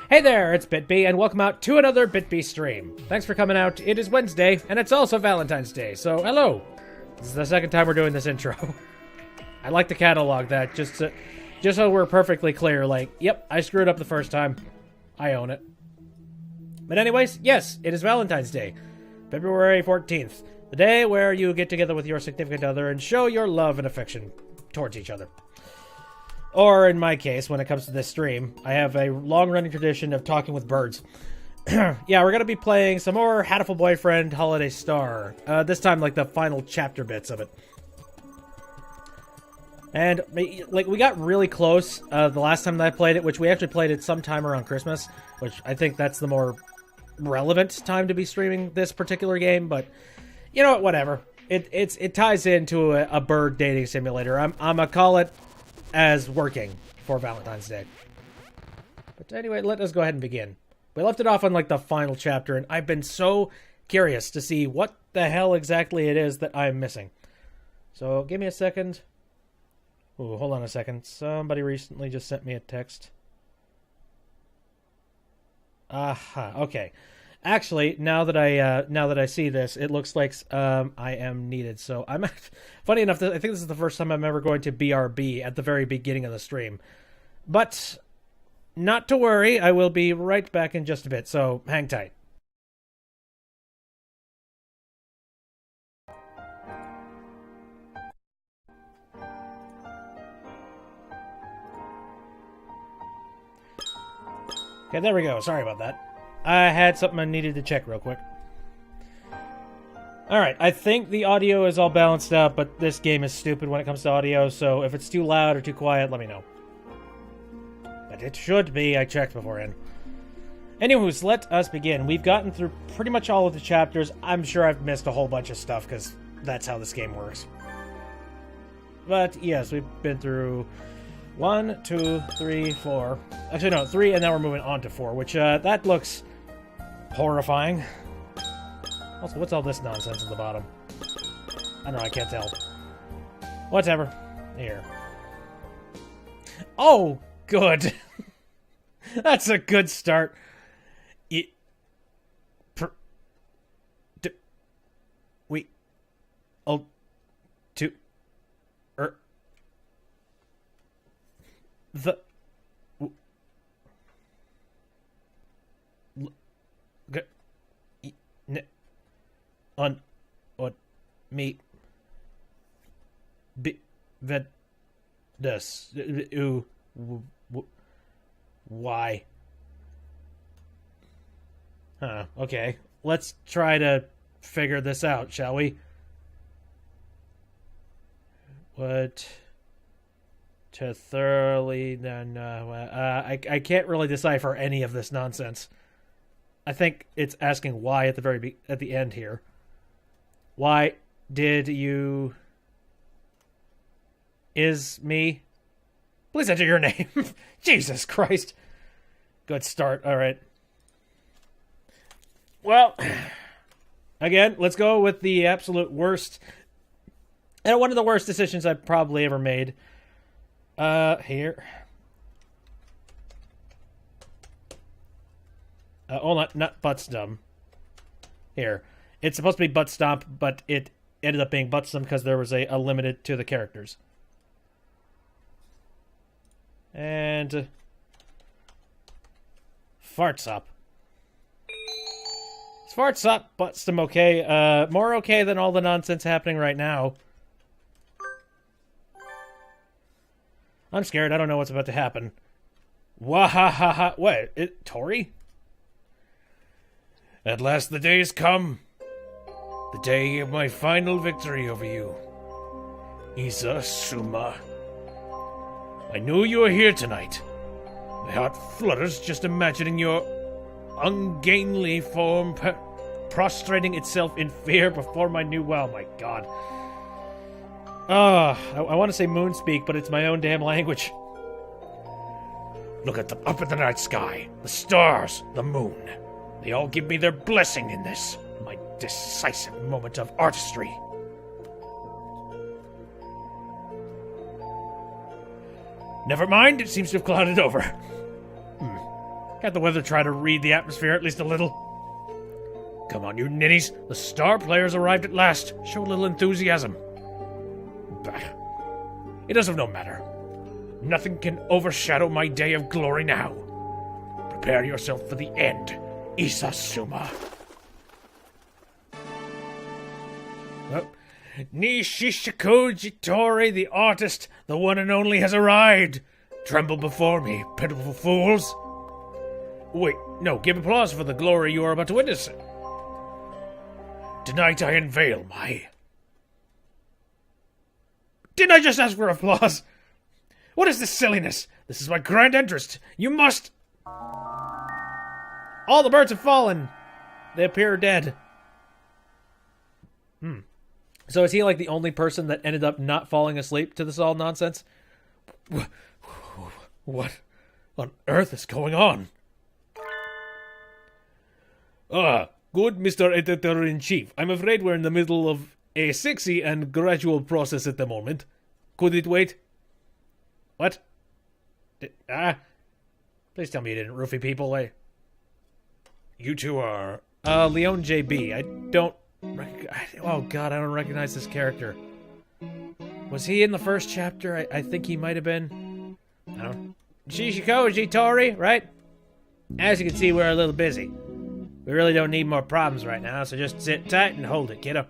Hey there, it's BitB, and welcome out to another BitB stream. Thanks for coming out. It is Wednesday, and it's also Valentine's Day, so hello. This is the second time we're doing this intro. I like to catalog that, just so we're perfectly clear, like, yep, I screwed up the first time. I own it. But anyways, yes, it is Valentine's Day, February 14th, the day where you get together with your significant other and show your love and affection towards each other. Or, in my case, when it comes to this stream, I have a long-running tradition of talking with birds. Yeah, we're going to be playing some more Hatoful Boyfriend Holiday Star. This time, like, the final chapter bits of it. And, like, we got really close the last time that I played it, which we actually played it sometime around Christmas, which I think that's the more relevant time to be streaming this particular game, but, you know what, whatever. It ties into a bird dating simulator. I'm gonna call it as working for Valentine's Day. But anyway, let us go ahead and begin. We left it off on, like, the final chapter, and I've been so curious to see what the hell exactly it is that I'm missing. So, give me a second. Ooh, hold on a second. Somebody recently just sent me a text. Aha, okay. Actually, now that I see this, it looks like I am needed. So I'm funny enough. I think this is the first time I'm ever going to BRB at the very beginning of the stream. But not to worry, I will be right back in just a bit. So hang tight. Okay, there we go. Sorry about that. I had something I needed to check real quick. Alright, I think the audio is all balanced out, but this game is stupid when it comes to audio, so if it's too loud or too quiet, let me know. But it should be, I checked beforehand. Anyways, let us begin. We've gotten through pretty much all of the chapters. I'm sure I've missed a whole bunch of stuff, because that's how this game works. But, yes, we've been through 1, 2, 3, 4. Actually, no, 3, and now we're moving on to 4, which, that looks horrifying. Also, what's all this nonsense at the bottom? I don't know, I can't tell. Whatever. Here. Oh, good. That's a good start. Why? Huh, okay. Let's try to figure this out, shall we? What? To thoroughly... I can't really decipher any of this nonsense. I think it's asking why at the end here. Why did you... Is me? Please enter your name. Jesus Christ. Good start. All right. Well, again, let's go with the absolute worst. And one of the worst decisions I've probably ever made. Here. Hold on, not butt stump. Here. It's supposed to be butt stomp, but it ended up being butt stump because there was a limited to the characters. And farts up. Farts up, butt stump okay. More okay than all the nonsense happening right now. I'm scared. I don't know what's about to happen. Wahahaha. What? Tori? At last the day has come. The day of my final victory over you. Isa Suma. I knew you were here tonight. My heart flutters just imagining your ungainly form prostrating itself in fear before my new... Oh my god. I want to say moonspeak, but it's my own damn language. Look up at the night sky. The stars, the moon. They all give me their blessing in this, my decisive moment of artistry. Never mind, it seems to have clouded over. Can't the weather try to read the atmosphere at least a little? Come on, you ninnies. The star players arrived at last. Show a little enthusiasm. Bah. It is of no matter. Nothing can overshadow my day of glory now. Prepare yourself for the end, Isasuma. Oh. Nishishikoji Tori, the artist, the one and only, has arrived. Tremble before me, pitiful fools. Wait, no, give applause for the glory you are about to witness. Tonight I unveil my... Didn't I just ask for applause? What is this silliness? This is my grand entrance. You must... All the birds have fallen. They appear dead. So is he like the only person that ended up not falling asleep to this all nonsense? What on earth is going on? Good Mr. Editor-in-Chief. I'm afraid we're in the middle of a sexy and gradual process at the moment. Could it wait? What? Please tell me you didn't roofie people, eh? You two are... Leon JB. I don't... Oh god, I don't recognize this character. Was he in the first chapter? I think he might have been. I don't... Shishikoji Tori, right? As you can see, we're a little busy. We really don't need more problems right now, so just sit tight and hold it, kiddo.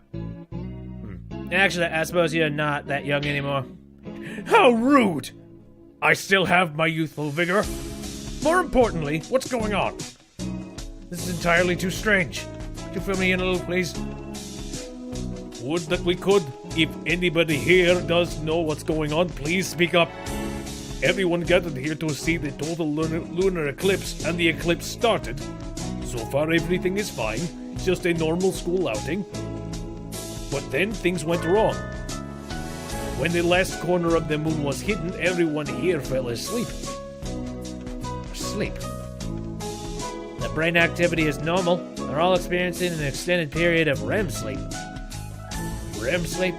Actually, I suppose you're not that young anymore. How rude! I still have my youthful vigor. More importantly, what's going on? This is entirely too strange. Could you fill me in a little, please? Would that we could. If anybody here does know what's going on, please speak up. Everyone gathered here to see the total lunar eclipse, and the eclipse started. So far, everything is fine. It's just a normal school outing. But then things went wrong. When the last corner of the moon was hidden, everyone here fell asleep. Sleep. The brain activity is normal. They're all experiencing an extended period of REM sleep. REM sleep?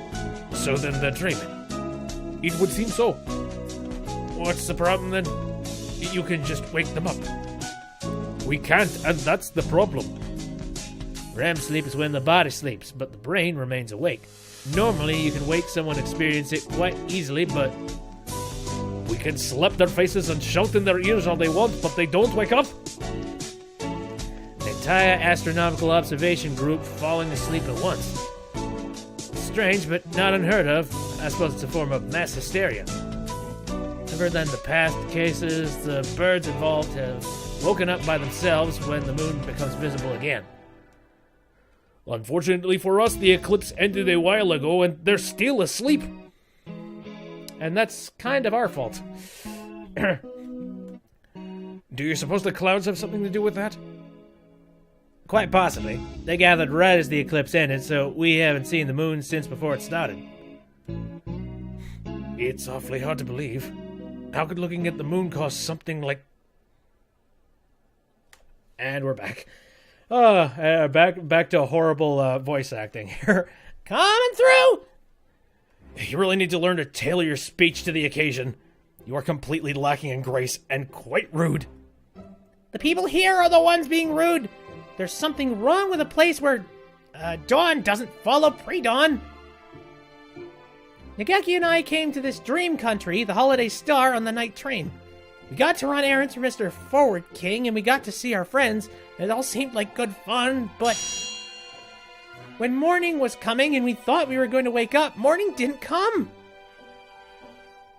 So then they're dreaming. It would seem so. What's the problem then? You can just wake them up. We can't, and that's the problem. REM sleep is when the body sleeps, but the brain remains awake. Normally, you can wake someone experience it quite easily, but we can slap their faces and shout in their ears all they want, but they don't wake up? An entire astronomical observation group falling asleep at once. Strange, but not unheard of. I suppose it's a form of mass hysteria. Ever than the past cases, the birds involved have woken up by themselves when the moon becomes visible again. Unfortunately for us, the eclipse ended a while ago, and they're still asleep. And that's kind of our fault. Do you suppose the clouds have something to do with that? Quite possibly. They gathered right as the eclipse ended, so we haven't seen the moon since before it started. It's awfully hard to believe. How could looking at the moon cause something like... And we're back. Back to horrible voice acting here. Coming through! You really need to learn to tailor your speech to the occasion. You are completely lacking in grace and quite rude. The people here are the ones being rude. There's something wrong with a place where dawn doesn't follow pre-dawn. Nageki and I came to this dream country, the Holiday Star, on the night train. We got to run errands for Mr. Forward King, and we got to see our friends. It all seemed like good fun, but when morning was coming and we thought we were going to wake up, morning didn't come.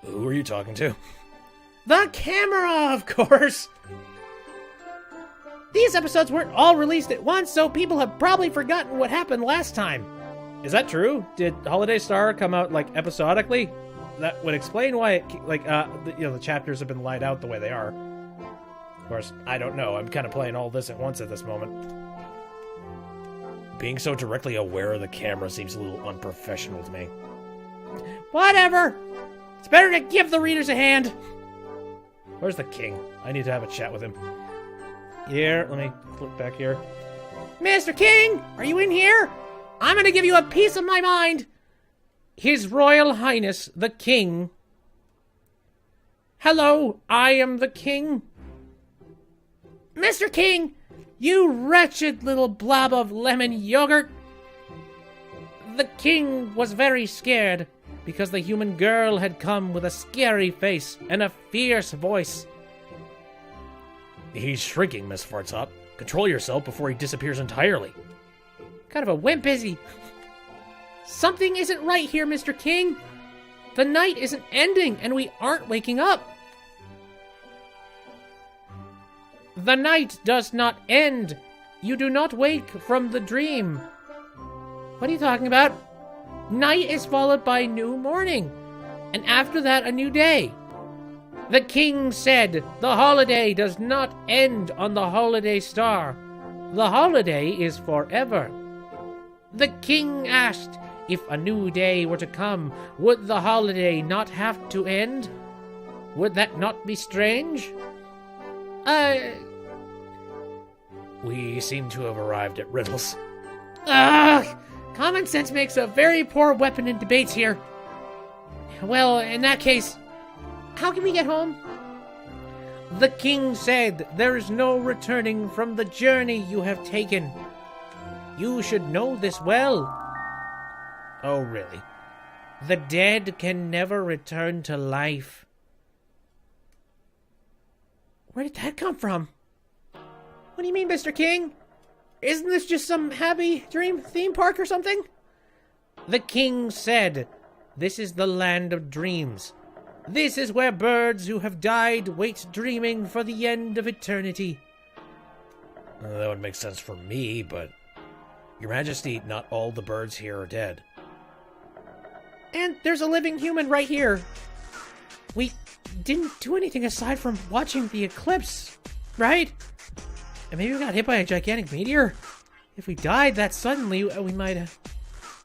Who are you talking to? The camera, of course! These episodes weren't all released at once, so people have probably forgotten what happened last time. Is that true? Did Holiday Star come out, like, episodically? That would explain why it, like, the chapters have been laid out the way they are. Of course, I don't know. I'm kind of playing all this at once at this moment. Being so directly aware of the camera seems a little unprofessional to me. Whatever! It's better to give the readers a hand! Where's the king? I need to have a chat with him. Here, let me flip back here. Mr. King, are you in here? I'm gonna give you a piece of my mind! His Royal Highness, the King. Hello, I am the King. Mr. King, you wretched little blob of lemon yogurt! The king was very scared because the human girl had come with a scary face and a fierce voice. He's shrinking, Miss Fartop. Control yourself before he disappears entirely. Kind of a wimp is he? Something isn't right here, Mr. King. The night isn't ending and we aren't waking up. The night does not end. You do not wake from the dream. What are you talking about? Night is followed by new morning, and after that a new day. The king said the holiday does not end on the holiday star. The holiday is forever. The king asked if a new day were to come, would the holiday not have to end? Would that not be strange? We seem to have arrived at riddles. Common sense makes a very poor weapon in debates here. Well, in that case, how can we get home? The king said there is no returning from the journey you have taken. You should know this well. Oh, really? The dead can never return to life. Where did that come from? What do you mean, Mr. King? Isn't this just some happy dream theme park or something? The king said, this is the land of dreams. This is where birds who have died wait dreaming for the end of eternity. That would make sense for me, but... Your Majesty, not all the birds here are dead. And there's a living human right here. We didn't do anything aside from watching the eclipse, right? And maybe we got hit by a gigantic meteor. If we died that suddenly, we might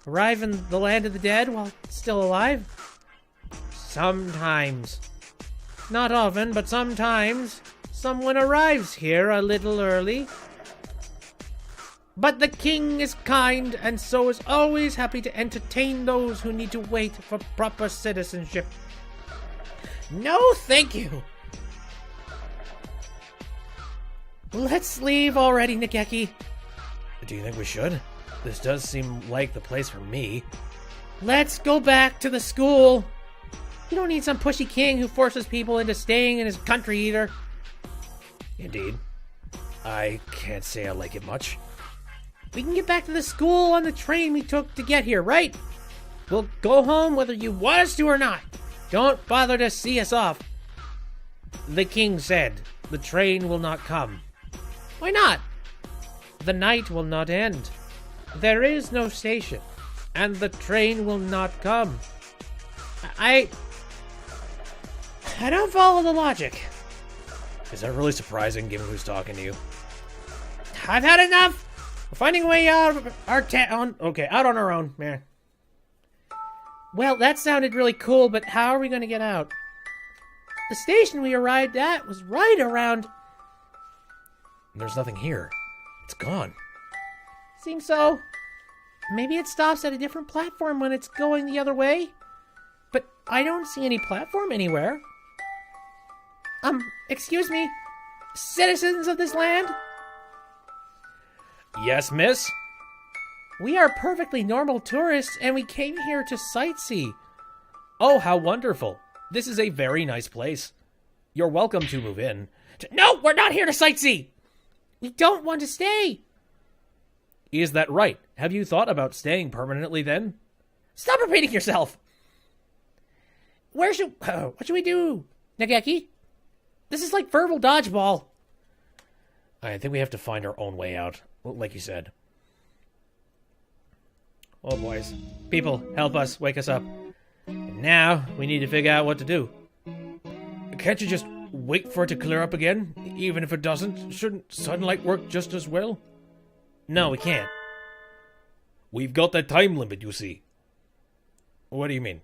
arrive in the land of the dead while still alive. Sometimes. Not often, but sometimes, someone arrives here a little early. But the king is kind, and so is always happy to entertain those who need to wait for proper citizenship. No, thank you. Let's leave already, Nageki. Do you think we should? This does seem like the place for me. Let's go back to the school. You don't need some pushy king who forces people into staying in his country either. Indeed. I can't say I like it much. We can get back to the school on the train we took to get here, right? We'll go home whether you want us to or not. Don't bother to see us off. The king said, the train will not come. Why not? The night will not end. There is no station, and the train will not come. I don't follow the logic. Is that really surprising, given who's talking to you? I've had enough! We're finding a way out of our town. Okay, out on our own, man. Well, that sounded really cool, but how are we going to get out? The station we arrived at was right around... There's nothing here. It's gone. Seems so. Maybe it stops at a different platform when it's going the other way. But I don't see any platform anywhere. Excuse me? Citizens of this land? Yes, miss? We are perfectly normal tourists, and we came here to sightsee. Oh, how wonderful. This is a very nice place. You're welcome to move in. No, we're not here to sightsee! We don't want to stay. Is that right? Have you thought about staying permanently then? Stop repeating yourself! What should we do, Nageki? This is like verbal dodgeball. I think we have to find our own way out, like you said. Oh, boys. People, help us. Wake us up. And now, we need to figure out what to do. Can't you just wait for it to clear up again? Even if it doesn't, shouldn't sunlight work just as well? No, we can't. We've got that time limit, you see. What do you mean?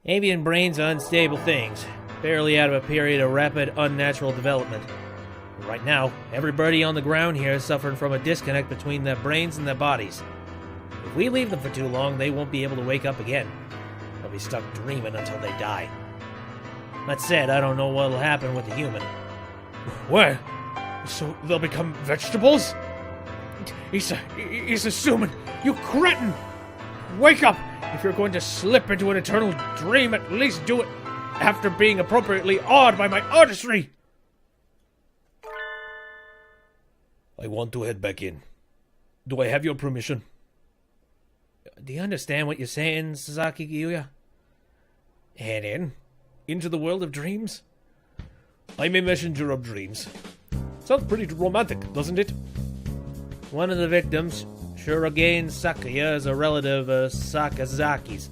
Avian brains are unstable things, barely out of a period of rapid, unnatural development. Right now, everybody on the ground here is suffering from a disconnect between their brains and their bodies. If we leave them for too long, they won't be able to wake up again. They'll be stuck dreaming until they die. That said, I don't know what'll happen with the human. What? So they'll become vegetables? He's assuming. You cretin! Wake up! If you're going to slip into an eternal dream, at least do it after being appropriately awed by my artistry! I want to head back in. Do I have your permission? Do you understand what you're saying, Sasaki Gyuya? Head in? Into the world of dreams? I'm a messenger of dreams. Sounds pretty romantic, doesn't it? One of the victims, Shurigane Sakuya, is a relative of Sakazaki's.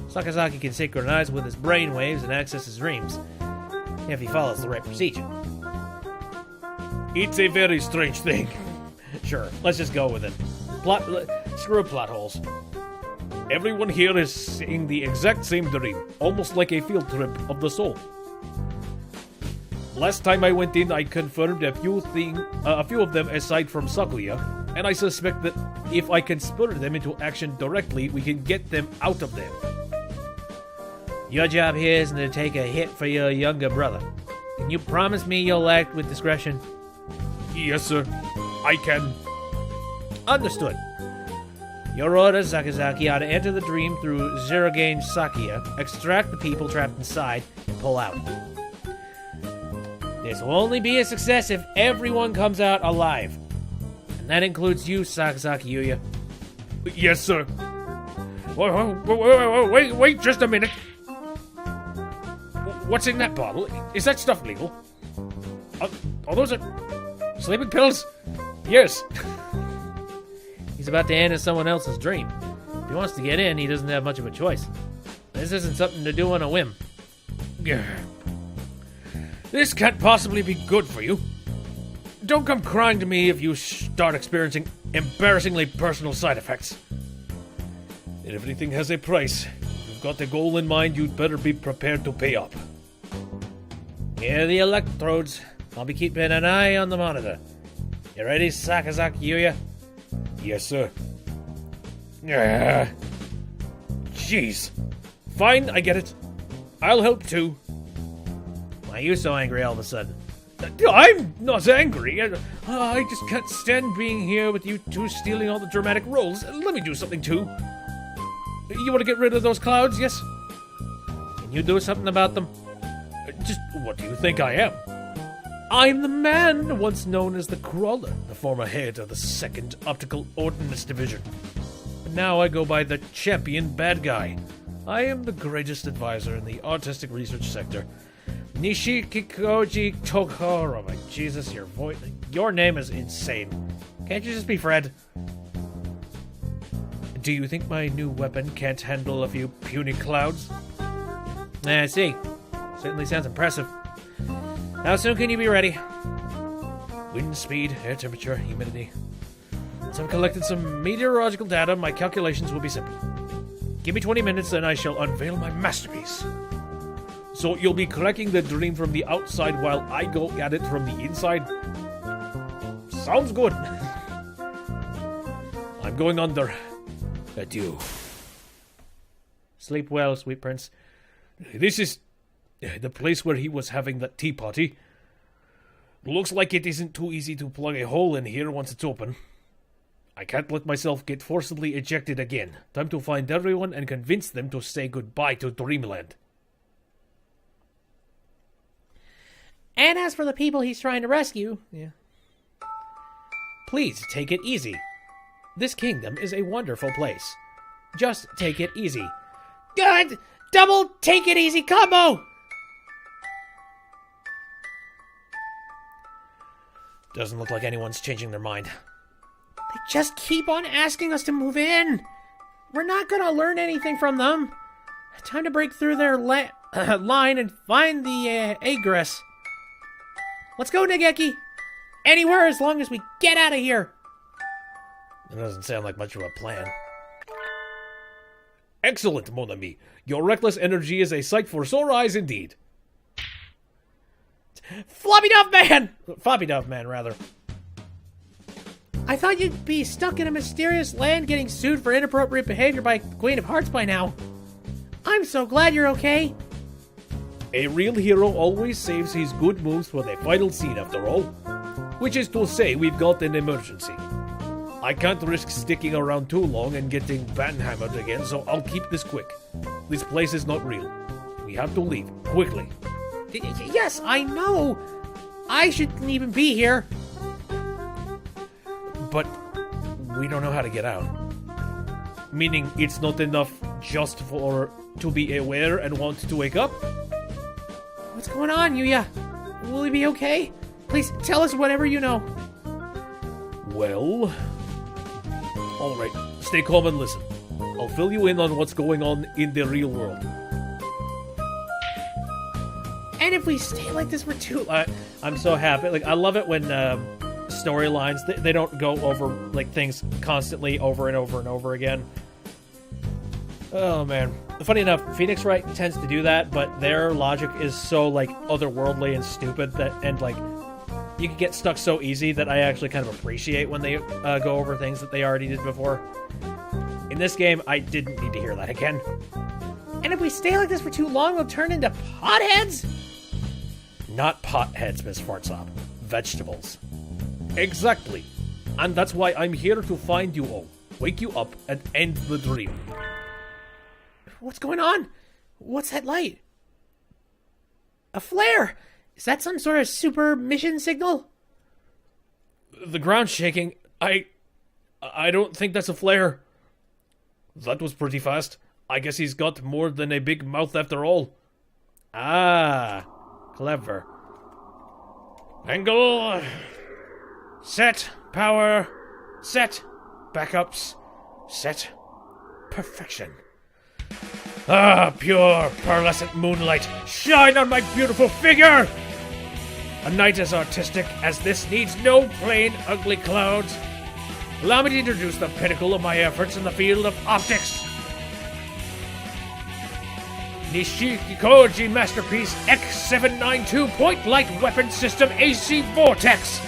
Sakazaki can synchronize with his brainwaves and access his dreams, if he follows the right procedure. It's a very strange thing. Sure, let's just go with it. Screw plot holes. Everyone here is seeing the exact same dream, almost like a field trip of the soul. Last time I went in, I confirmed a few of them aside from Sakuya, and I suspect that if I can spur them into action directly, we can get them out of there. Your job here isn't to take a hit for your younger brother. Can you promise me you'll act with discretion? Yes, sir. I can. Understood. Your order, Sakazaki, are to enter the dream through Shurigane Sakuya, extract the people trapped inside, and pull out. This will only be a success if everyone comes out alive. And that includes you, Sakazaki Yuya. Yes, sir. Wait just a minute. What's in that bottle? Is that stuff legal? Oh, those are sleeping pills? Yes. He's about to enter someone else's dream. If he wants to get in, he doesn't have much of a choice. This isn't something to do on a whim. This can't possibly be good for you. Don't come crying to me if you start experiencing embarrassingly personal side effects. Everything has a price. If you've got the goal in mind, you'd better be prepared to pay up. Here are the electrodes. I'll be keeping an eye on the monitor. You ready, Sakazaki Yuya? Yes, sir. Jeez. Fine, I get it. I'll help too. Why are you so angry all of a sudden? I'm not angry. I just can't stand being here with you two stealing all the dramatic roles. Let me do something too. You want to get rid of those clouds, yes? Can you do something about them? Just what do you think I am? I'm the man once known as the Crawler, the former head of the 2nd Optical Ordnance Division. But now I go by the Champion Bad Guy. I am the greatest advisor in the artistic research sector. Nishikikoji Tokoro. My Jesus, your name is insane. Can't you just be Fred? Do you think my new weapon can't handle a few puny clouds? I see. Certainly sounds impressive. How soon can you be ready? Wind speed, air temperature, humidity. Once I've collected some meteorological data, my calculations will be simple. Give me 20 minutes and I shall unveil my masterpiece. So you'll be cracking the dream from the outside while I go at it from the inside? Sounds good. I'm going under. Adieu. Sleep well, sweet prince. This is the place where he was having that tea party. Looks like it isn't too easy to plug a hole in here once it's open. I can't let myself get forcibly ejected again. Time to find everyone and convince them to say goodbye to Dreamland. And as for the people he's trying to rescue, please take it easy. This kingdom is a wonderful place. Just take it easy. Good! Double take it easy combo! Doesn't look like anyone's changing their mind. They just keep on asking us to move in. We're not gonna learn anything from them. Time to break through their line and find the egress. Let's go, Nageki. Anywhere as long as we get out of here. That doesn't sound like much of a plan. Excellent, mon ami. Your reckless energy is a sight for sore eyes indeed. Floppy Duff Man, rather. I thought you'd be stuck in a mysterious land getting sued for inappropriate behavior by Queen of Hearts by now. I'm so glad you're okay. A real hero always saves his good moves for the final scene, after all. which is to say we've got an emergency. I can't risk sticking around too long and getting banhammered again, so I'll keep this quick. This place is not real. We have to leave, quickly. Yes, I know. I shouldn't even be here. But we don't know how to get out. Meaning it's not enough just to be aware and want to wake up? What's going on, Yuya? Will he be okay? Please tell us whatever you know. Well... Alright, stay calm and listen. I'll fill you in on what's going on in the real world. And if we stay like this for too long... I'm so happy. Like, I love it when storylines, they don't go over like things constantly over and over and over again. Oh, man. Funny enough, Phoenix Wright tends to do that, but their logic is so, like, otherworldly and stupid that, and, like, you can get stuck so easy that I actually kind of appreciate when they go over things that they already did before. In this game, I didn't need to hear that again. And if we stay like this for too long, we'll turn into potheads? Not potheads, Miss Fartsop. Vegetables. Exactly. And that's why I'm here to find you all, wake you up, and end the dream. What's going on? What's that light? A flare! Is that some sort of super mission signal? The ground's shaking. I don't think that's a flare. That was pretty fast. I guess he's got more than a big mouth after all. Ah, clever. Angle. Set. Power. Set. Backups. Set. Perfection. Ah, pure, pearlescent moonlight, shine on my beautiful figure! A night as artistic as this needs no plain, ugly clouds. Allow me to introduce the pinnacle of my efforts in the field of optics. Nishikoji Masterpiece X792 Point Light Weapon System AC Vortex.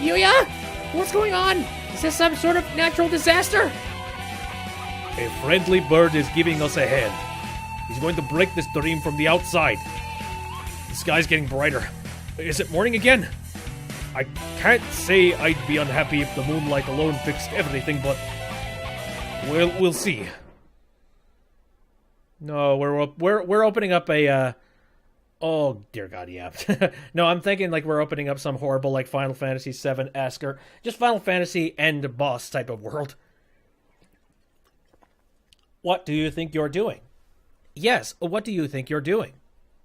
Yuya? What's going on? Is this some sort of natural disaster? A friendly bird is giving us a hand. He's going to break this dream from the outside. The sky's getting brighter. Is it morning again? I can't say I'd be unhappy if the moonlight alone fixed everything, but we'll see. No, we're opening up a oh dear God, yeah. No, I'm thinking like we're opening up some horrible like Final Fantasy VII-esque or just Final Fantasy end boss type of world. What do you think you're doing? Yes, what do you think you're doing?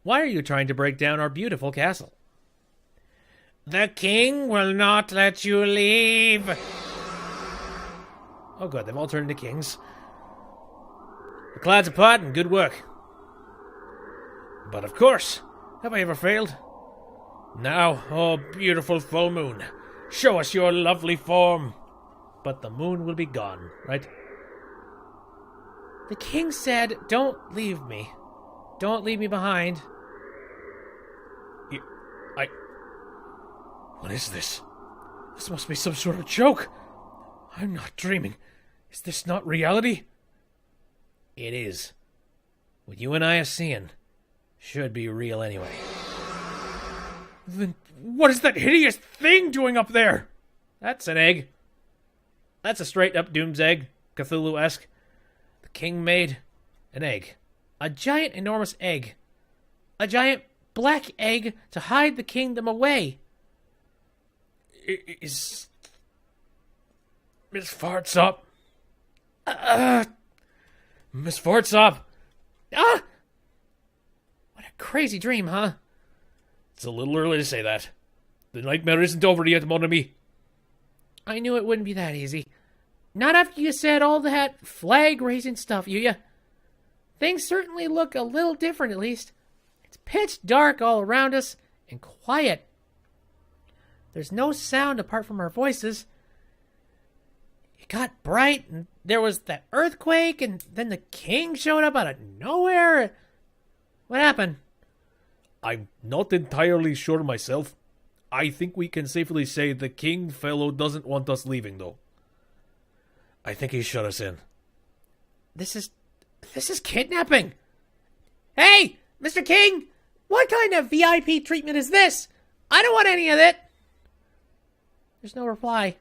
Why are you trying to break down our beautiful castle? The king will not let you leave. Oh good, they've all turned into kings. The clouds apart and good work. But of course, have I ever failed? Now, oh beautiful full moon, show us your lovely form. But the moon will be gone, right? The king said, don't leave me. Don't leave me behind. What is this? This must be some sort of joke. I'm not dreaming. Is this not reality? It is. What you and I are seeing should be real anyway. Then what is that hideous thing doing up there? That's an egg. That's a straight-up Doom's egg, Cthulhu-esque. The king made an egg. A giant, enormous egg. A giant black egg to hide the kingdom away. Is Miss Fartsop? Miss Fartsop? Ah! What a crazy dream, huh? It's a little early to say that. The nightmare isn't over yet, mon ami. I knew it wouldn't be that easy. Not after you said all that flag-raising stuff, Yuya. Things certainly look a little different, at least. It's pitch dark all around us, and quiet. There's no sound apart from our voices. It got bright, and there was that earthquake, and then the king showed up out of nowhere. What happened? I'm not entirely sure myself. I think we can safely say the king fellow doesn't want us leaving, though. I think he shut us in. This is kidnapping. Hey, Mr. King! What kind of VIP treatment is this? I don't want any of it. There's no reply.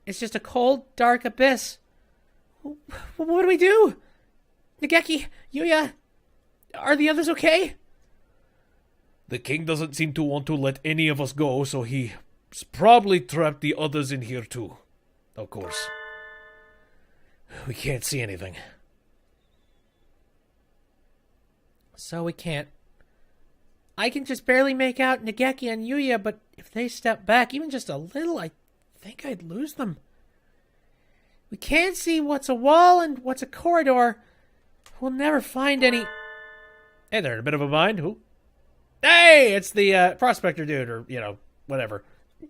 It's just a cold, dark abyss. What do we do? Nageki, Yuya, are the others okay? The king doesn't seem to want to let any of us go, so he's probably trapped the others in here too. Of course. We can't see anything. So we can't. I can just barely make out Nageki and Yuya, but if they step back even just a little, I think I'd lose them. We can't see what's a wall and what's a corridor. We'll never find any... Hey, they're in a bit of a bind. Who? Hey, it's the prospector dude, or, whatever.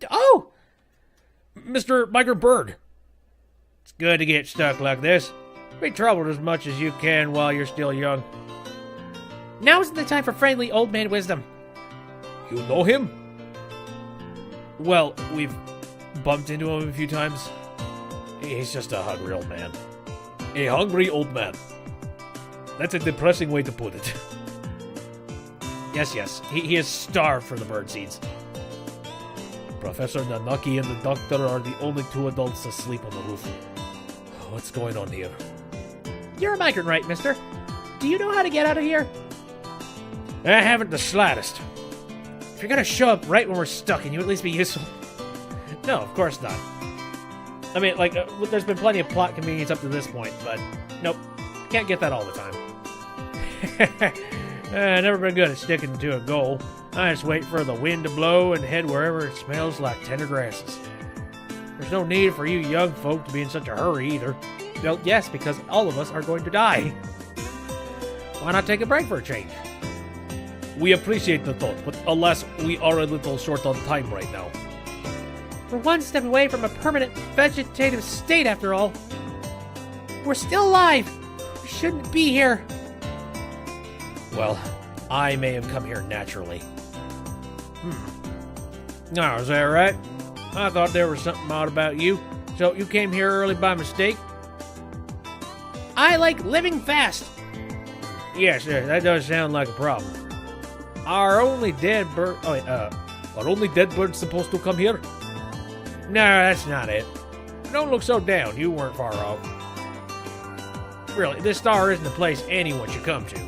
Oh! Mr. Migrant Bird. It's good to get stuck like this. Be troubled as much as you can while you're still young. Now isn't the time for friendly old man wisdom. You know him? Well, we've bumped into him a few times. He's just a hungry old man. A hungry old man. That's a depressing way to put it. Yes. He is starved for the bird seeds. Professor Nanaki and the doctor are the only two adults asleep on the roof. What's going on here? You're a migrant, right, mister? Do you know how to get out of here? I haven't the slightest. If you're gonna show up right when we're stuck, can you at least be useful? No, of course not. I mean, there's been plenty of plot convenience up to this point, but nope. Can't get that all the time. Never been good at sticking to a goal. I just wait for the wind to blow and head wherever it smells like tender grasses. There's no need for you young folk to be in such a hurry either. Well, yes, because all of us are going to die. Why not take a break for a change? We appreciate the thought, but alas, we are a little short on time right now. We're one step away from a permanent vegetative state, after all. We're still alive. We shouldn't be here. Well, I may have come here naturally. Oh, is that right? I thought there was something odd about you. So you came here early by mistake? I like living fast. Yes, that does sound like a problem. Are only dead birds... are only dead birds supposed to come here? No, that's not it. Don't look so down. You weren't far off. Really, this star isn't a place anyone should come to.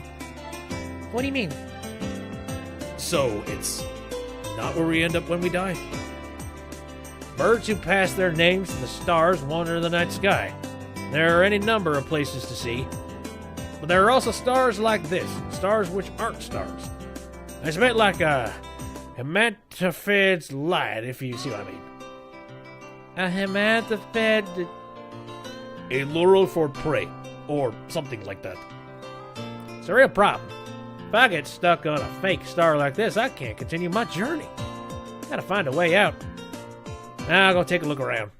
What do you mean? So, it's not where we end up when we die? Birds who pass their names to the stars wander the night sky. There are any number of places to see. But there are also stars like this, stars which aren't stars. It's a bit like a hematophid's light, if you see what I mean. A hematophid... A lure for prey, or something like that. It's a real problem. If I get stuck on a fake star like this, I can't continue my journey. Gotta find a way out. Now I'll go take a look around.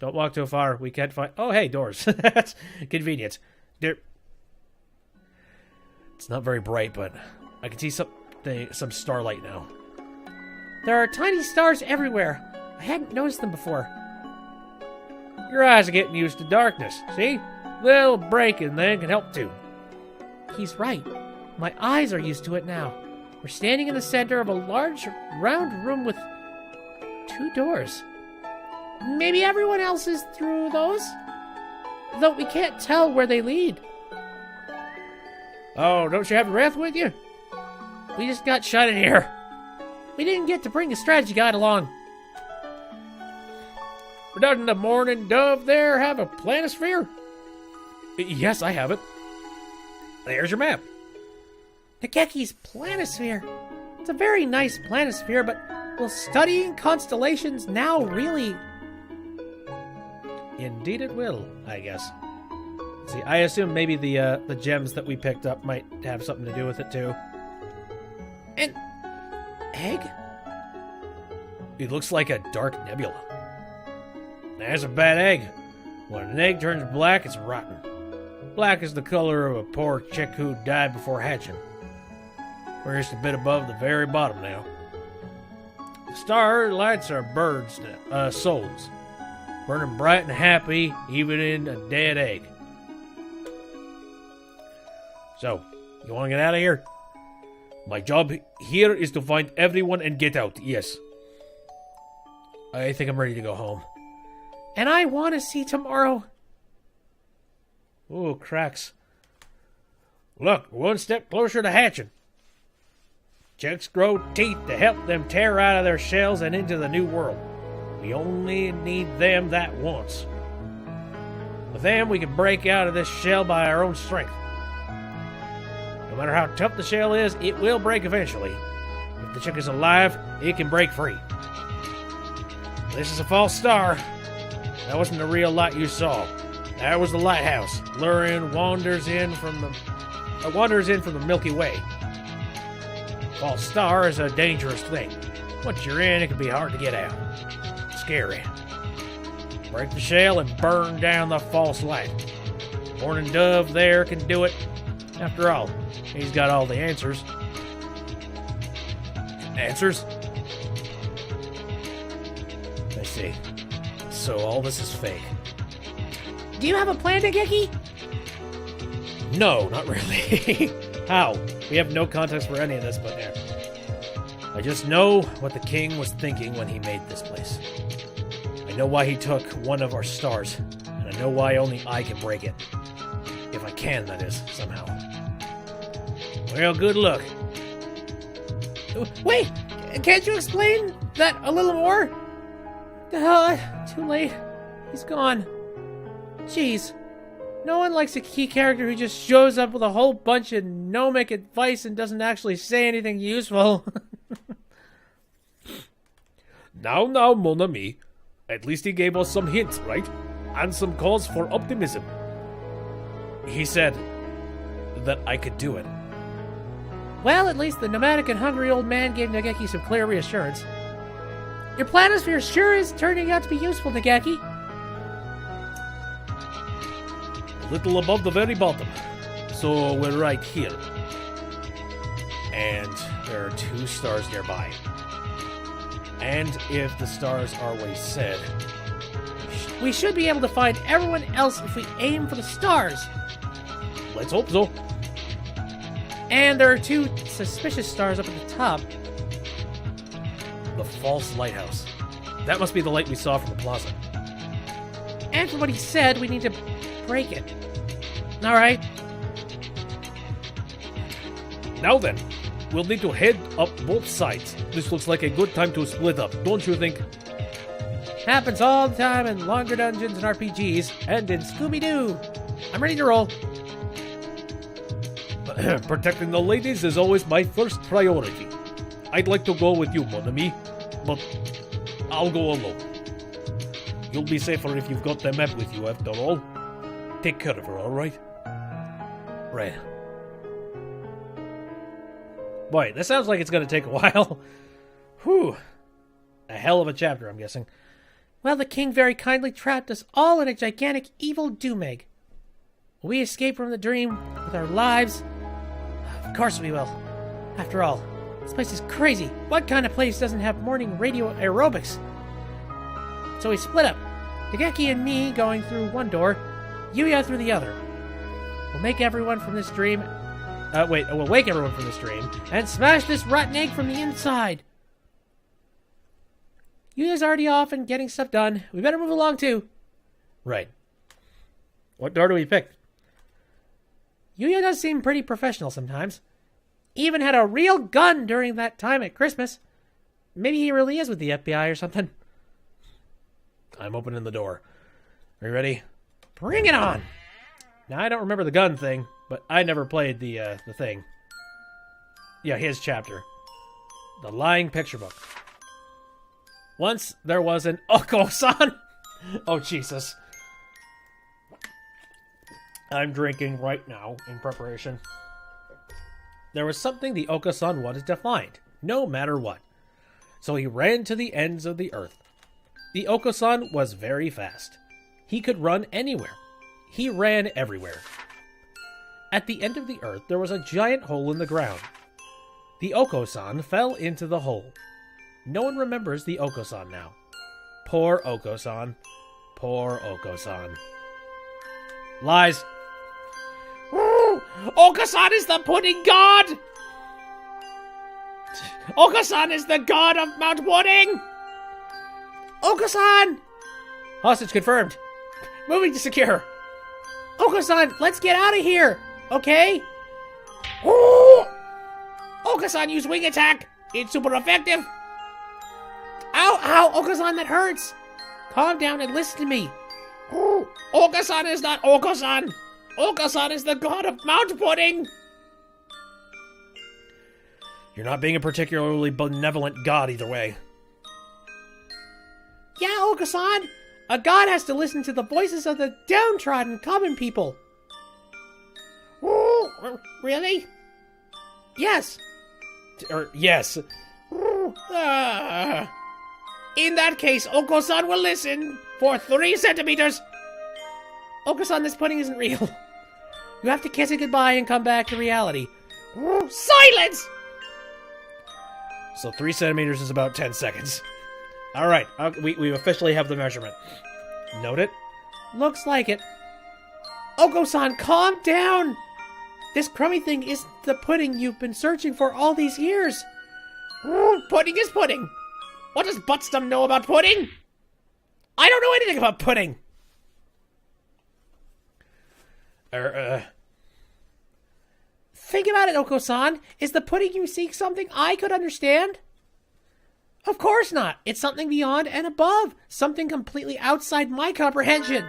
Don't walk too far. We can't find... Oh, hey, doors. That's convenient. There... It's not very bright, but I can see some starlight now. There are tiny stars everywhere. I hadn't noticed them before. Your eyes are getting used to darkness. See? Little break and then can help too. He's right. My eyes are used to it now. We're standing in the center of a large, round room with 2 doors. Maybe everyone else is through those? Though we can't tell where they lead. Oh, don't you have your wrath with you? We just got shut in here. We didn't get to bring a strategy guide along. But doesn't the morning dove there have a planisphere? Yes, I have it. There's your map. Nageki's planisphere. It's a very nice planisphere, but will studying constellations now really... Indeed it will, I guess. See, I assume maybe the gems that we picked up might have something to do with it too. An egg? It looks like a dark nebula. That's a bad egg. When an egg turns black, it's rotten. Black is the color of a poor chick who died before hatching. We're just a bit above the very bottom now. The star lights are birds' souls, burning bright and happy even in a dead egg. So, you want to get out of here? My job here is to find everyone and get out, yes. I think I'm ready to go home. And I want to see tomorrow. Ooh, cracks. Look, one step closer to hatching. Chicks grow teeth to help them tear out of their shells and into the new world. We only need them that once. With them, we can break out of this shell by our own strength. No matter how tough the shell is, it will break eventually. If the chick is alive, it can break free. This is a false star. That wasn't the real light you saw. That was the lighthouse, luring wanderers in from the Milky Way. False star is a dangerous thing. Once you're in, it can be hard to get out. Scary. Break the shell and burn down the false light. Morning Dove there can do it. After all, he's got all the answers. Answers? I see. So all this is fake. Do you have a plan, Degeki? No, not really. How? We have no context for any of this, but I just know what the king was thinking when he made this place. I know why he took one of our stars, and I know why only I can break it. If I can, that is, somehow. Well, good luck. Wait, can't you explain that a little more? The hell, too late. He's gone. Jeez. No one likes a key character who just shows up with a whole bunch of gnomic advice and doesn't actually say anything useful. Now, mon ami. At least he gave us some hints, right? And some cause for optimism. He said that I could do it. Well, at least the nomadic and hungry old man gave Nageki some clear reassurance. Your planisphere sure is turning out to be useful, Nageki. A little above the very bottom. So we're right here. And there are 2 stars nearby. And if the stars are what he said, we should be able to find everyone else if we aim for the stars. Let's hope so. And there are 2 suspicious stars up at the top. The false lighthouse. That must be the light we saw from the plaza. And from what he said, we need to break it. Alright. Now then, we'll need to head up both sides. This looks like a good time to split up, don't you think? Happens all the time in longer dungeons and RPGs, and in Scooby-Doo. I'm ready to roll. Protecting the ladies is always my first priority. I'd like to go with you, mon ami, but I'll go alone. You'll be safer if you've got the map with you, after all. Take care of her, alright? Right. Boy, this sounds like it's going to take a while. Whew. A hell of a chapter, I'm guessing. Well, the king very kindly trapped us all in a gigantic evil doomeg. Will we escape from the dream with our lives? Of course we will. After all, this place is crazy. What kind of place doesn't have morning radio aerobics? So we split up. Higeki and me going through one door, Yuya through the other. We'll make everyone from this dream... we'll wake everyone from this dream and smash this rotten egg from the inside. Yuya's already off and getting stuff done. We better move along too. Right. What door do we pick? Yuya does seem pretty professional sometimes. Even had a real gun during that time at Christmas. Maybe he really is with the FBI or something. I'm opening the door. Are you ready? Bring it on! Now, I don't remember the gun thing, but I never played the thing. Yeah, his chapter. The Lying Picture Book. Once there was an Oko-san. Oh, Jesus. I'm drinking right now in preparation. There was something the Oko-san wanted to find, no matter what. So he ran to the ends of the earth. The Oko-san was very fast. He could run anywhere. He ran everywhere. At the end of the earth, there was a giant hole in the ground. The Oko-san fell into the hole. No one remembers the Oko-san now. Poor Oko-san. Poor Oko-san. Lies. Oko-san is the pudding god! Oko-san is the god of Mount Pudding! Oko-san! Hostage confirmed. Moving to secure. Oko-san, let's get out of here, okay? Ooh! Oko-san use wing attack. It's super effective. Ow, ow, Oko-san, that hurts. Calm down and listen to me. Ooh! Oko-san is not Oko-san. Oko-san is the god of Mount Pudding. You're not being a particularly benevolent god either way. Yeah, Oko-san. A god has to listen to the voices of the downtrodden common people. Ooh! Really? Yes. Yes. In that case, Oko-san will listen for 3 centimeters. Oko-san, this pudding isn't real. You have to kiss it goodbye and come back to reality. Silence! So 3 centimeters is about 10 seconds. All right, we officially have the measurement. Note it. Looks like it. Oko-san, calm down! This crummy thing isn't the pudding you've been searching for all these years. Pudding is pudding. What does Buttstum know about pudding? I don't know anything about pudding. Think about it, Oko-san. Is the pudding you seek something I could understand? Of course not. It's something beyond and above. Something completely outside my comprehension.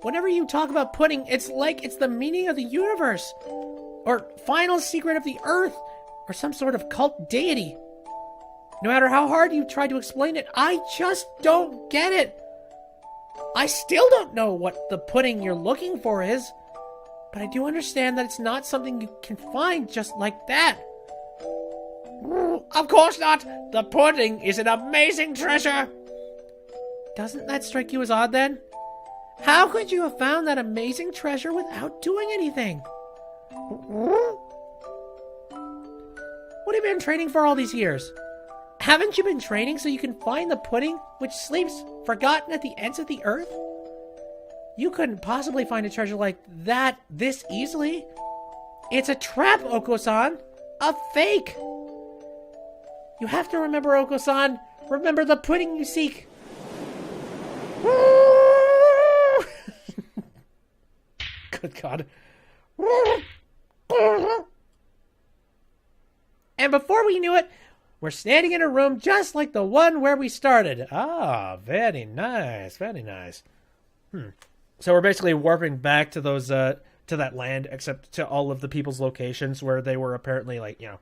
Whenever you talk about pudding, it's like it's the meaning of the universe. Or final secret of the earth. Or some sort of cult deity. No matter how hard you try to explain it, I just don't get it. I still don't know what the pudding you're looking for is. But I do understand that it's not something you can find just like that. Of course not. The pudding is an amazing treasure. Doesn't that strike you as odd then? How could you have found that amazing treasure without doing anything? What have you been training for all these years? Haven't you been training so you can find the pudding which sleeps forgotten at the ends of the earth? You couldn't possibly find a treasure like that this easily. It's a trap, Oko-san. A fake. You have to remember, Oko-san. Remember the pudding you seek. Good God. And before we knew it, we're standing in a room just like the one where we started. Ah, very nice, very nice. So we're basically warping back to those to that land, except to all of the people's locations where they were apparently, like, you know,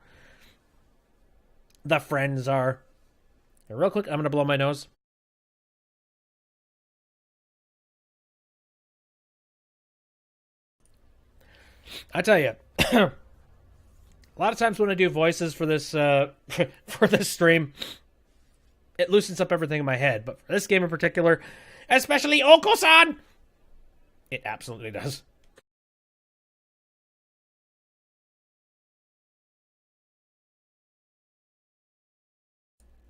the friends are. Here, real quick, I'm gonna blow my nose. I tell you, a lot of times when I do voices for this for this stream, it loosens up everything in my head. But for this game in particular, Especially Oko-san. it absolutely does.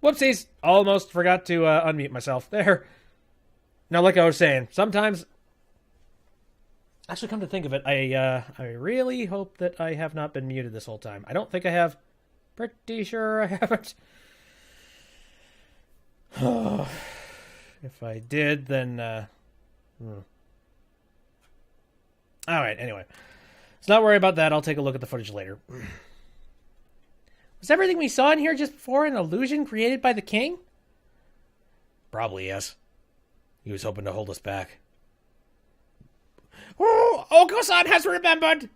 Whoopsies! Almost forgot to unmute myself there. Now, like I was saying, sometimes... Actually, come to think of it, I really hope that I have not been muted this whole time. I don't think I have. Pretty sure I haven't. If I did, then... Alright, anyway. Let's not worry about that. I'll take a look at the footage later. Was everything we saw in here just before an illusion created by the king? Probably, yes. He was hoping to hold us back. Oko-san has remembered.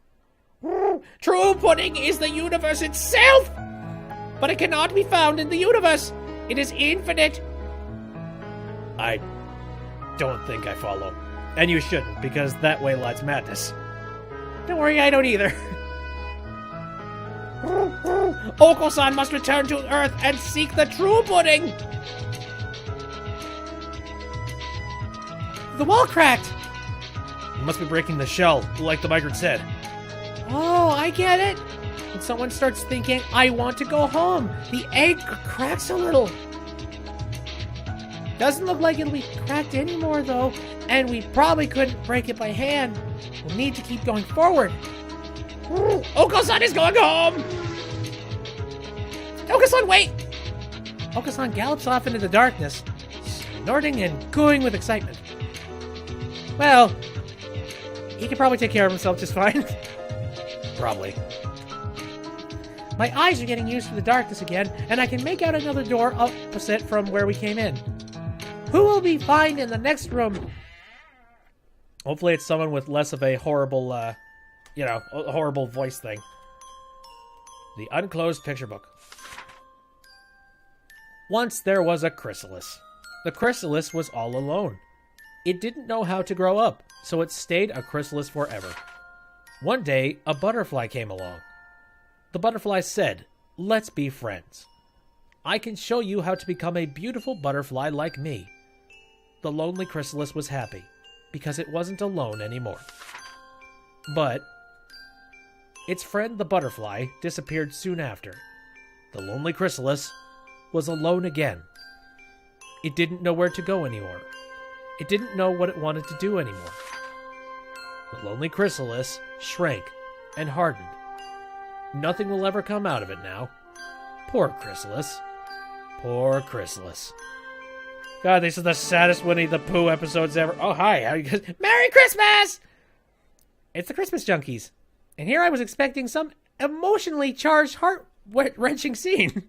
True pudding is the universe itself. But it cannot be found in the universe. It is infinite. I don't think I follow. And you shouldn't, because that way lies madness. Don't worry, I don't either. Oko-san must return to Earth and seek the true pudding. The wall cracked. You must be breaking the shell, like the migrant said. Oh, I get it. When someone starts thinking, I want to go home, the egg cracks a little. Doesn't look like it'll be cracked anymore, though, and we probably couldn't break it by hand. We'll need to keep going forward. Oko-san is going home! Oko-san, wait! Oko-san gallops off into the darkness, snorting and cooing with excitement. Well, he can probably take care of himself just fine. Probably. My eyes are getting used to the darkness again, and I can make out another door opposite from where we came in. Who will we find in the next room? Hopefully it's someone with less of a horrible, a horrible voice thing. The unclosed picture book. Once there was a chrysalis. The chrysalis was all alone. It didn't know how to grow up, so it stayed a chrysalis forever. One day, a butterfly came along. The butterfly said, "Let's be friends. I can show you how to become a beautiful butterfly like me." The lonely chrysalis was happy, because it wasn't alone anymore. But its friend the butterfly disappeared soon after. The lonely chrysalis was alone again. It didn't know where to go anymore. It didn't know what it wanted to do anymore. The lonely chrysalis shrank and hardened. Nothing will ever come out of it now. Poor chrysalis. Poor chrysalis. God, these are the saddest Winnie the Pooh episodes ever. Oh, hi. How you guys? Merry Christmas! It's the Christmas Junkies. And here I was expecting some emotionally charged, heart-wrenching scene.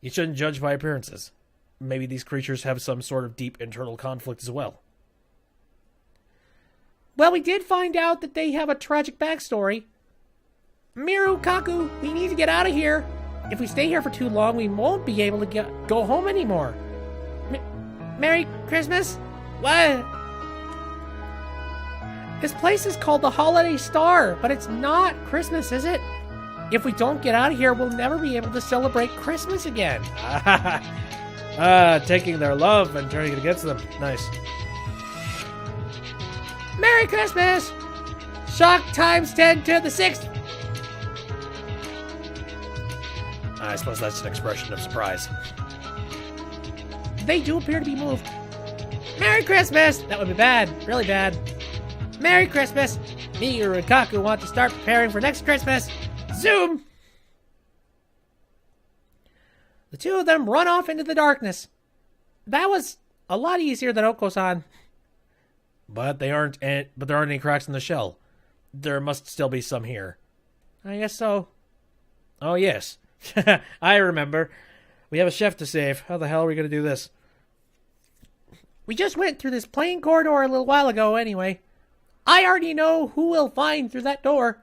You shouldn't judge by appearances. Maybe these creatures have some sort of deep internal conflict as well. Well, we did find out that they have a tragic backstory. Miru, Kaku, we need to get out of here. If we stay here for too long, we won't be able to go home anymore. Merry Christmas? What? This place is called the Holiday Star, but it's not Christmas, is it? If we don't get out of here, we'll never be able to celebrate Christmas again. Taking their love and turning it against them. Nice. Merry Christmas! Shock times 10 to the 6th. I suppose that's an expression of surprise. They do appear to be moved. Merry Christmas! That would be bad. Really bad. Merry Christmas! Miru and Kaku want to start preparing for next Christmas. Zoom! The two of them run off into the darkness. That was a lot easier than Oko-san. But there aren't any cracks in the shell. There must still be some here. I guess so. Oh, yes. I remember. We have a chef to save. How the hell are we going to do this? We just went through this plain corridor a little while ago anyway. I already know who we'll find through that door.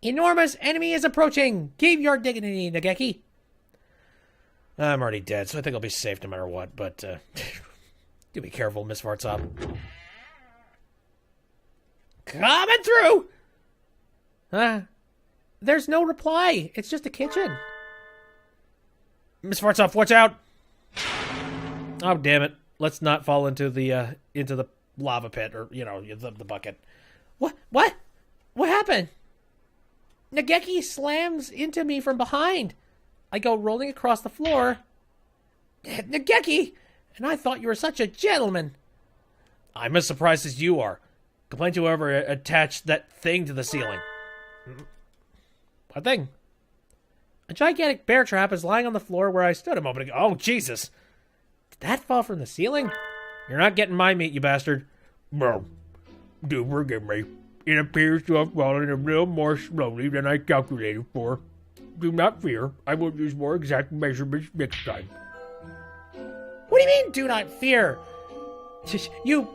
Enormous enemy is approaching. Keep your dignity, Nageki. I'm already dead, so I think I'll be safe no matter what, but do be careful, Miss Vartsop. Coming through! There's no reply. It's just a kitchen. Miss Vartsop, watch out! Oh, damn it. Let's not fall into the lava pit, or, the bucket. What happened? Nageki slams into me from behind. I go rolling across the floor. Nageki! And I thought you were such a gentleman. I'm as surprised as you are. Complain to whoever attached that thing to the ceiling. What thing? A gigantic bear trap is lying on the floor where I stood a moment ago. Oh, Jesus. Did that fall from the ceiling? You're not getting my meat, you bastard. Well, do forgive me. It appears to have fallen a little more slowly than I calculated for. Do not fear. I will use more exact measurements next time. What do you mean, do not fear? You,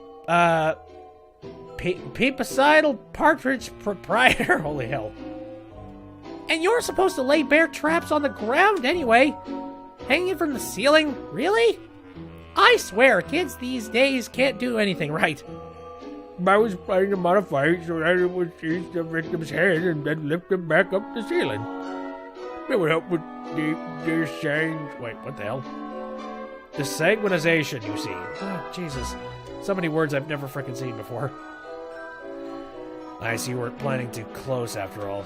Peepicidal partridge proprietor? Holy hell. And you're supposed to lay bear traps on the ground anyway. Hanging from the ceiling? Really? I swear, kids these days can't do anything right. I was trying to modify it so that it would seize the victim's head and then lift them back up the ceiling. It would help with the change. Wait, what the hell? Desanguinization, you see. Oh, Jesus. So many words I've never frickin' seen before. I see you weren't planning too close after all.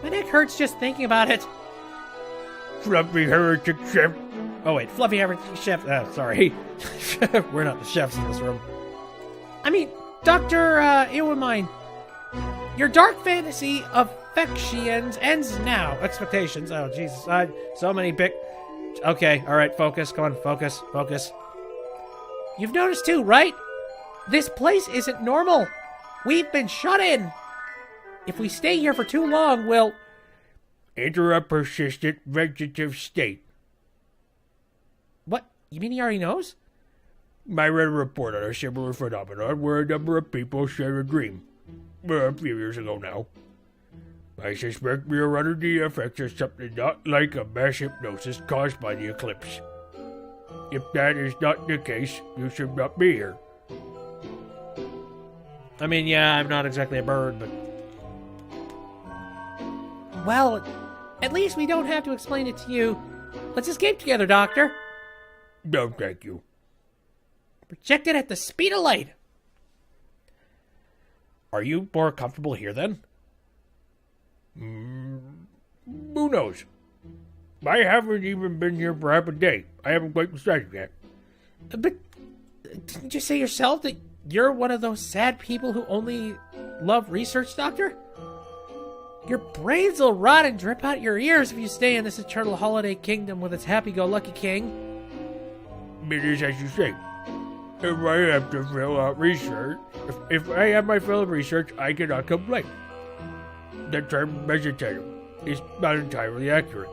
My neck hurts just thinking about it. Fluffy heretic chef. Oh, wait. Fluffy heretic chef. Sorry. We're not the chefs in this room. I mean, Dr. Iwamine, your dark fantasy affections ends now. Expectations. Oh, Jesus. So many big... Okay, alright, focus. Come on, focus. You've noticed too, right? This place isn't normal. We've been shut in. If we stay here for too long, we'll... Enter a persistent vegetative state. What? You mean he already knows? I read a report on a similar phenomenon where a number of people shared a dream. A few years ago now. I suspect we are under the effects of something not like a mass hypnosis caused by the eclipse. If that is not the case, you should not be here. I mean, yeah, I'm not exactly a bird, but... Well, at least we don't have to explain it to you. Let's escape together, Doctor. No, thank you. Projected at the speed of light. Are you more comfortable here, then? Who knows? I haven't even been here for half a day. I haven't quite decided yet. But didn't you say yourself that you're one of those sad people who only love research, Doctor? Your brains will rot and drip out your ears if you stay in this eternal holiday kingdom with its happy-go-lucky king. It is as you say. If I have to fill out research, if I have my fill of research, I cannot complain. The term vegetative is not entirely accurate.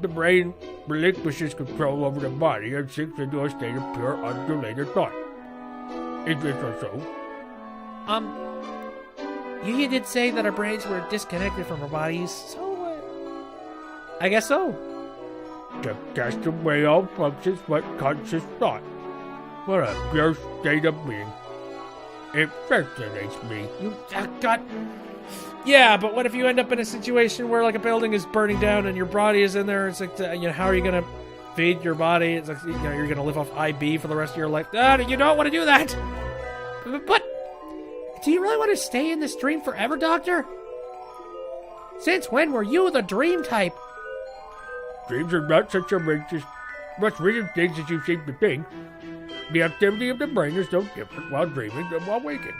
The brain relinquishes control over the body and sinks into a state of pure, undulated thought. Is this or so? You did say that our brains were disconnected from our bodies, so, I guess so. To cast away all functions but conscious thought. What a pure state of being. It fascinates me. God. Yeah, but what if you end up in a situation where, like, a building is burning down and your body is in there? It's like, how are you going to feed your body? It's like, you're going to live off IB for the rest of your life. You don't want to do that. But do you really want to stay in this dream forever, Doctor? Since when were you the dream type? Dreams are not such much rigid things as you seem to think. The activity of the brain is no different while dreaming than while waking.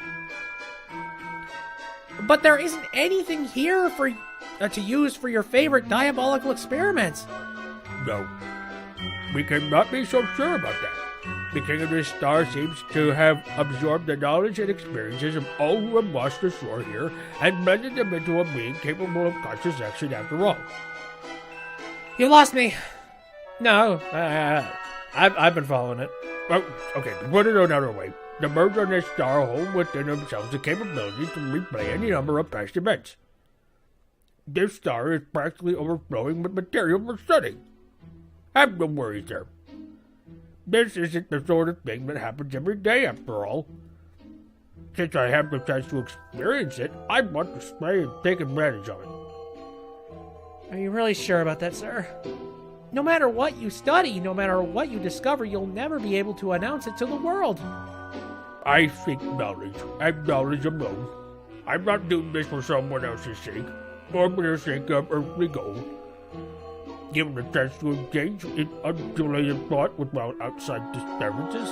But there isn't anything here for to use for your favorite diabolical experiments. No. We cannot be so sure about that. The king of this star seems to have absorbed the knowledge and experiences of all who have washed ashore here and blended them into a being capable of conscious action after all. You lost me. No, I've been following it. Oh, okay, to put it another way, the birds on this star hold within themselves the capability to replay any number of past events. This star is practically overflowing with material for study. Have no worries there. This isn't the sort of thing that happens every day, after all. Since I have the chance to experience it, I want to stay and take advantage of it. Are you really sure about that, sir? No matter what you study, no matter what you discover, you'll never be able to announce it to the world. I seek knowledge, and knowledge alone. I'm not doing this for someone else's sake, or for the sake of earthly gold. Given the chance to engage in undulated thought without outside disturbances,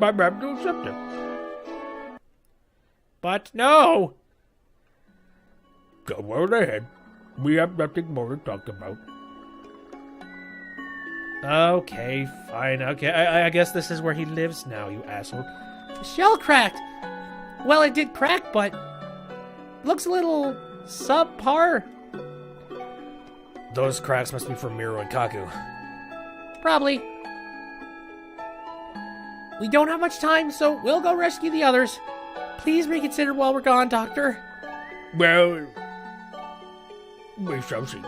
I'm happy to accept it. But no! Go right ahead. We have nothing more to talk about. Okay, fine. Okay, I guess this is where he lives now, you asshole. The shell cracked. Well, it did crack, but looks a little subpar. Those cracks must be from Miru and Kaku. Probably. We don't have much time, so we'll go rescue the others. Please reconsider while we're gone, Doctor. Well, we shall see.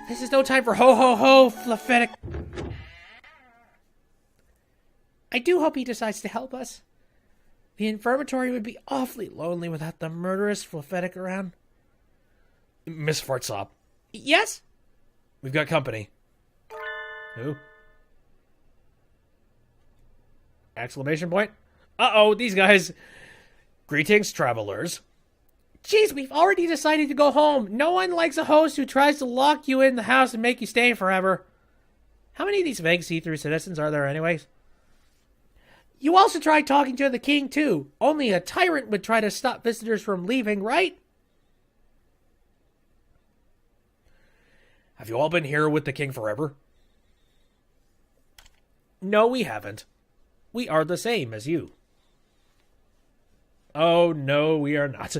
This is no time for ho-ho-ho, Fluffetic. I do hope he decides to help us. The infirmatory would be awfully lonely without the murderous Fluffetic around. Miss Fartsop. Yes? We've got company. Who? Exclamation point. Uh-oh, these guys. Greetings, travelers. Jeez, we've already decided to go home. No one likes a host who tries to lock you in the house and make you stay forever. How many of these vague see-through citizens are there anyways? You also tried talking to the king, too. Only a tyrant would try to stop visitors from leaving, right? Have you all been here with the king forever? No, we haven't. We are the same as you. Oh, no, we are not.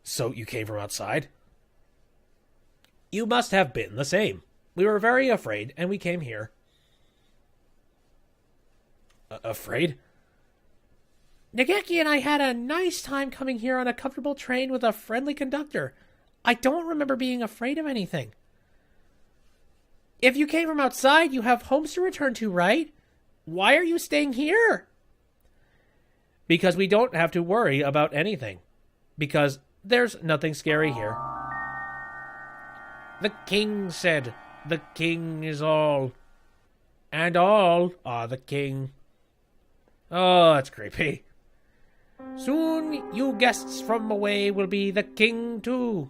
So you came from outside? You must have been the same. We were very afraid, and we came here. Afraid? Nageki and I had a nice time coming here on a comfortable train with a friendly conductor. I don't remember being afraid of anything. If you came from outside, you have homes to return to, right? Why are you staying here? Because we don't have to worry about anything. Because there's nothing scary here. The king said, the king is all. And all are the king. Oh, that's creepy. Soon you guests from away will be the king too.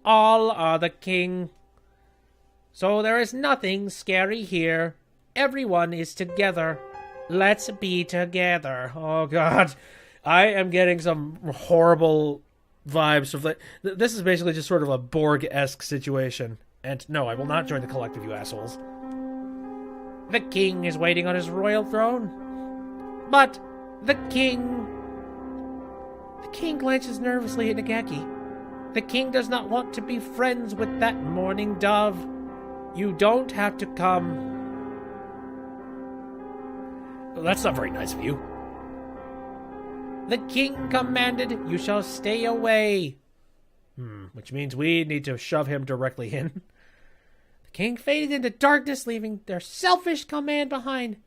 All are the king. So there is nothing scary here. Everyone is together. Let's be together. Oh, God. I am getting some horrible vibes. This is basically just sort of a Borg-esque situation. And no, I will not join the collective, you assholes. The king is waiting on his royal throne. But the king... The king glances nervously at Nageki. The king does not want to be friends with that mourning dove. You don't have to come. Well, that's not very nice of you. The king commanded you shall stay away. Which means we need to shove him directly in. The king faded into darkness, leaving their selfish command behind.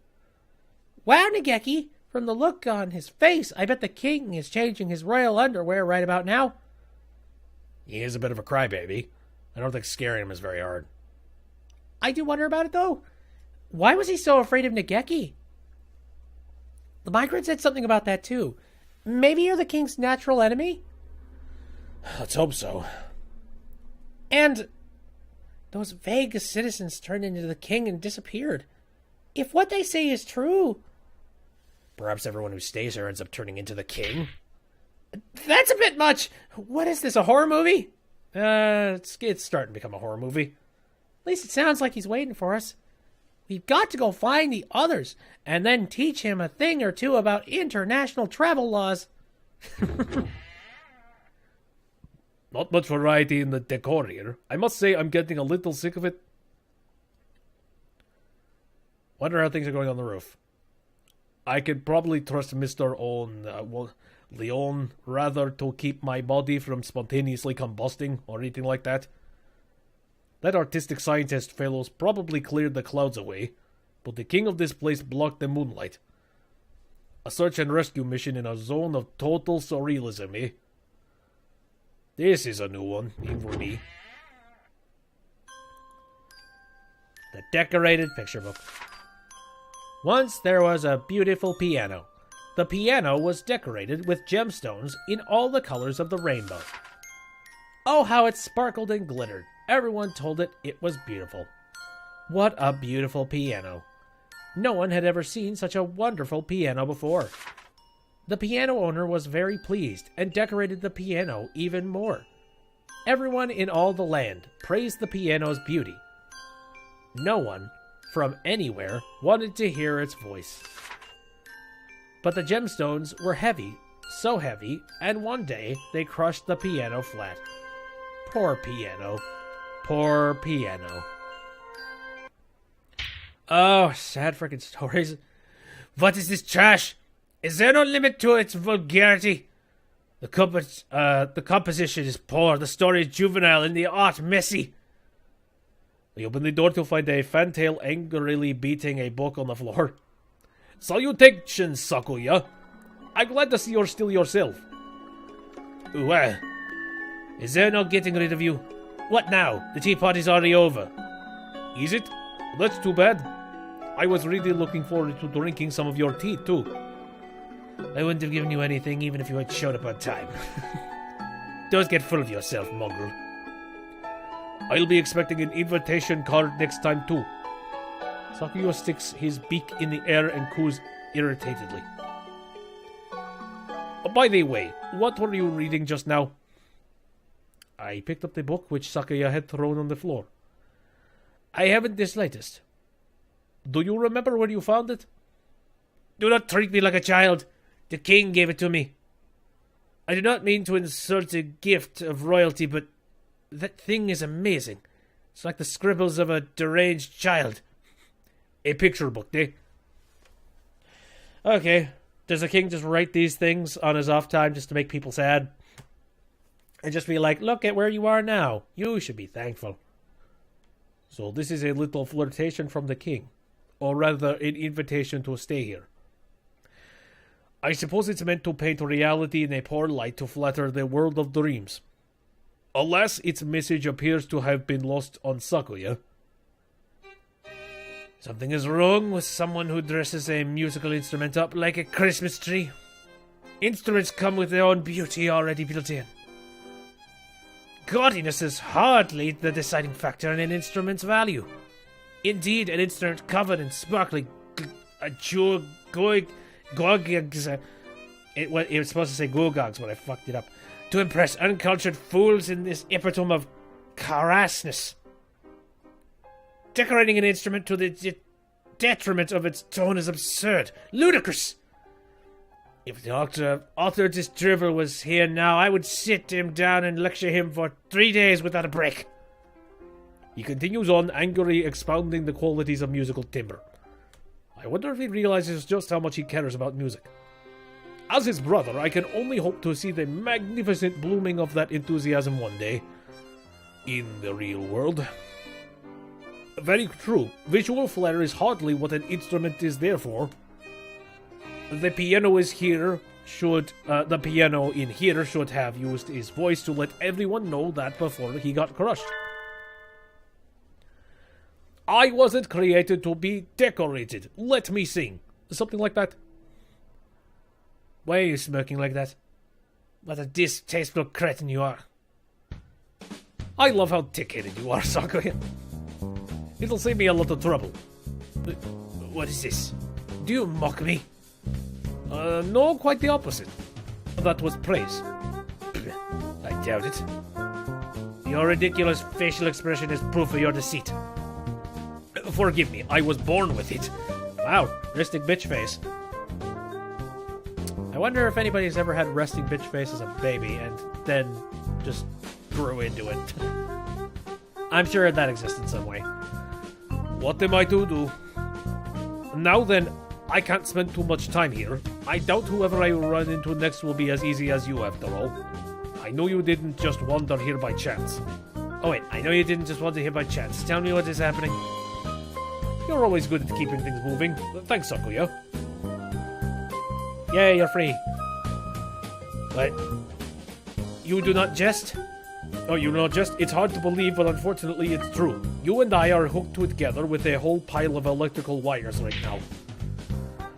Wow, Nageki, from the look on his face, I bet the king is changing his royal underwear right about now. He is a bit of a crybaby. I don't think scaring him is very hard. I do wonder about it, though. Why was he so afraid of Nageki? The migrant said something about that, too. Maybe you're the king's natural enemy? Let's hope so. And those vague citizens turned into the king and disappeared. If what they say is true... Perhaps everyone who stays here ends up turning into the king? That's a bit much! What is this, a horror movie? It's starting to become a horror movie. At least it sounds like he's waiting for us. We've got to go find the others, and then teach him a thing or two about international travel laws. Not much variety in the decor here. I must say I'm getting a little sick of it. Wonder how things are going on the roof. I could probably trust Mr. Leon rather to keep my body from spontaneously combusting or anything like that. That artistic scientist fellows probably cleared the clouds away, but the king of this place blocked the moonlight. A search and rescue mission in a zone of total surrealism, eh? This is a new one, even for me. The decorated picture book. Once there was a beautiful piano. The piano was decorated with gemstones in all the colors of the rainbow. Oh, how it sparkled and glittered. Everyone told it was beautiful. What a beautiful piano. No one had ever seen such a wonderful piano before. The piano owner was very pleased and decorated the piano even more. Everyone in all the land praised the piano's beauty. No one, from anywhere, wanted to hear its voice. But the gemstones were heavy, so heavy, and one day they crushed the piano flat. Poor piano. Poor piano. Oh, sad freaking stories. What is this trash? Is there no limit to its vulgarity? The composition is poor, the story is juvenile, and the art messy. We open the door to find a fantail angrily beating a book on the floor. Salutations, Sakuya. I'm glad to see you're still yourself. Well, is there no getting rid of you? What now? The tea party's already over. Is it? That's too bad. I was really looking forward to drinking some of your tea, too. I wouldn't have given you anything even if you had showed up on time. Don't get full of yourself, mongrel. I'll be expecting an invitation card next time, too. Sakuya sticks his beak in the air and coos, irritatedly. By the way, what were you reading just now? I picked up the book which Sakuya had thrown on the floor. I haven't the slightest. Do you remember where you found it? Do not treat me like a child. The king gave it to me. I do not mean to insert a gift of royalty, but that thing is amazing. It's like the scribbles of a deranged child. A picture book, eh? Okay. Does the king just write these things on his off time just to make people sad? And just be like, look at where you are now. You should be thankful. So this is a little flirtation from the king. Or rather, an invitation to stay here. I suppose it's meant to paint reality in a poor light to flatter the world of dreams. Alas, its message appears to have been lost on Sakuya. Something is wrong with someone who dresses a musical instrument up like a Christmas tree. Instruments come with their own beauty already built in. Gaudiness is hardly the deciding factor in an instrument's value. Indeed, an instrument covered in sparkling gogags. It was supposed to say gogags, but I fucked it up. To impress uncultured fools in this epitome of crassness. Decorating an instrument to the detriment of its tone is absurd, ludicrous. If the author of this drivel was here now, I would sit him down and lecture him for 3 days without a break. He continues on, angrily expounding the qualities of musical timbre. I wonder if he realizes just how much he cares about music. As his brother, I can only hope to see the magnificent blooming of that enthusiasm one day. In the real world. Very true. Visual flair is hardly what an instrument is there for. The piano in here should have used his voice to let everyone know that before he got crushed. I wasn't created to be decorated. Let me sing. Something like that. Why are you smirking like that? What a distasteful cretin you are. I love how thick-headed you are, Sakuya. It'll save me a lot of trouble. What is this? Do you mock me? No, quite the opposite. That was praise. I doubt it. Your ridiculous facial expression is proof of your deceit. Forgive me, I was born with it. Wow, resting bitch face. I wonder if anybody's ever had resting bitch face as a baby and then just grew into it. I'm sure that exists in some way. What am I to do? Now then, I can't spend too much time here. I doubt whoever I run into next will be as easy as you, after all. I know you didn't just wander here by chance. Oh wait, I know you didn't just wander here by chance. Tell me what is happening. You're always good at keeping things moving. Thanks, Sakuya. Yeah, you're free. But you do not jest? Oh, you not jest? It's hard to believe, but unfortunately it's true. You and I are hooked together with a whole pile of electrical wires right now.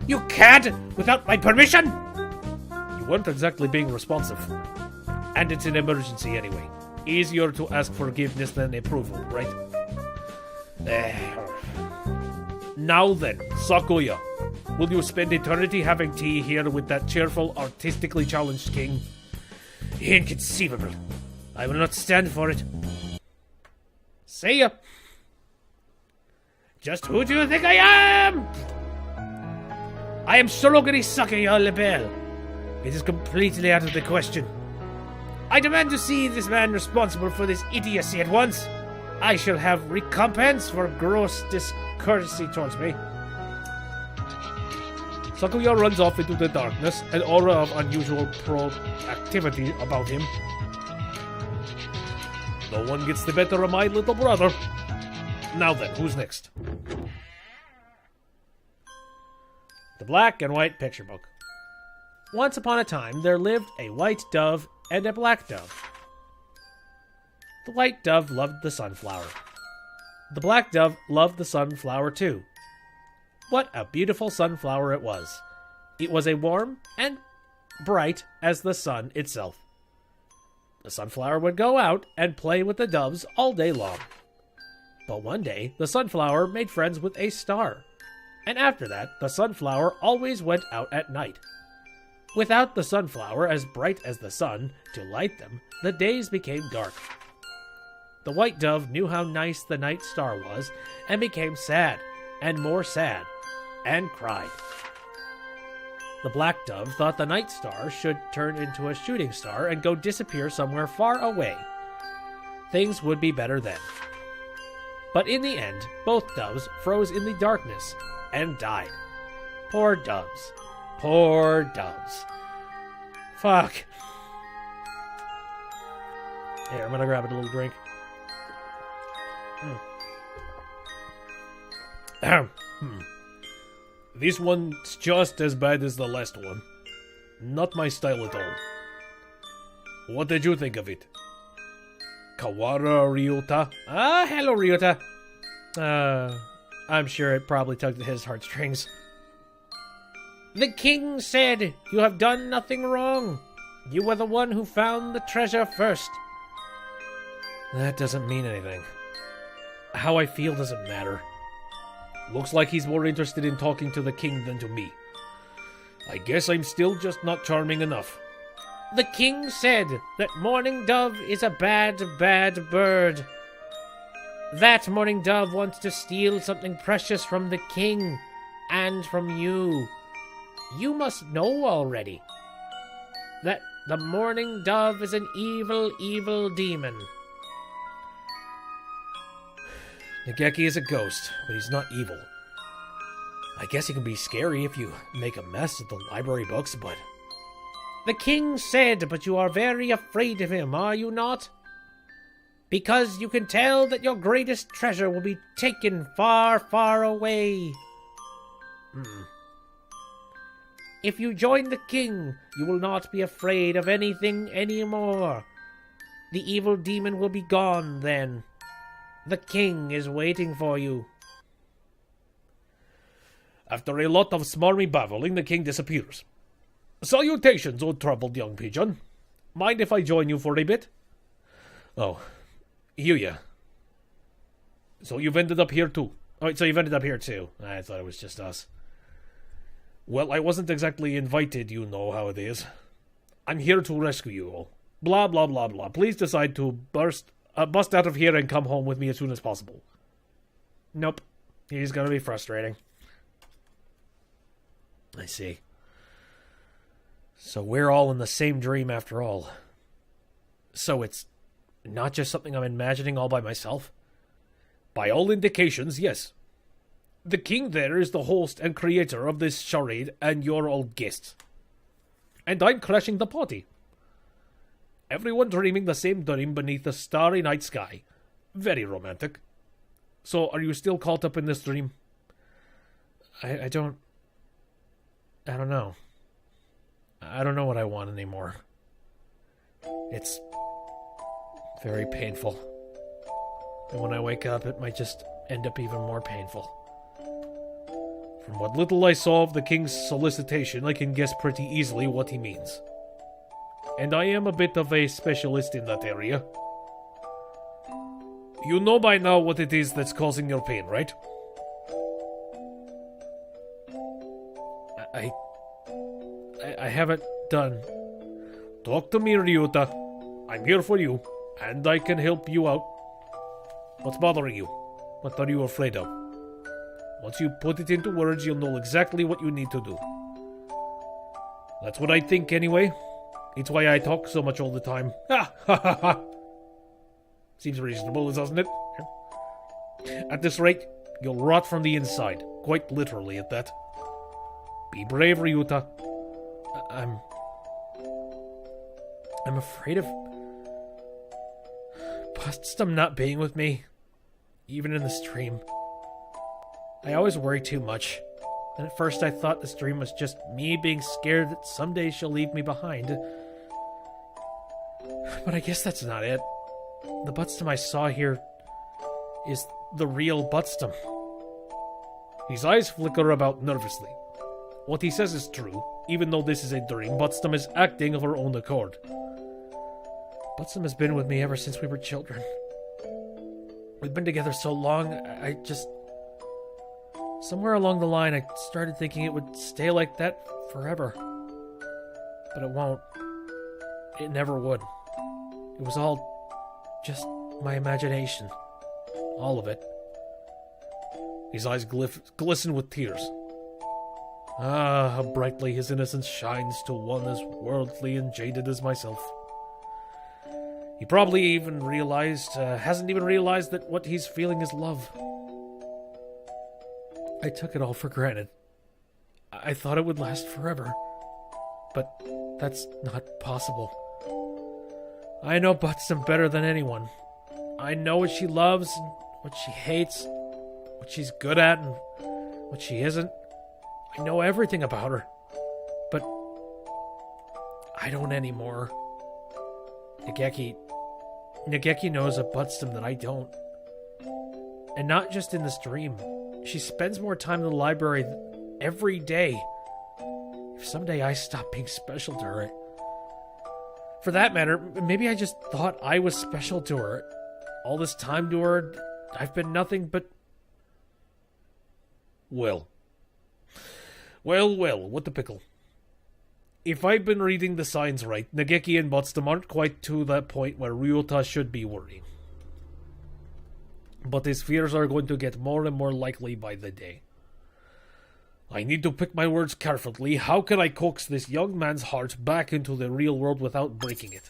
You can't without my permission? You weren't exactly being responsive. And it's an emergency anyway. Easier to ask forgiveness than approval, right? Now then, Sakuya, will you spend eternity having tea here with that cheerful, artistically challenged king? Inconceivable. I will not stand for it. See ya. Just who do you think I am? I am Sorogiri Sakuya Lebel. It is completely out of the question. I demand to see this man responsible for this idiocy at once. I shall have recompense for gross discourtesy towards me. Sakuya runs off into the darkness, an aura of unusual proactivity about him. No one gets the better of my little brother. Now then, who's next? The Black and White Picture Book. Once upon a time, there lived a white dove and a black dove. The white dove loved the sunflower. The black dove loved the sunflower too. What a beautiful sunflower it was. It was as warm and bright as the sun itself. The sunflower would go out and play with the doves all day long. But one day, the sunflower made friends with a star. And after that, the sunflower always went out at night. Without the sunflower as bright as the sun to light them, the days became dark. The white dove knew how nice the night star was, and became sad, and more sad, and cried. The black dove thought the night star should turn into a shooting star and go disappear somewhere far away. Things would be better then. But in the end, both doves froze in the darkness and died. Poor doves. Poor doves. Fuck. Here, I'm gonna grab a little drink. This one's just as bad as the last one. Not my style at all. What did you think of it? Kawara Ryota? Ah, hello, Ryota. I'm sure it probably tugged at his heartstrings. The king said, "You have done nothing wrong. You were the one who found the treasure first." That doesn't mean anything. How I feel doesn't matter. Looks like he's more interested in talking to the king than to me. I guess I'm still just not charming enough. The king said that Morning Dove is a bad, bad bird. That Morning Dove wants to steal something precious from the king and from you. You must know already that the Morning Dove is an evil, evil demon. Nageki is a ghost, but he's not evil. I guess he can be scary if you make a mess of the library books, but... The king said, but you are very afraid of him, are you not? Because you can tell that your greatest treasure will be taken far, far away. If you join the king, you will not be afraid of anything anymore. The evil demon will be gone then. The king is waiting for you. After a lot of smarmy babbling, the king disappears. Salutations, O troubled young pigeon. Mind if I join you for a bit? Oh, Yuya. So you've ended up here too? Oh, so you've ended up here too. I thought it was just us. Well, I wasn't exactly invited, you know how it is. I'm here to rescue you all. Blah, blah, blah, blah. Please decide to bust out of here and come home with me as soon as possible. Nope. He's gonna be frustrating. I see. So we're all in the same dream after all. So it's not just something I'm imagining all by myself? By all indications, yes. The king there is the host and creator of this charade, and you're all guests. And I'm crashing the party. Everyone dreaming the same dream beneath the starry night sky. Very romantic. So, are you still caught up in this dream? I don't know. I don't know what I want anymore. It's very painful. And when I wake up, it might just end up even more painful. From what little I saw of the king's solicitation, I can guess pretty easily what he means. And I am a bit of a specialist in that area. You know by now what it is that's causing your pain, right? I haven't done. Talk to me, Ryuta. I'm here for you, and I can help you out. What's bothering you? What are you afraid of? Once you put it into words, you'll know exactly what you need to do. That's what I think anyway. It's why I talk so much all the time. Ha ha ha ha! Seems reasonable, doesn't it? At this rate, you'll rot from the inside. Quite literally at that. Be brave, Ryuta. I'm afraid of Bustum not being with me, even in this dream. I always worry too much, and at first I thought this dream was just me being scared that someday she'll leave me behind. But I guess that's not it. The Bustum I saw here is the real Bustum. His eyes flicker about nervously. What he says is true. Even though this is a dream, Bustum is acting of her own accord. Bustum has been with me ever since we were children. We've been together so long, I just Somewhere along the line, I started thinking it would stay like that forever. But it won't. It never would. It was all just my imagination. All of it. His eyes glisten with tears. Ah, how brightly his innocence shines to one as worldly and jaded as myself. He probably hasn't even realized that what he's feeling is love. I took it all for granted. I thought it would last forever. But that's not possible. I know Butsum better than anyone. I know what she loves and what she hates, what she's good at and what she isn't. I know everything about her. But I don't anymore. Nageki knows a Butsum that I don't. And not just in this dream. She spends more time in the library every day. If someday I stop being special to her... For that matter, maybe I just thought I was special to her. All this time to her, I've been nothing but... Well, what the pickle? If I've been reading the signs right, Nageki and Butsum aren't quite to that point where Ryota should be worrying. But his fears are going to get more and more likely by the day. I need to pick my words carefully. How can I coax this young man's heart back into the real world without breaking it?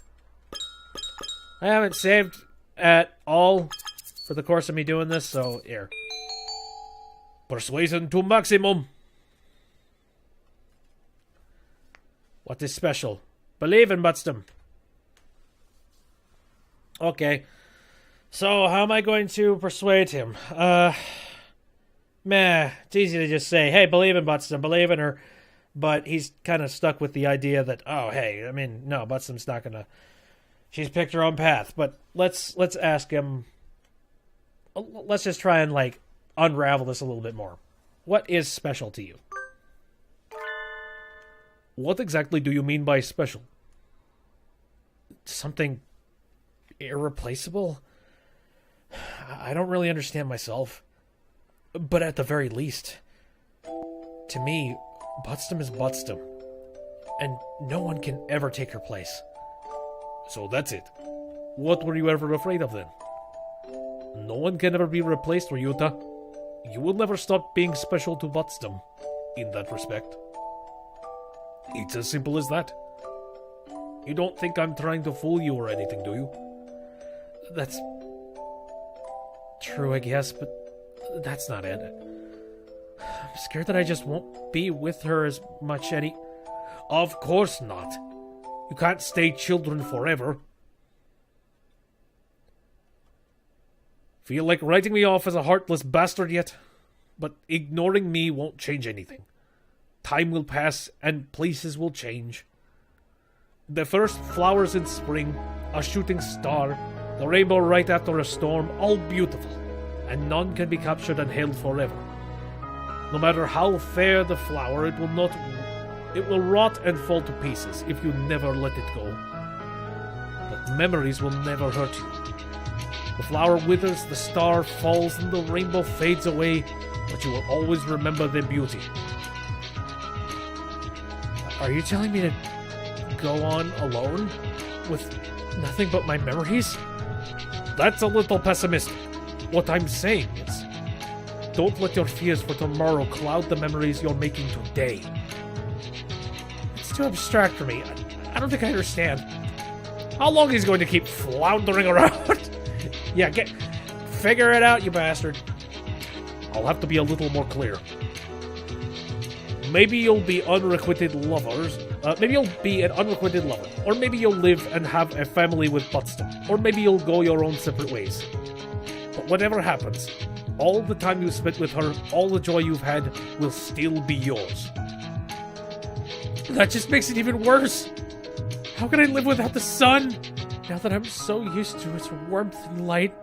I haven't saved at all for the course of me doing this, so here. Persuasion to maximum. What is special? Believe in Butsum. Okay. So, how am I going to persuade him? It's easy to just say, hey, believe in Butsum, believe in her. But he's kind of stuck with the idea that, no, Butsum's not gonna... She's picked her own path. But let's ask him... Let's just try and, unravel this a little bit more. What is special to you? What exactly do you mean by special? Something irreplaceable? I don't really understand myself. But at the very least, to me, Butsum is Butsum. And no one can ever take her place. So that's it. What were you ever afraid of then? No one can ever be replaced, Ryuta. You will never stop being special to Butsum in that respect. It's as simple as that. You don't think I'm trying to fool you or anything, do you? That's true, I guess, but that's not it. I'm scared that I just won't be with her as much Of course not. You can't stay children forever. Feel like writing me off as a heartless bastard yet? But ignoring me won't change anything. Time will pass and places will change. The first flowers in spring, a shooting star, the rainbow right after a storm, all beautiful, and none can be captured and held forever. No matter how fair the flower, it will rot and fall to pieces if you never let it go. But memories will never hurt you. The flower withers, the star falls, and the rainbow fades away, but you will always remember their beauty. Are you telling me to go on alone? With nothing but my memories? That's a little pessimistic. What I'm saying is, don't let your fears for tomorrow cloud the memories you're making today. It's too abstract for me. I don't think I understand. How long he's going to keep floundering around? Yeah, figure it out, you bastard. I'll have to be a little more clear. Maybe you'll be unrequited lovers. Maybe you'll be an unrequited lover. Or maybe you'll live and have a family with Butsum. Or maybe you'll go your own separate ways. But whatever happens, all the time you spent with her, all the joy you've had, will still be yours. That just makes it even worse. How can I live without the sun, now that I'm so used to its warmth and light?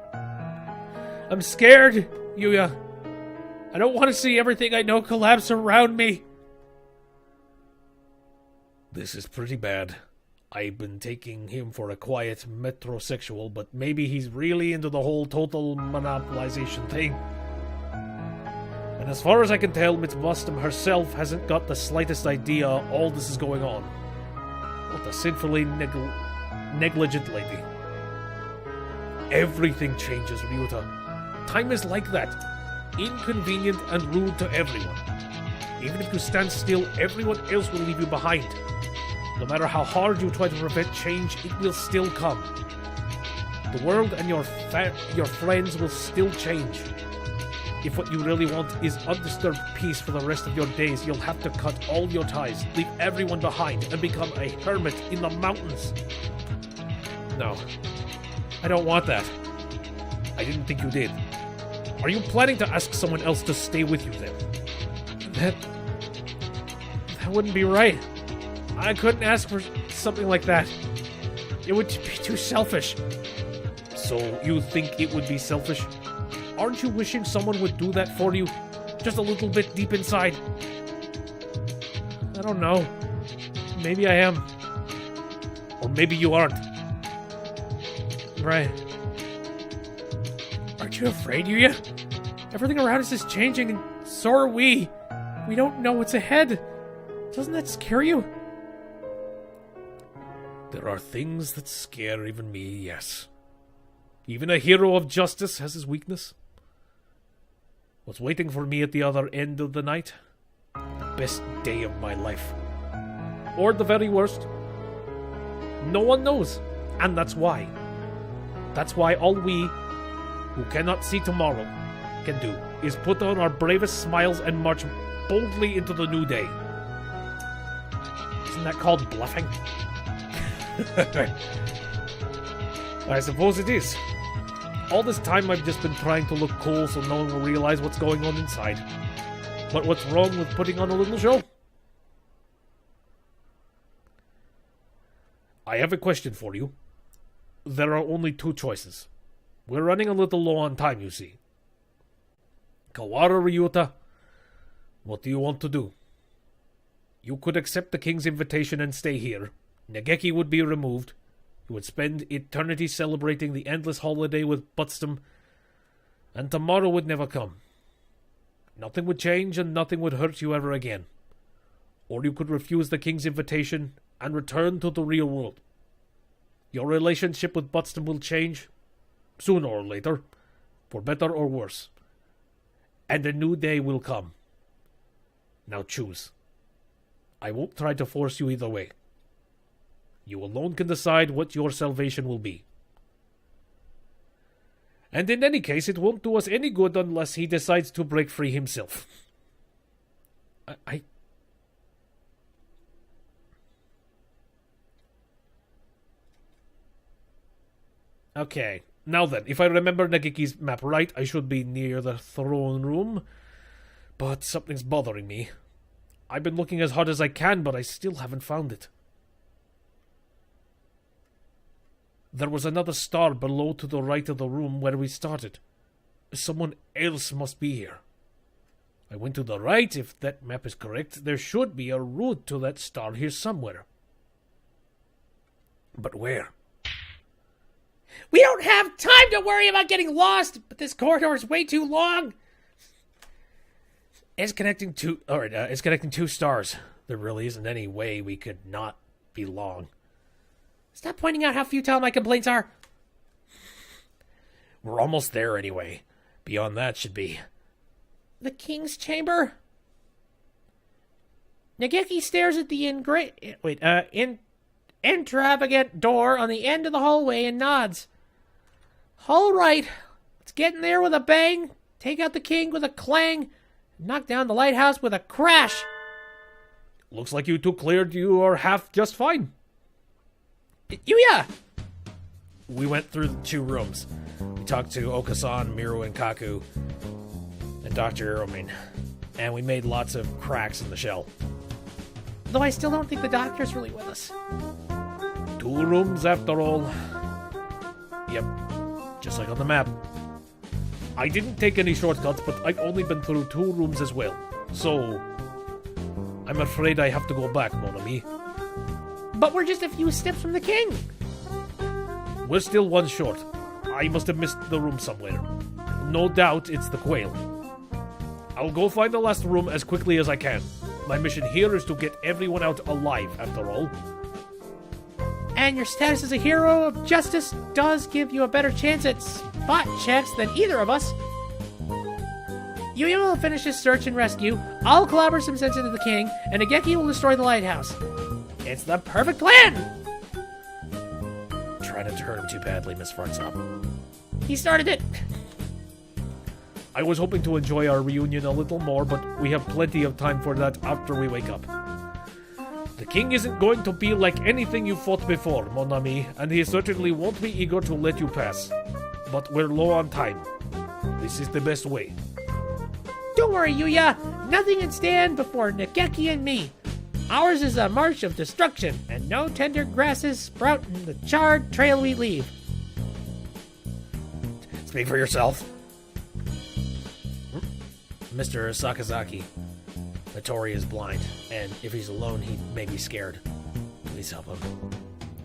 I'm scared, Yuya. I don't want to see everything I know collapse around me. This is pretty bad. I've been taking him for a quiet metrosexual, but maybe he's really into the whole total monopolization thing. And as far as I can tell, Miss Bustum herself hasn't got the slightest idea all this is going on. What a sinfully negligent lady. Everything changes, Ryuta. Time is like that. Inconvenient and rude to everyone. Even if you stand still, everyone else will leave you behind. No matter how hard you try to prevent change, it will still come. The world and your friends will still change. If what you really want is undisturbed peace for the rest of your days, you'll have to cut all your ties, leave everyone behind, and become a hermit in the mountains. No, I don't want that. I didn't think you did. Are you planning to ask someone else to stay with you then? That wouldn't be right. I couldn't ask for something like that. It would be too selfish. So you think it would be selfish? Aren't you wishing someone would do that for you? Just a little bit deep inside. I don't know. Maybe I am. Or maybe you aren't. Right. Aren't you afraid, Yuya? Everything around us is changing, and so are we. We don't know what's ahead. Doesn't that scare you? There are things that scare even me, yes. Even a hero of justice has his weakness. What's waiting for me at the other end of the night? The best day of my life. Or the very worst. No one knows, and that's why. That's why all we, who cannot see tomorrow, can do is put on our bravest smiles and march boldly into the new day. Isn't that called bluffing? I suppose it is. All this time I've just been trying to look cool so no one will realize what's going on inside. But what's wrong with putting on a little show? I have a question for you. There are only two choices. We're running a little low on time, you see. Kawara Ryuta, what do you want to do? You could accept the king's invitation and stay here. Negeki would be removed. You would spend eternity celebrating the endless holiday with Butsum, and tomorrow would never come. Nothing would change and nothing would hurt you ever again. Or you could refuse the king's invitation and return to the real world. Your relationship with Butsum will change, sooner or later, for better or worse. And a new day will come. Now choose. I won't try to force you either way. You alone can decide what your salvation will be. And in any case, it won't do us any good unless he decides to break free himself. Okay, now then, if I remember Negeki's map right, I should be near the throne room. But something's bothering me. I've been looking as hard as I can, but I still haven't found it. There was another star below to the right of the room where we started. Someone else must be here. I went to the right. If that map is correct, there should be a route to that star here somewhere. But where? We don't have time to worry about getting lost, but this corridor is way too long. It's connecting two stars. There really isn't any way we could not be long. Stop pointing out how futile my complaints are. We're almost there anyway. Beyond that should be the king's chamber. Negeki stares at the extravagant door on the end of the hallway and nods. All right, let's get in there with a bang, take out the king with a clang, and knock down the lighthouse with a crash. Looks like you two cleared your half just fine. Yuya! We went through the two rooms. We talked to Okasan, Miru, and Kaku, and Dr. Iromin, and we made lots of cracks in the shell. Though I still don't think the doctor's really with us. 2 rooms after all. Yep, just like on the map. I didn't take any shortcuts, but I've only been through 2 rooms as well. So, I'm afraid I have to go back, mon ami. But we're just a few steps from the king. We're still 1 short. I must have missed the room somewhere. No doubt it's the quail. I'll go find the last room as quickly as I can. My mission here is to get everyone out alive, after all. And your status as a hero of justice does give you a better chance at spot checks than either of us. You will finish his search and rescue. I'll clobber some sense into the king, and Nageki will destroy the lighthouse. It's the perfect plan! Try not to hurt him too badly, Miss Fartsop. He started it. I was hoping to enjoy our reunion a little more, but we have plenty of time for that after we wake up. The king isn't going to be like anything you fought before, mon ami, and he certainly won't be eager to let you pass. But we're low on time. This is the best way. Don't worry, Yuya. Nothing can stand before Nageki and me. Ours is a march of destruction, and no tender grasses sprout in the charred trail we leave. Speak for yourself. Mr. Sakazaki. Notori is blind, and if he's alone, he may be scared. Please help him.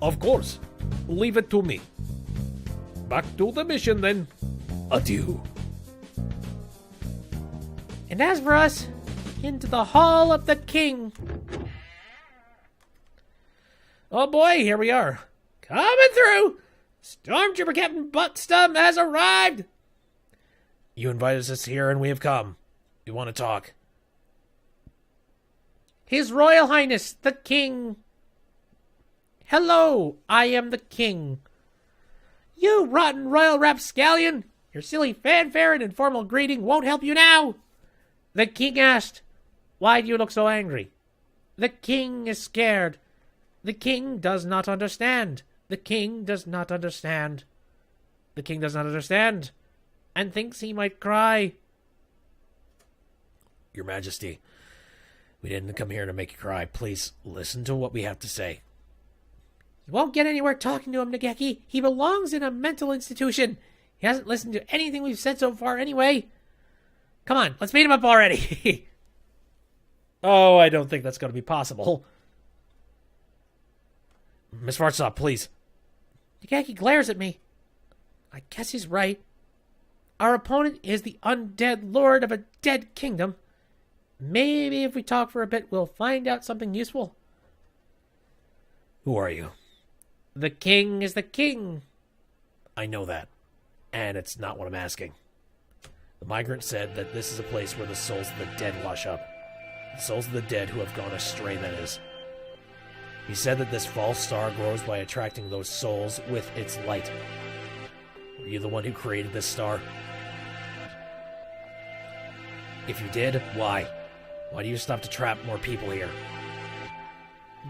Of course. Leave it to me. Back to the mission, then. Adieu. And as for us, into the Hall of the King. Oh boy, here we are. Coming through! Stormtrooper Captain Buttstum has arrived! You invited us here, and we have come. We want to talk. His Royal Highness, the King. Hello, I am the King. You rotten royal rapscallion! Your silly fanfare and informal greeting won't help you now! The King asked, "Why do you look so angry?" The King is scared. The King does not understand. The King does not understand. The King does not understand, and thinks he might cry. Your Majesty, we didn't come here to make you cry. Please listen to what we have to say. You won't get anywhere talking to him, Nageki. He belongs in a mental institution. He hasn't listened to anything we've said so far anyway. Come on, let's beat him up already. Oh, I don't think that's going to be possible. Miss Fartsop, please. Nageki glares at me. I guess he's right. Our opponent is the undead lord of a dead kingdom. Maybe if we talk for a bit, we'll find out something useful. Who are you? The king is the king. I know that, and it's not what I'm asking. The migrant said that this is a place where the souls of the dead wash up. The souls of the dead who have gone astray, that is. He said that this false star grows by attracting those souls with its light. Were you the one who created this star? If you did, why? Why do you stop to trap more people here?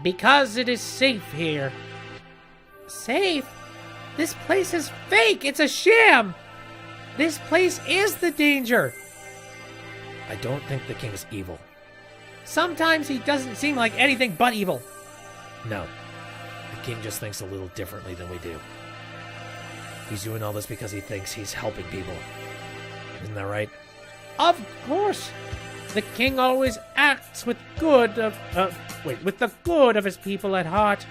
Because it is safe here. Safe? This place is fake! It's a sham! This place is the danger! I don't think the king is evil. Sometimes he doesn't seem like anything but evil. No. The king just thinks a little differently than we do. He's doing all this because he thinks he's helping people. Isn't that right? Of course! The king always acts with with the good of his people at heart.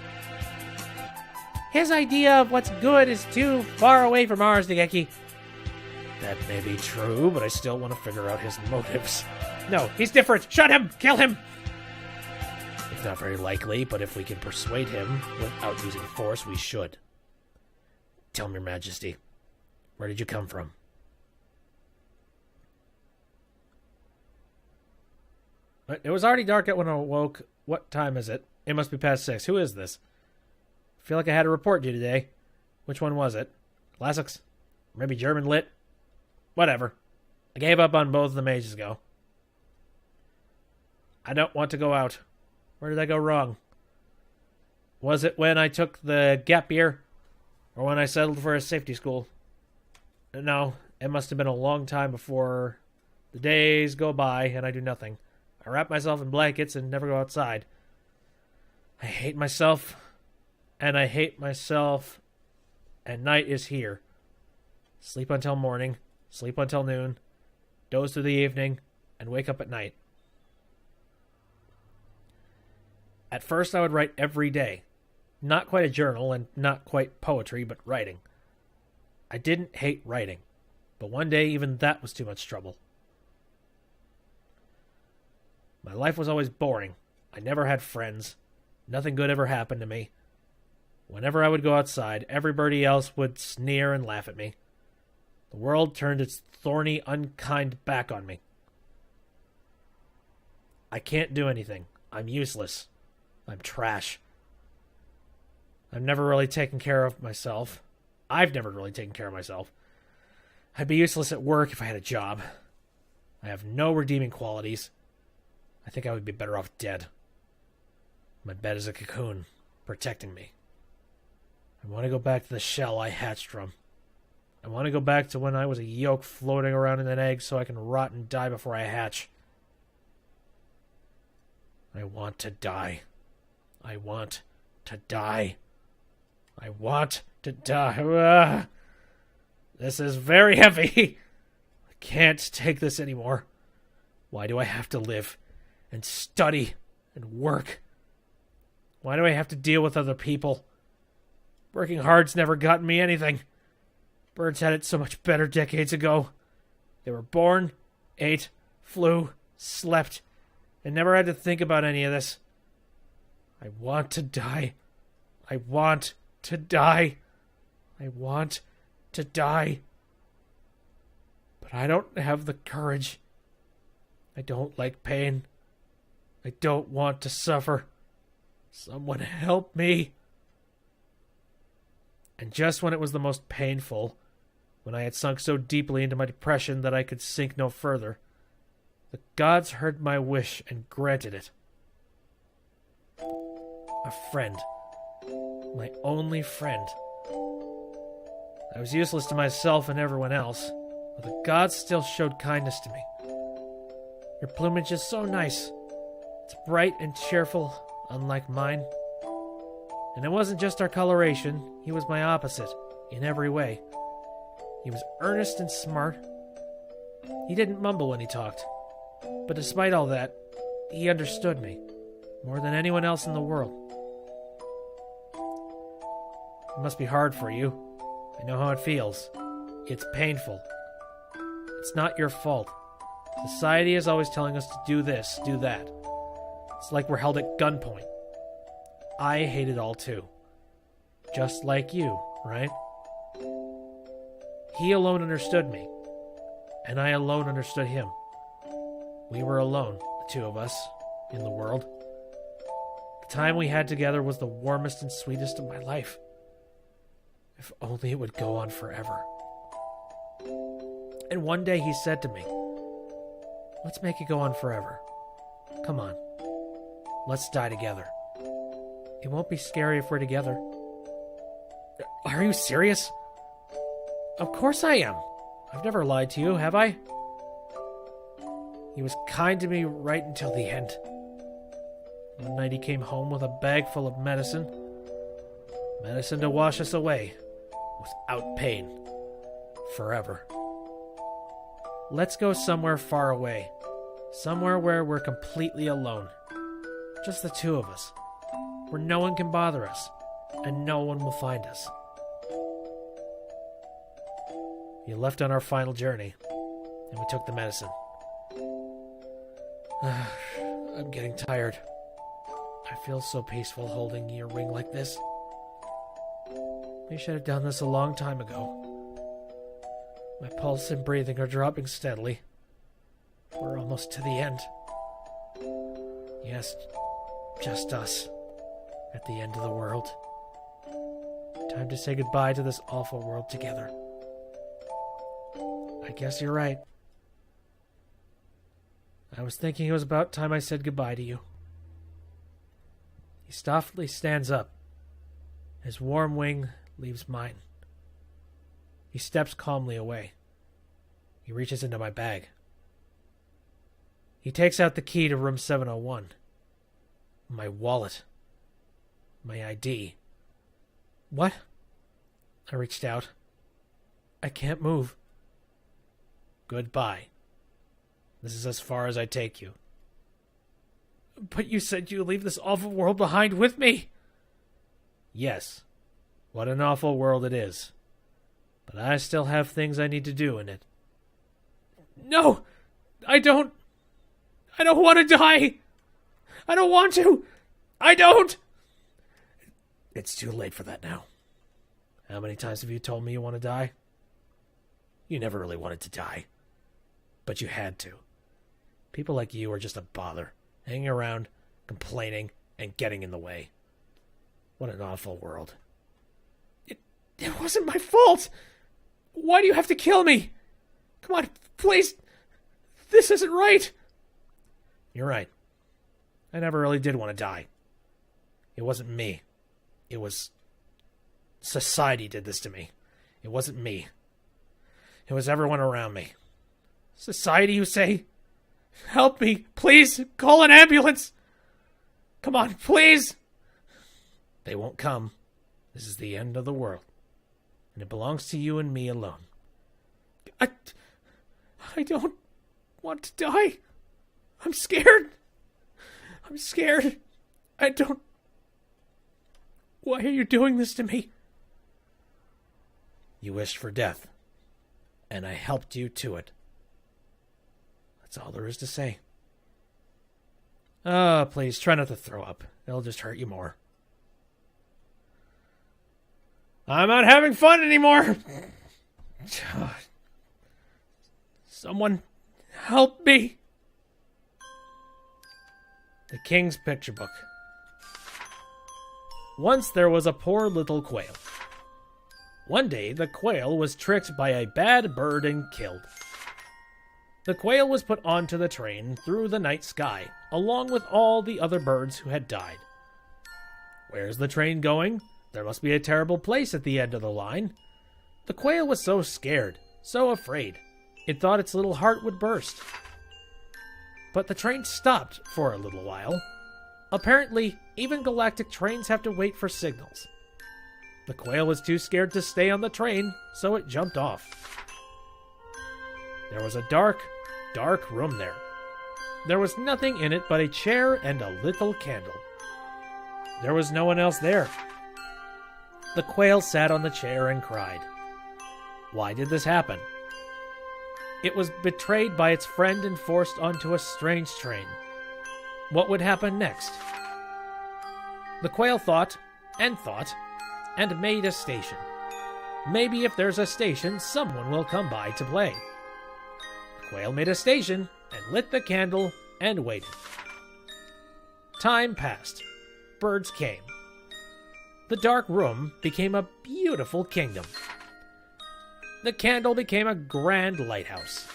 His idea of what's good is too far away from ours, Nageki. That may be true, but I still want to figure out his motives. No, he's different. Shut him! Kill him! It's not very likely, but if we can persuade him without using force, we should. Tell me, Your Majesty, where did you come from? It was already dark when I awoke. What time is it? It must be past 6. Who is this? I feel like I had a report due today. Which one was it? Classics? Maybe German Lit? Whatever. I gave up on both of them ages ago. I don't want to go out. Where did I go wrong? Was it when I took the gap year? Or when I settled for a safety school? No, it must have been a long time before the days go by and I do nothing. I wrap myself in blankets and never go outside. I hate myself, and I hate myself, and night is here. Sleep until morning, sleep until noon, doze through the evening, and wake up at night. At first I would write every day. Not quite a journal, and not quite poetry, but writing. I didn't hate writing, but one day even that was too much trouble. My life was always boring. I never had friends. Nothing good ever happened to me. Whenever I would go outside, everybody else would sneer and laugh at me. The world turned its thorny, unkind back on me. I can't do anything. I'm useless. I'm trash. I've never really taken care of myself. I've never really taken care of myself. I'd be useless at work if I had a job. I have no redeeming qualities. I think I would be better off dead. My bed is a cocoon, protecting me. I want to go back to the shell I hatched from. I want to go back to when I was a yolk floating around in an egg so I can rot and die before I hatch. I want to die. I want to die. I want to die. This is very heavy. I can't take this anymore. Why do I have to live and study and work? Why do I have to deal with other people? Working hard's never gotten me anything. Birds had it so much better decades ago. They were born, ate, flew, slept, and never had to think about any of this. I want to die. I want to die. I want to die. But I don't have the courage. I don't like pain. I don't want to suffer. Someone help me. And just when it was the most painful, when I had sunk so deeply into my depression that I could sink no further, the gods heard my wish and granted it. A friend. My only friend. I was useless to myself and everyone else, but the gods still showed kindness to me. Your plumage is so nice. It's bright and cheerful, unlike mine. And it wasn't just our coloration, he was my opposite, in every way. He was earnest and smart. He didn't mumble when he talked. But despite all that, he understood me, more than anyone else in the world. It must be hard for you. I know how it feels. It's painful. It's not your fault. Society is always telling us to do this, do that. It's like we're held at gunpoint. I hate it all too. Just like you, right? He alone understood me, and I alone understood him. We were alone, the two of us, in the world. The time we had together was the warmest and sweetest of my life. If only it would go on forever. And one day he said to me, "Let's make it go on forever. Come on. Let's die together. It won't be scary if we're together." Are you serious? Of course I am. I've never lied to you, have I? He was kind to me right until the end. One night he came home with a bag full of medicine. Medicine to wash us away, without pain, forever. Let's go somewhere far away. Somewhere where we're completely alone. Just the two of us. Where no one can bother us, and no one will find us. He left on our final journey, and we took the medicine. I'm getting tired. I feel so peaceful holding your ring like this. We should have done this a long time ago. My pulse and breathing are dropping steadily. We're almost to the end. Yes, just us. At the end of the world. Time to say goodbye to this awful world together. I guess you're right. I was thinking it was about time I said goodbye to you. He softly stands up. His warm wing leaves mine. He steps calmly away. He reaches into my bag. He takes out the key to room 701. My wallet. My ID. What? I reached out. I can't move. Goodbye. This is as far as I take you. But you said you'd leave this awful world behind with me. Yes. What an awful world it is. But I still have things I need to do in it. No! I don't... I don't want to die. I don't want to. I don't. It's too late for that now. How many times have you told me you want to die? You never really wanted to die. But you had to. People like you are just a bother. Hanging around, complaining, and getting in the way. What an awful world. It wasn't my fault. Why do you have to kill me? Come on, please. This isn't right. You're right. I never really did want to die. It wasn't me. It was... society did this to me. It wasn't me. It was everyone around me. Society, you say? Help me, please. Call an ambulance. Come on, please. They won't come. This is the end of the world. And it belongs to you and me alone. I don't want to die. I'm scared. I'm scared. I don't... Why are you doing this to me? You wished for death, and I helped you to it. That's all there is to say. Oh, please, try not to throw up. It'll just hurt you more. I'm not having fun anymore! Someone help me! The King's Picture Book. Once there was a poor little quail. One day, the quail was tricked by a bad bird and killed. The quail was put onto the train through the night sky, along with all the other birds who had died. Where's the train going? There must be a terrible place at the end of the line. The quail was so scared, so afraid. It thought its little heart would burst. But the train stopped for a little while. Apparently, even galactic trains have to wait for signals. The quail was too scared to stay on the train, so it jumped off. There was a dark, dark room there. There was nothing in it but a chair and a little candle. There was no one else there. The quail sat on the chair and cried. Why did this happen? It was betrayed by its friend and forced onto a strange train. What would happen next? The quail thought, and made a station. Maybe if there's a station, someone will come by to play. The quail made a station, and lit the candle, and waited. Time passed. Birds came. The dark room became a beautiful kingdom. The candle became a grand lighthouse.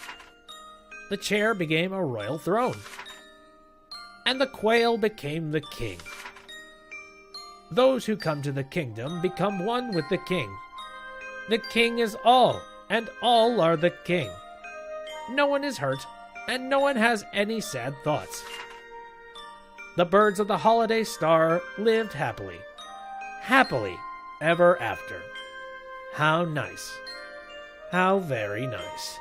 The chair became a royal throne. And the quail became the king. Those who come to the kingdom become one with the king. The king is all, and all are the king. No one is hurt, and no one has any sad thoughts. The birds of the holiday star lived happily. Happily ever after. How nice. How very nice.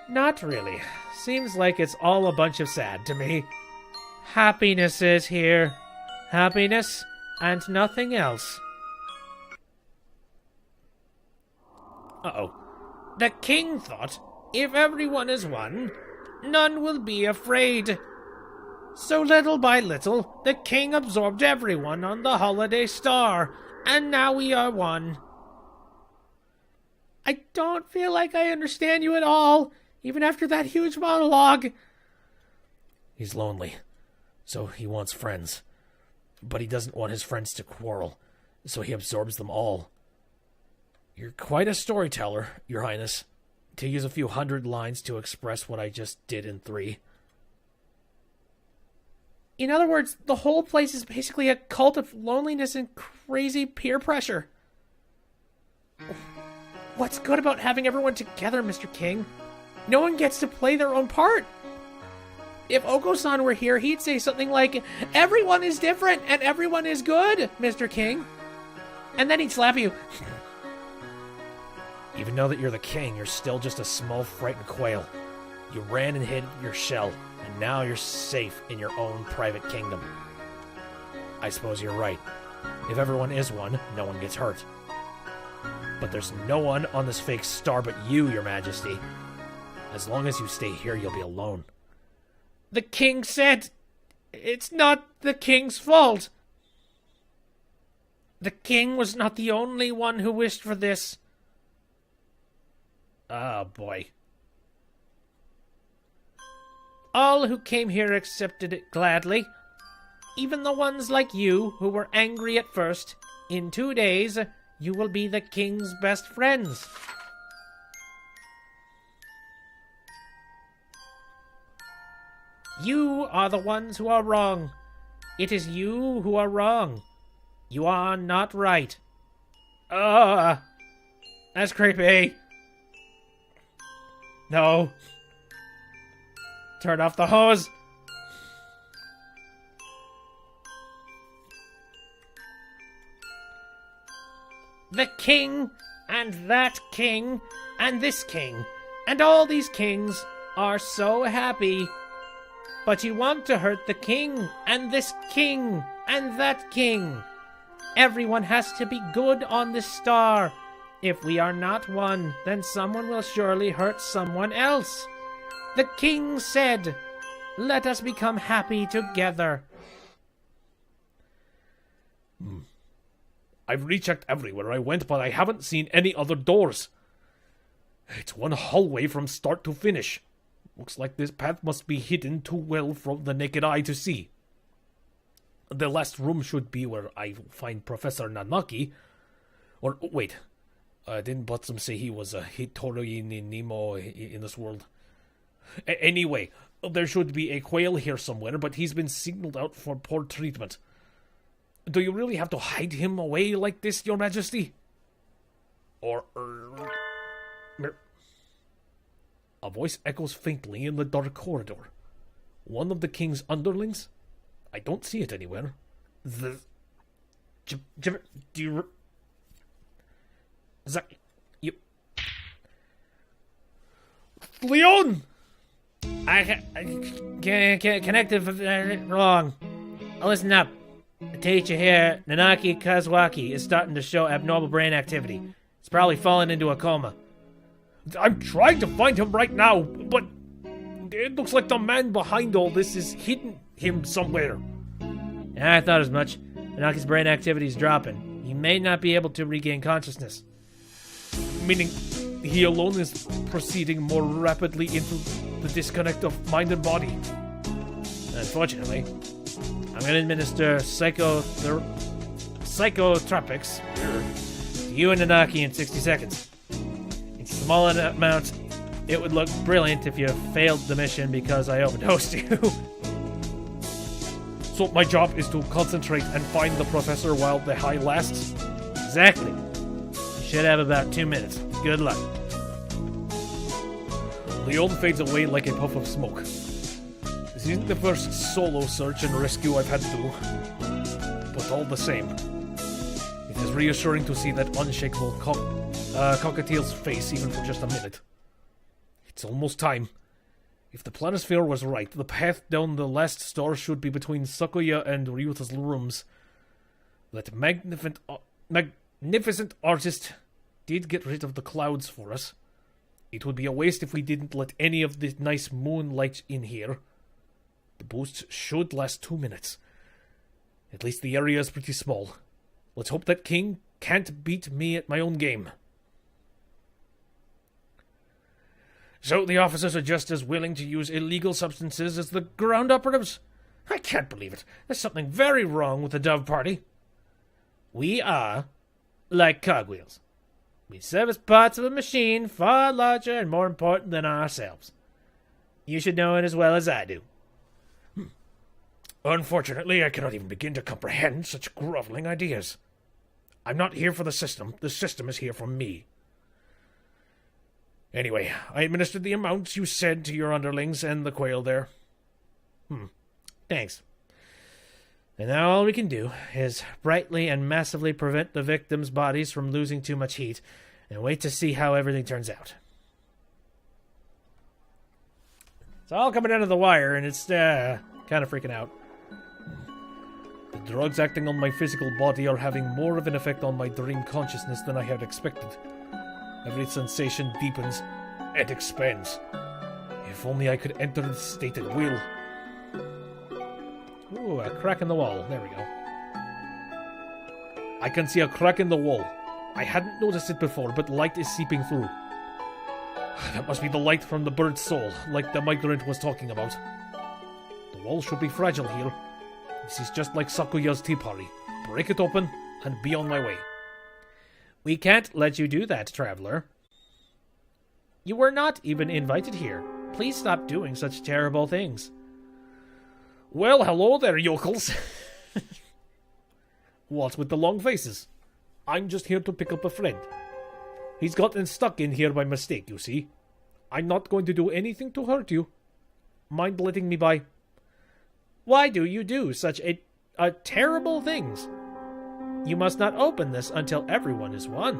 Not really. Seems like it's all a bunch of sad to me. Happiness is here. Happiness and nothing else. Uh-oh. The king thought, if everyone is one, none will be afraid. So little by little, the king absorbed everyone on the holiday star, and now we are one. I don't feel like I understand you at all, even after that huge monologue. He's lonely, so he wants friends. But he doesn't want his friends to quarrel, so he absorbs them all. You're quite a storyteller, Your Highness, to use a few hundred lines to express what I just did in 3. In other words, the whole place is basically a cult of loneliness and crazy peer pressure. What's good about having everyone together, Mr. King? No one gets to play their own part. If Oko-san were here, he'd say something like, everyone is different and everyone is good, Mr. King. And then he'd slap you. Even though that you're the king, you're still just a small, frightened quail. You ran and hid your shell, and now you're safe in your own private kingdom. I suppose you're right. If everyone is one, no one gets hurt. But there's no one on this fake star but you, Your Majesty. As long as you stay here, you'll be alone. The king said it's not the king's fault. The king was not the only one who wished for this. Oh, boy. All who came here accepted it gladly. Even the ones like you who were angry at first. In 2 days, you will be the king's best friends. You are the ones who are wrong. It is you who are wrong. You are not right. That's creepy. No. Turn off the hose. The king, and that king, and this king, and all these kings are so happy. But you want to hurt the king, and this king, and that king. Everyone has to be good on this star. If we are not one, then someone will surely hurt someone else. The king said, "Let us become happy together." I've rechecked everywhere I went, but I haven't seen any other doors. It's one hallway from start to finish. Looks like this path must be hidden too well from the naked eye to see. The last room should be where I find Professor Nanaki. Or, wait, didn't Butsum say he was a Hitori Nemo in this world? Anyway, there should be a quail here somewhere, but he's been signaled out for poor treatment. Do you really have to hide him away like this, Your Majesty? Or... A voice echoes faintly in the dark corridor. One of the king's underlings? I don't see it anywhere. Do you... You... Leon! I connected wrong. Listen up. The teacher here, Nanaki Kazuaki, is starting to show abnormal brain activity. He's probably fallen into a coma. I'm trying to find him right now, but it looks like the man behind all this is hidden him somewhere. Yeah, I thought as much. Nanaki's brain activity is dropping. He may not be able to regain consciousness. Meaning he alone is proceeding more rapidly into the disconnect of mind and body. Unfortunately, I'm going to administer psychotropics to you and Nanaki in 60 seconds. In small amounts, it would look brilliant if you failed the mission because I overdosed you. So my job is to concentrate and find the professor while the high lasts? Exactly. You should have about 2 minutes. Good luck. Leon fades away like a puff of smoke. This isn't the first solo search and rescue I've had to do. But all the same, it is reassuring to see that unshakable Cockatiel's face even for just a minute. It's almost time. If the planisphere was right, the path down the last star should be between Sakuya and Ryuta's rooms. That magnificent artist did get rid of the clouds for us. It would be a waste if we didn't let any of this nice moonlight in here. The boost should last 2 minutes. At least the area is pretty small. Let's hope that King can't beat me at my own game. So the officers are just as willing to use illegal substances as the ground operatives? I can't believe it. There's something very wrong with the Dove Party. We are like cogwheels. We serve as parts of a machine far larger and more important than ourselves. You should know it as well as I do. Unfortunately, I cannot even begin to comprehend such groveling ideas. I'm not here for the system is here for me. Anyway, I administered the amounts you said to your underlings and the quail there. Thanks. And now all we can do is brightly and massively prevent the victims' bodies from losing too much heat and wait to see how everything turns out. It's all coming down to the wire, and it's kind of freaking out. The drugs acting on my physical body are having more of an effect on my dream consciousness than I had expected. Every sensation deepens and expands. If only I could enter the state at will. Ooh, a crack in the wall. There we go. I can see a crack in the wall. I hadn't noticed it before, but light is seeping through. That must be the light from the bird's soul, like the migrant was talking about. The wall should be fragile here. This is just like Sakuya's tea party. Break it open, and be on my way. We can't let you do that, traveler. You were not even invited here. Please stop doing such terrible things. Well, hello there, yokels. What with the long faces? I'm just here to pick up a friend. He's gotten stuck in here by mistake, you see. I'm not going to do anything to hurt you. Mind letting me by? Why do you do such a terrible things? You must not open this until everyone is won.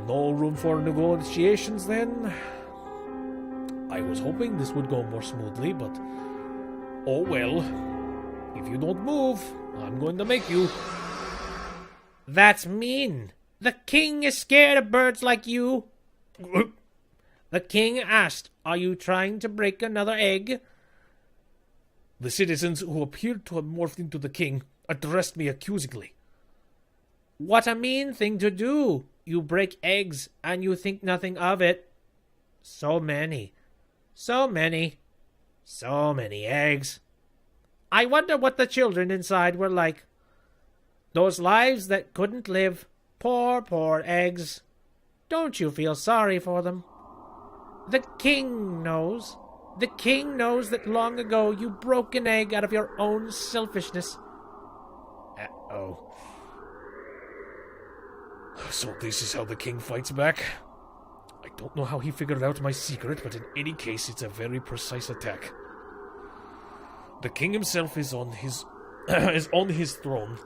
No room for negotiations, then? I was hoping this would go more smoothly, but... oh well. If you don't move, I'm going to make you. That's mean. The king is scared of birds like you. The king asked, are you trying to break another egg? The citizens who appeared to have morphed into the king addressed me accusingly. What a mean thing to do. You break eggs and you think nothing of it. So many eggs. I wonder what the children inside were like. Those lives that couldn't live. Poor eggs. Don't you feel sorry for them? The king knows. The king knows that long ago you broke an egg out of your own selfishness. Uh-oh. So this is how the king fights back? I don't know how he figured out my secret, but in any case, it's a very precise attack. The king himself is on his throne.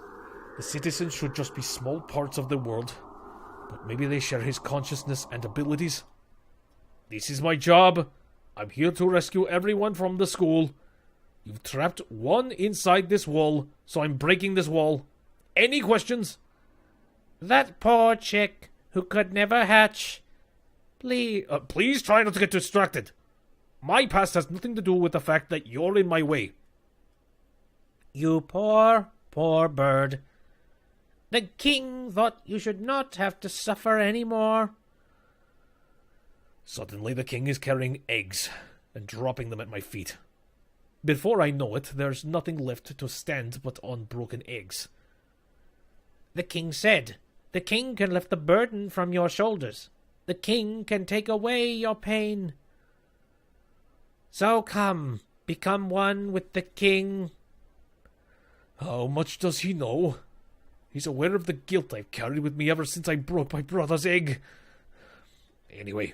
The citizens should just be small parts of the world, but maybe they share his consciousness and abilities. This is my job. I'm here to rescue everyone from the school. You've trapped one inside this wall, so I'm breaking this wall. Any questions? That poor chick who could never hatch. Please try not to get distracted. My past has nothing to do with the fact that you're in my way. You poor bird. The king thought you should not have to suffer any more. Suddenly the king is carrying eggs and dropping them at my feet. Before I know it, there's nothing left to stand but on broken eggs. The king said, the king can lift the burden from your shoulders. The king can take away your pain. So come, become one with the king. How much does he know? He's aware of the guilt I've carried with me ever since I broke my brother's egg. Anyway,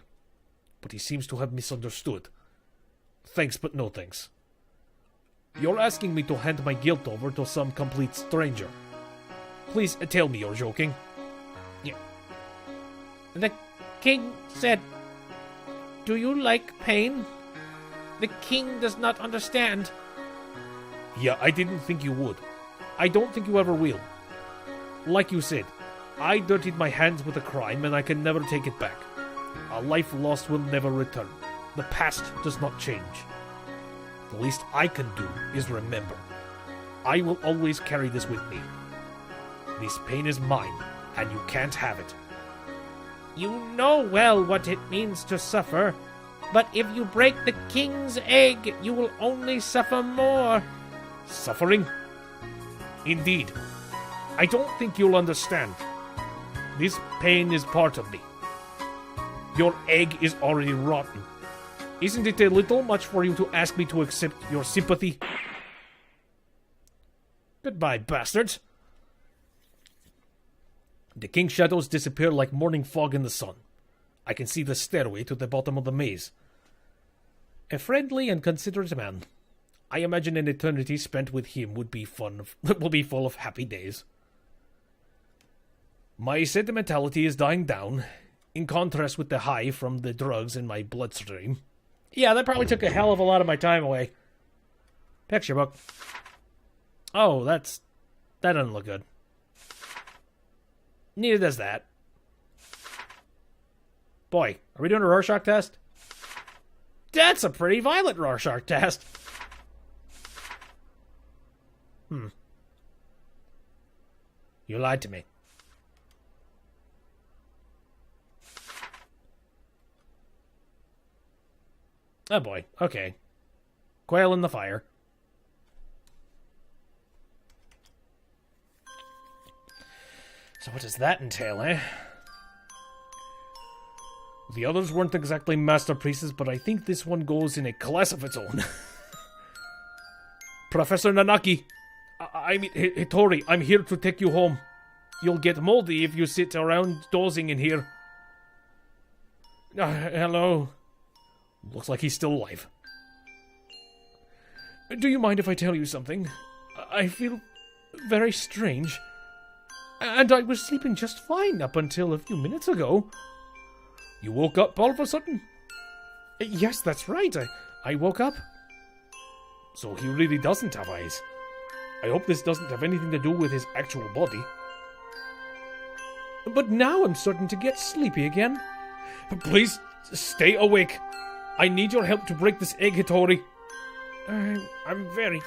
but he seems to have misunderstood. Thanks, but no thanks. You're asking me to hand my guilt over to some complete stranger. Please tell me you're joking. Yeah. The king said, do you like pain? The king does not understand. Yeah, I didn't think you would. I don't think you ever will. Like you said, I dirtied my hands with a crime and I can never take it back. A life lost will never return. The past does not change. The least I can do is remember. I will always carry this with me. This pain is mine, and you can't have it. You know well what it means to suffer, but if you break the king's egg, you will only suffer more. Suffering? Indeed. I don't think you'll understand. This pain is part of me. Your egg is already rotten. Isn't it a little much for you to ask me to accept your sympathy? Goodbye, bastards. The king's shadows disappear like morning fog in the sun. I can see the stairway to the bottom of the maze. A friendly and considerate man. I imagine an eternity spent with him will be full of happy days. My sentimentality is dying down, in contrast with the high from the drugs in my bloodstream. Yeah, that probably took a hell of a lot of my time away. Picture book. Oh, that doesn't look good. Neither does that. Boy, are we doing a Rorschach test? That's a pretty violent Rorschach test. You lied to me. Oh boy, okay. Quail in the fire. So what does that entail, eh? The others weren't exactly master priests, but I think this one goes in a class of its own. Professor Nanaki, I mean, Hitori, I'm here to take you home. You'll get moldy if you sit around dozing in here. Hello. Looks like he's still alive. Do you mind if I tell you something? I feel very strange. And I was sleeping just fine up until a few minutes ago. You woke up all of a sudden? Yes, that's right. I woke up. So he really doesn't have eyes. I hope this doesn't have anything to do with his actual body. But now I'm starting to get sleepy again. Please, stay awake. I need your help to break this egg, Hitori. I'm very,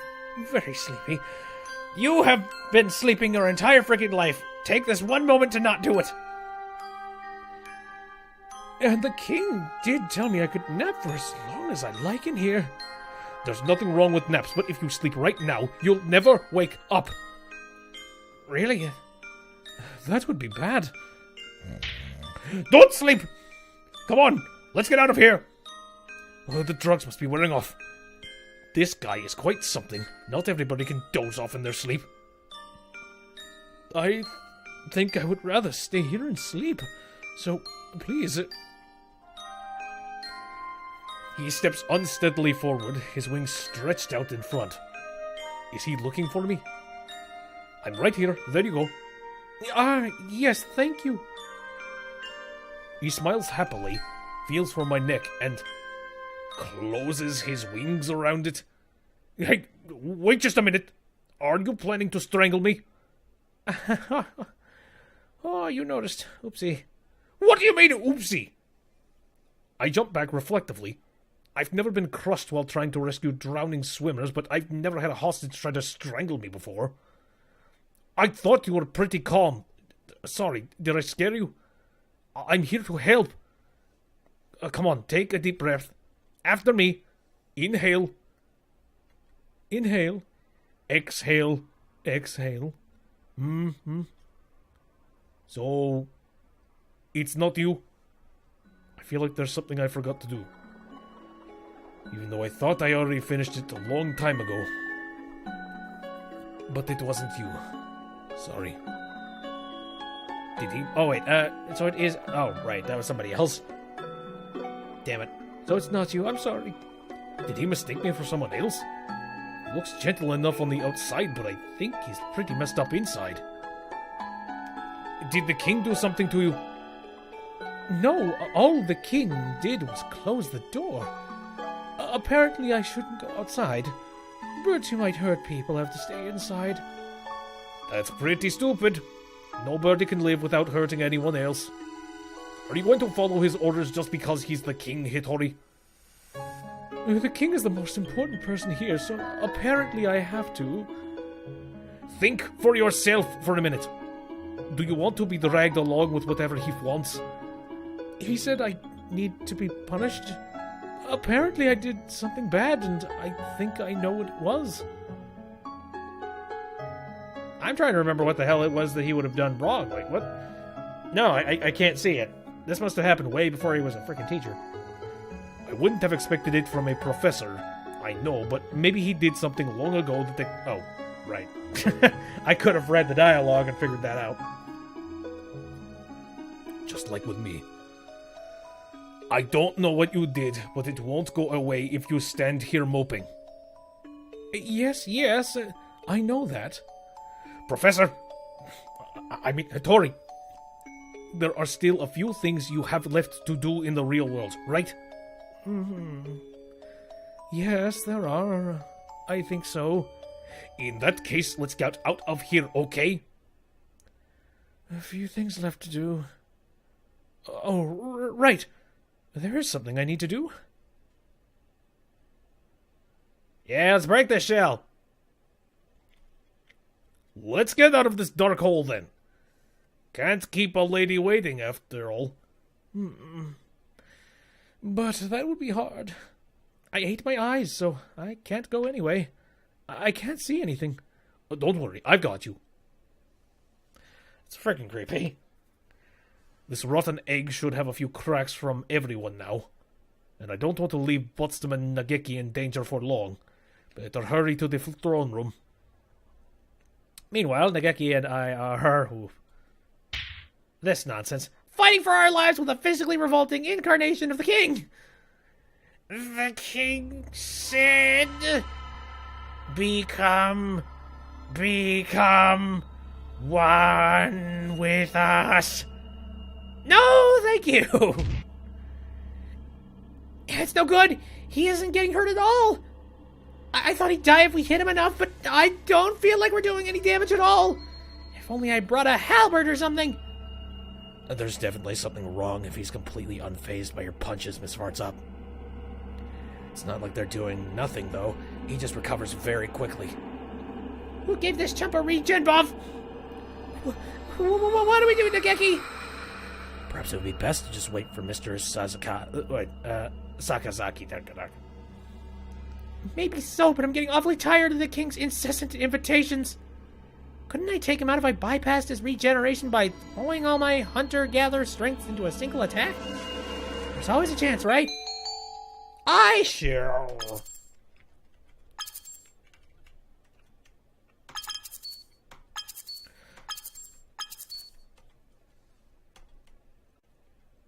very sleepy. You have been sleeping your entire freaking life. Take this one moment to not do it. And the king did tell me I could nap for as long as I like in here. There's nothing wrong with naps, but if you sleep right now, you'll never wake up. Really? That would be bad. Don't sleep! Come on, let's get out of here. Oh, the drugs must be wearing off. This guy is quite something. Not everybody can doze off in their sleep. I think I would rather stay here and sleep. So, please. He steps unsteadily forward, his wings stretched out in front. Is he looking for me? I'm right here. There you go. Yes, thank you. He smiles happily, feels for my neck, and closes his wings around it. Hey, wait just a minute. Are you planning to strangle me? Oh, you noticed. Oopsie. What do you mean, oopsie? I jump back reflectively. I've never been crushed while trying to rescue drowning swimmers, but I've never had a hostage try to strangle me before. I thought you were pretty calm. Sorry, did I scare you? I'm here to help. Come on, take a deep breath. After me. Inhale. Inhale. Exhale. Exhale. So, it's not you? I feel like there's something I forgot to do. Even though I thought I already finished it a long time ago. But it wasn't you. Sorry. Did he? Oh, wait, so it is. Oh, right, that was somebody else. Damn it. So it's not you, I'm sorry. Did he mistake me for someone else? He looks gentle enough on the outside, but I think he's pretty messed up inside. Did the king do something to you? No, all the king did was close the door. Apparently I shouldn't go outside. Birds who might hurt people have to stay inside. That's pretty stupid. No birdie can live without hurting anyone else. Are you going to follow his orders just because he's the king, Hitori? The king is the most important person here, so apparently I have to. Think for yourself for a minute. Do you want to be dragged along with whatever he wants? He said I need to be punished. Apparently I did something bad, and I think I know what it was. I'm trying to remember what the hell it was that he would have done wrong. Like, what? No, I can't see it. This must have happened way before he was a freaking teacher. I wouldn't have expected it from a professor. I know, but maybe he did something long ago that they... Oh, right. I could have read the dialogue and figured that out. Just like with me. I don't know what you did, but it won't go away if you stand here moping. Yes, I know that. Professor! I mean, Hitori! There are still a few things you have left to do in the real world, right? Yes, there are. I think so. In that case, let's get out of here, okay? A few things left to do. Oh, right. There is something I need to do. Yeah, let's break this shell. Let's get out of this dark hole, then. Can't keep a lady waiting, after all. But that would be hard. I hate my eyes, so I can't go anyway. I can't see anything. Don't worry, I've got you. It's freaking creepy. This rotten egg should have a few cracks from everyone now. And I don't want to leave Botstam and Nageki in danger for long. Better hurry to the throne room. Meanwhile, Nageki and I are this nonsense. Fighting for our lives with a physically revolting incarnation of the king. The king said, Become one with us. No, thank you. It's no good. He isn't getting hurt at all. I thought he'd die if we hit him enough, but I don't feel like we're doing any damage at all. If only I brought a halberd or something. There's definitely something wrong if he's completely unfazed by your punches, Miss Fartsup. It's not like they're doing nothing, though. He just recovers very quickly. Who gave this chump a regen buff? What do we do, Nageki? Perhaps it would be best to just wait for Mr. Sakazaki. Maybe so, but I'm getting awfully tired of the king's incessant invitations. Couldn't I take him out if I bypassed his regeneration by throwing all my hunter-gatherer strength into a single attack? There's always a chance, right? I shall.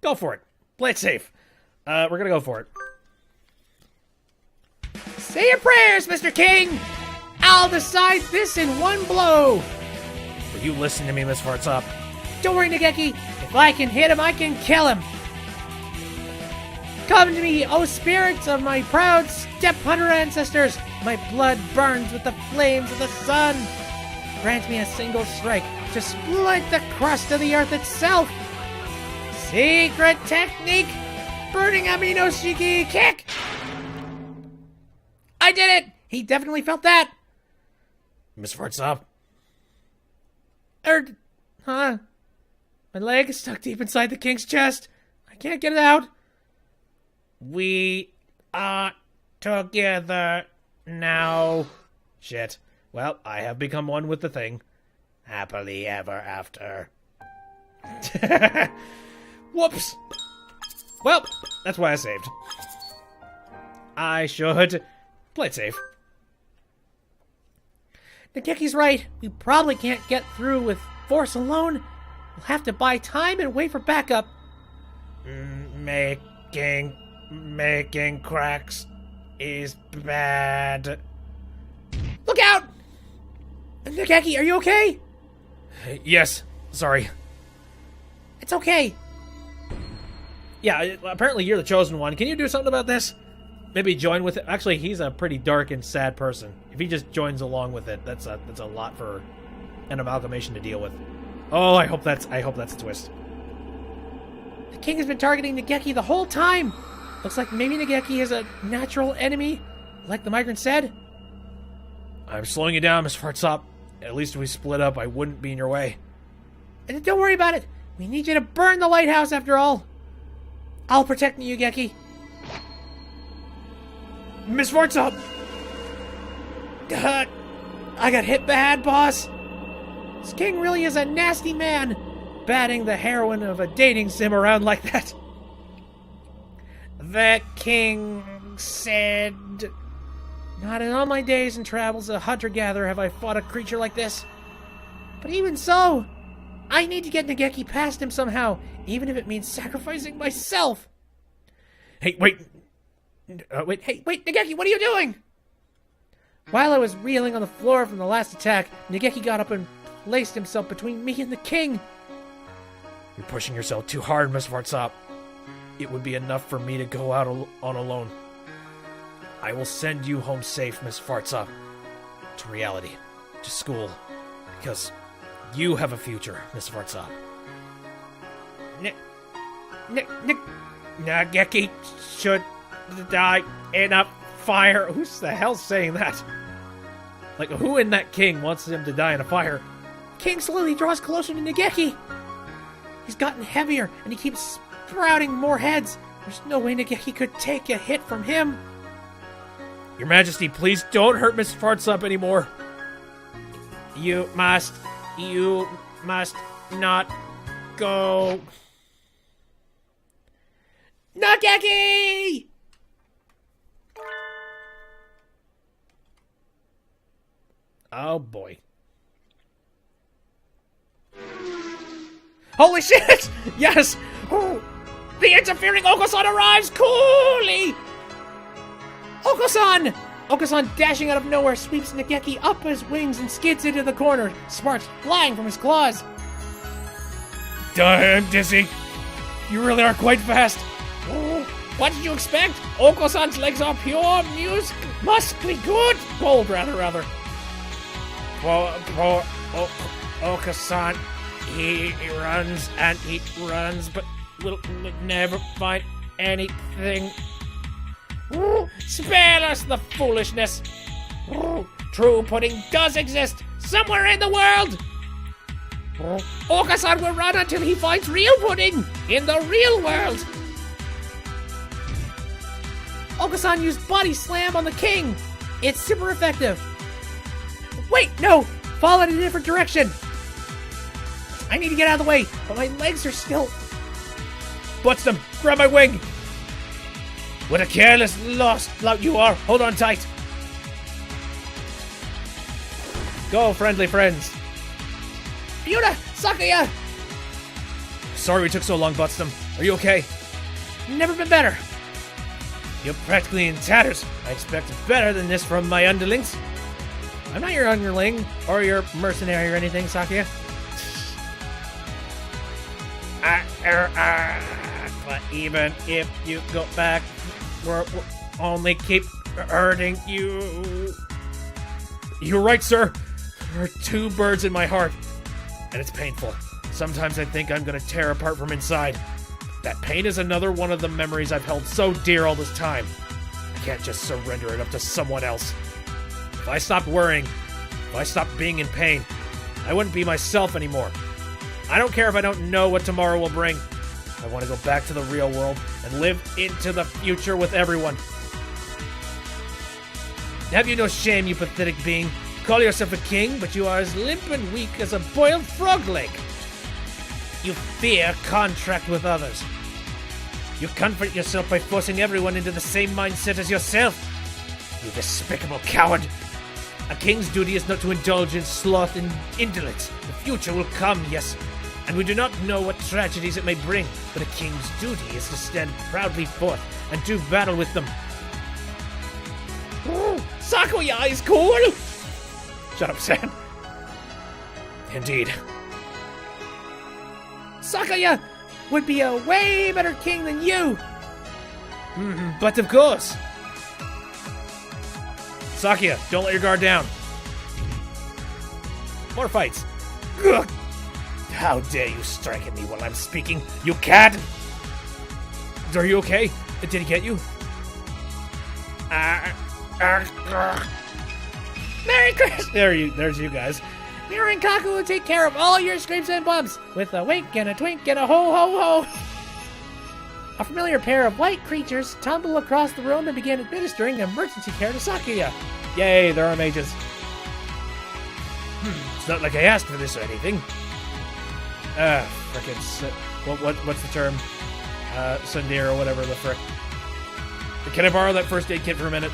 Go for it. Play it safe. We're gonna go for it. Say your prayers, Mr. King! I'll decide this in one blow! Will you listen to me, Miss Fartsup? Don't worry, Nageki. If I can hit him, I can kill him. Come to me, O spirits of my proud step hunter ancestors. My blood burns with the flames of the sun. Grant me a single strike to split the crust of the earth itself. Secret technique, burning amino shiki kick. I did it. He definitely felt that. Miss Fartsup? My leg is stuck deep inside the king's chest. I can't get it out. We are together now. Shit. Well, I have become one with the thing. Happily ever after. Whoops. Well, that's why I saved. I should play it safe. Nageki's right. We probably can't get through with force alone. We'll have to buy time and wait for backup. Making cracks is bad. Look out! Nageki, are you okay? Yes, sorry. It's okay. Yeah, apparently you're the chosen one. Can you do something about this? Maybe join with it. Actually, he's a pretty dark and sad person. If he just joins along with it, that's a lot for an amalgamation to deal with. Oh, I hope that's a twist. The king has been targeting Nageki the whole time. Looks like maybe Nageki is a natural enemy, like the migrant said. I'm slowing you down, Miss Fartsup. At least if we split up, I wouldn't be in your way. And don't worry about it. We need you to burn the lighthouse after all. I'll protect you, Nageki. Miss Fartsup! I got hit bad, boss. This king really is a nasty man, batting the heroine of a dating sim around like that. The king said... Not in all my days and travels as a hunter-gatherer have I fought a creature like this. But even so, I need to get Nageki past him somehow, even if it means sacrificing myself. Hey, wait. Wait, Nageki, what are you doing? While I was reeling on the floor from the last attack, Nageki got up and placed himself between me and the king. You're pushing yourself too hard, Miss Fartsup. It would be enough for me to go out on alone. I will send you home safe, Miss Fartsup. To reality. To school. Because you have a future, Miss Fartsup. Nageki should die in a fire. Who's the hell saying that? Like, who in that king wants him to die in a fire? King slowly draws closer to Nageki. He's gotten heavier, and he keeps sprouting more heads. There's no way Nageki could take a hit from him. Your Majesty, please don't hurt Mr. Farts up anymore. You must not go. Nageki! Oh boy. Holy shit! Yes! Oh, the interfering Oko-san arrives coolly! Oko-san! Oko-san, dashing out of nowhere, sweeps Nageki up his wings and skids into the corner, sparks flying from his claws. Damn, Dizzy. You really are quite fast. Oh, what did you expect? Oko-san's legs are pure music. Must be good. Gold, rather. Poor Oko-san. He runs and he runs, but will never find anything. Ooh, spare us the foolishness. Ooh, true pudding does exist somewhere in the world. Oko-san will run until he finds real pudding in the real world. Oko-san used Body Slam on the king. It's super effective. Wait, no! Fall in a different direction. I need to get out of the way, but my legs are still... Buttsum, grab my wing! What a careless lost lout you are! Hold on tight! Go, friendly friends! Yuna! Sakuya! Sorry we took so long, Buttsum. Are you okay? Never been better. You're practically in tatters. I expected better than this from my underlings. I'm not your underling, or your mercenary or anything, Sakuya. But even if you go back, we'll only keep hurting you. You're right, sir. There are two birds in my heart, and it's painful. Sometimes I think I'm gonna tear apart from inside. That pain is another one of the memories I've held so dear all this time. I can't just surrender it up to someone else. If I stopped worrying, if I stopped being in pain, I wouldn't be myself anymore. I don't care if I don't know what tomorrow will bring. I want to go back to the real world and live into the future with everyone. Have you no shame, you pathetic being? Call yourself a king, but you are as limp and weak as a boiled frog leg. You fear contract with others. You comfort yourself by forcing everyone into the same mindset as yourself. You despicable coward. A king's duty is not to indulge in sloth and indolence. The future will come, yes, and we do not know what tragedies it may bring, but a king's duty is to stand proudly forth and do battle with them. Ooh, Sakuya is cool! Shut up, Sam. Indeed. Sakuya would be a way better king than you! But of course. Sakuya, don't let your guard down. More fights. Ugh. How dare you strike at me while I'm speaking, you cad! Are you okay? Did he get you? Merry Christmas! There's you guys. Miura and Kaku will take care of all your scrapes and bumps with a wink and a twink and a ho-ho-ho. A familiar pair of white creatures tumble across the room and begin administering emergency care to Sakuya. Yay, there are mages. It's not like I asked for this or anything. What's the term? Sundir or whatever the frick. Can I borrow that first aid kit for a minute?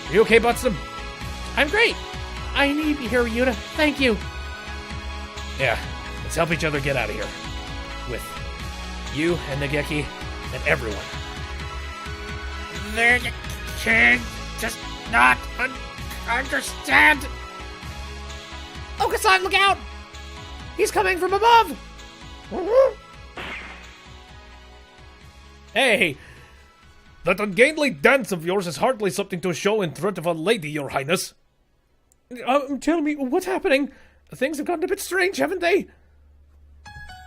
Are you okay, Buttsum? I'm great. I need you here, Yuna. Thank you. Yeah, let's help each other get out of here. With you and Nageki and everyone. The king does not understand. Oko-san, look out! He's coming from above! Hey! That ungainly dance of yours is hardly something to show in front of a lady, your highness. Tell me, what's happening? Things have gotten a bit strange, haven't they?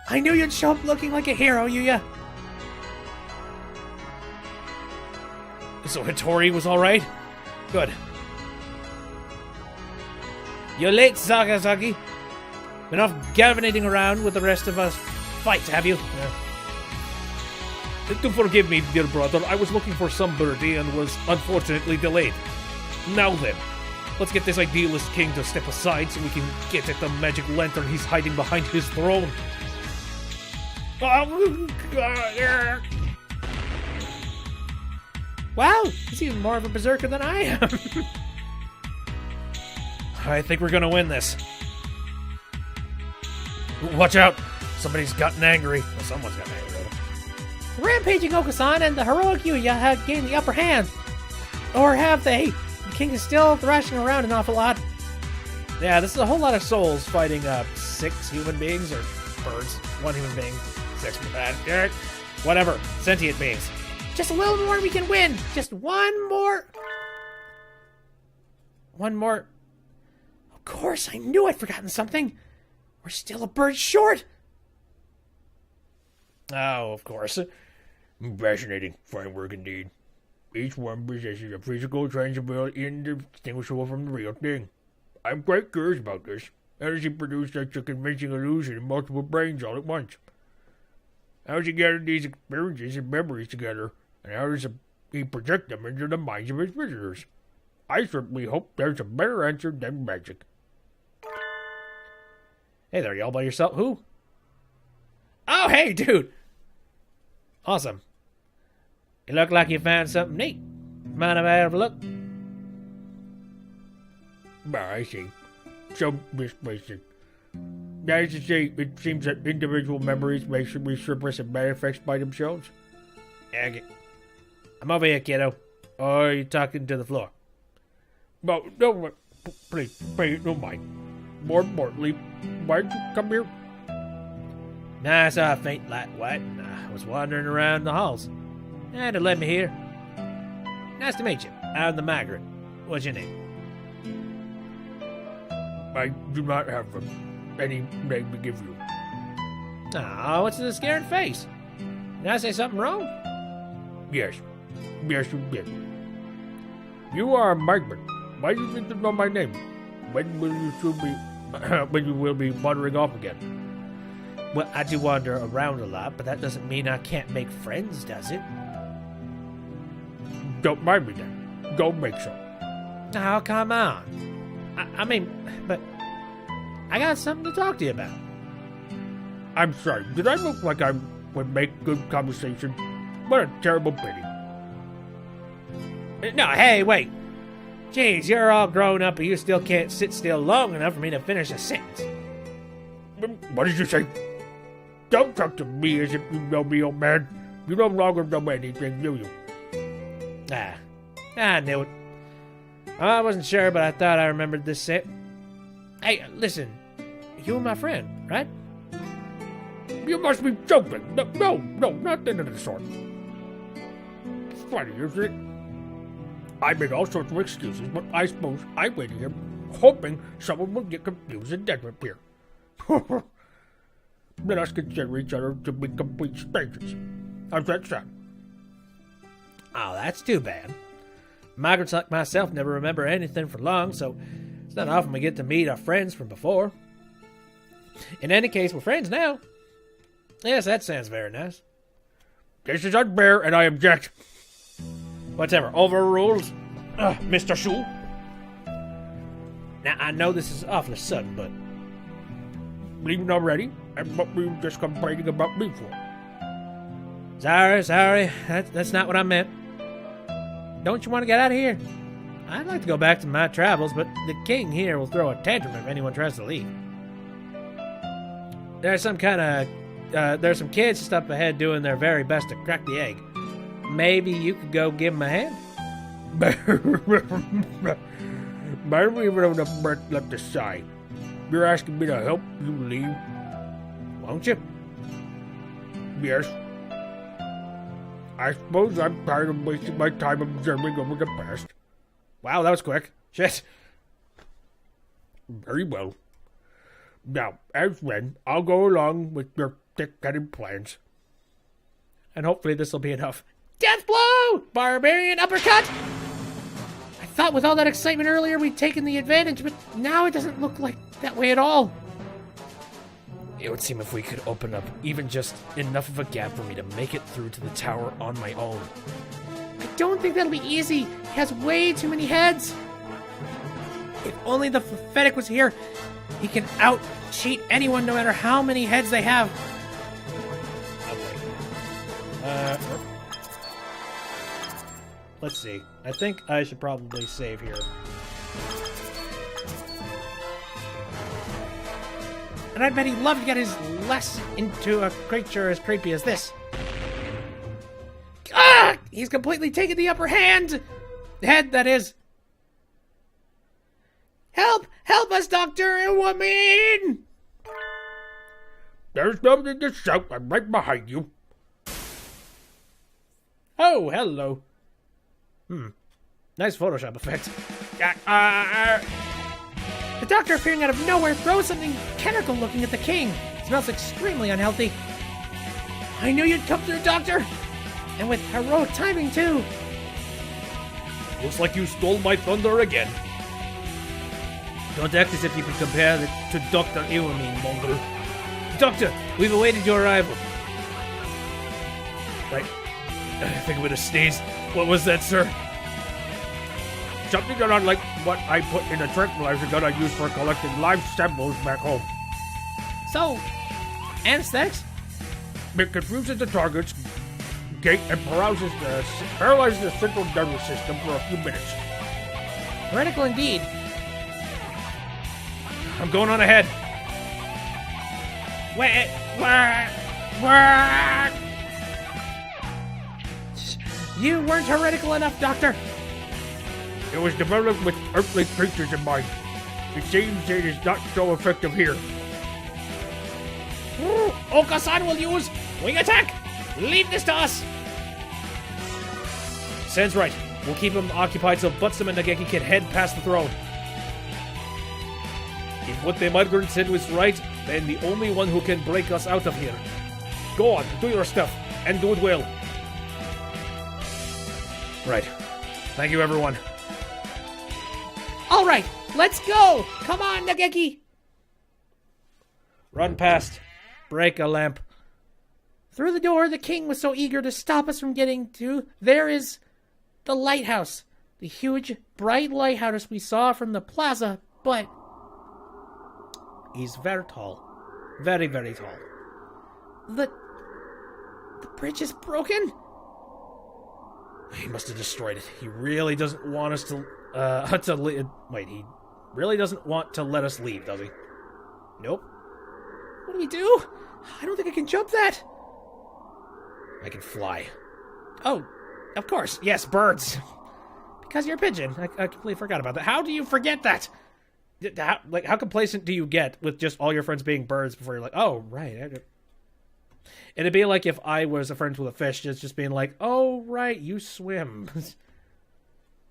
I knew you'd show up looking like a hero, Yuya. So Hattori was alright? Good. You're late, Sagasaki. Been off galvanizing around with the rest of us. Fight, have you? Do forgive me, dear brother. I was looking for some birdie and was unfortunately delayed. Now then, let's get this idealist king to step aside so we can get at the magic lantern he's hiding behind his throne. Wow, he's even more of a berserker than I am. I think we're gonna win this. Watch out! Somebody's gotten angry. Well, someone's gotten angry. The rampaging Okusan and the heroic Yuya have gained the upper hand. Or have they? The king is still thrashing around an awful lot. Yeah, this is a whole lot of souls fighting 6 human beings, or birds. 1 human being, 6 whatever, sentient beings. Just a little more and we can win. Just one more. One more. Of course, I knew I'd forgotten something. We're still a bird short. Oh, of course. Fascinating framework indeed. Each one possesses a physical transability indistinguishable from the real thing. I'm quite curious about this. How does he produce such a convincing illusion in multiple brains all at once? How does he gather these experiences and memories together? And how does he project them into the minds of his visitors? I certainly hope there's a better answer than magic. Hey there, you all by yourself? Who? Oh, hey, dude! Awesome. You look like you found something neat. Mind if I have a look? I see. So misplacing. That is to say, it seems that individual memories may resurface and manifest by themselves. Yeah, I'm over here, kiddo. Or are you talking to the floor? No, please, don't mind. More importantly, why did you come here? I saw a faint light white, and I was wandering around the halls. And it led me here. Nice to meet you. I'm the Margaret. What's your name? I do not have any name to give you. Oh, what's the scared face? Did I say something wrong? Yes, you did. You are Margaret. Why do you need to know my name? When will you be wandering off again? Well, I do wander around a lot, but that doesn't mean I can't make friends, does it? Don't mind me then. Go make some. Oh, come on. I mean, but I got something to talk to you about. I'm sorry. Did I look like I would make good conversation? What a terrible pity. No, hey, wait. Jeez, you're all grown up, but you still can't sit still long enough for me to finish a sentence. What did you say? Don't talk to me as if you know me, old man. You no longer know anything, do you? I knew it. I wasn't sure, but I thought I remembered this set. Hey, listen. You were my friend, right? You must be joking. No, nothing of the sort. It's funny, isn't it? I made all sorts of excuses, but I suppose I waited here, hoping someone would get confused and then appear. Let us consider each other to be complete strangers. How's that sound? Oh, that's too bad. Migrants like myself never remember anything for long, so it's not often we get to meet our friends from before. In any case, we're friends now. Yes, that sounds very nice. This is unfair, and I object. Whatever, overruled, Mr. Shul. Now, I know this is awfully sudden, but... Leaving already? And what were you just complaining about me for? Sorry, that's not what I meant. Don't you want to get out of here? I'd like to go back to my travels, but the king here will throw a tantrum if anyone tries to leave. There's some kids just up ahead doing their very best to crack the egg. Maybe you could go give them a hand? Man, we even have enough breath left to sigh. You're asking me to help you leave? Won't you? Yes. I suppose I'm tired of wasting my time observing over the past. Wow, that was quick. Shit. Very well. Now, as when, I'll go along with your thick-headed plans. And hopefully this will be enough. Death blow! Barbarian uppercut! I thought with all that excitement earlier we'd taken the advantage, but now it doesn't look like that way at all. It would seem if we could open up even just enough of a gap for me to make it through to the tower on my own. I don't think that'll be easy. He has way too many heads. If only the Prophetic was here, he can out-cheat anyone no matter how many heads they have. Let's see. I think I should probably save here. And I bet he'd love to get his less into a creature as creepy as this. Ah! He's completely taken the upper hand! Head, that is. Help! Help us, Doctor and woman! There's nothing to shout. I'm right behind you. Oh, hello. Nice Photoshop effect. The Doctor, appearing out of nowhere, throws something chemical looking at the king. It smells extremely unhealthy. I knew you'd come through, Doctor! And with heroic timing, too. Looks like you stole my thunder again. Don't act as if you could compare it to Dr. Iwami, Mongol. Doctor, we've awaited your arrival. Right. I think I'm gonna sneeze. What was that, sir? Something that unlike what I put in a tranquilizer gun I use for collecting live samples back home. So, anesthetics? It confuses the target's gait and paralyzes the central nervous system for a few minutes. Heretical indeed. I'm going on ahead. Wait. You weren't heretical enough, Doctor. It was developed with earthly creatures in mind. It seems it is not so effective here. Okasan will use wing attack. Leave this to us. Sen's right. We'll keep him occupied so Butsum and Nageki can head past the throne. If what the migrant said was right, then the only one who can break us out of here. Go on, do your stuff, and do it well. Right. Thank you, everyone. All right, let's go. Come on, Nageki. Run past. Break a lamp. Through the door the king was so eager to stop us from getting to, there is the lighthouse. The huge, bright lighthouse we saw from the plaza, but he's very tall. Very, very tall. The bridge is broken? He must have destroyed it. He really doesn't want us to wait, he really doesn't want to let us leave, does he? Nope. What do we do? I don't think I can jump that. I can fly. Oh, of course. Yes, birds. Because you're a pigeon. I completely forgot about that. How do you forget that? How complacent do you get with just all your friends being birds before you're like, oh, right. It'd be like if I was a friend with a fish, just being like, oh, right, you swim.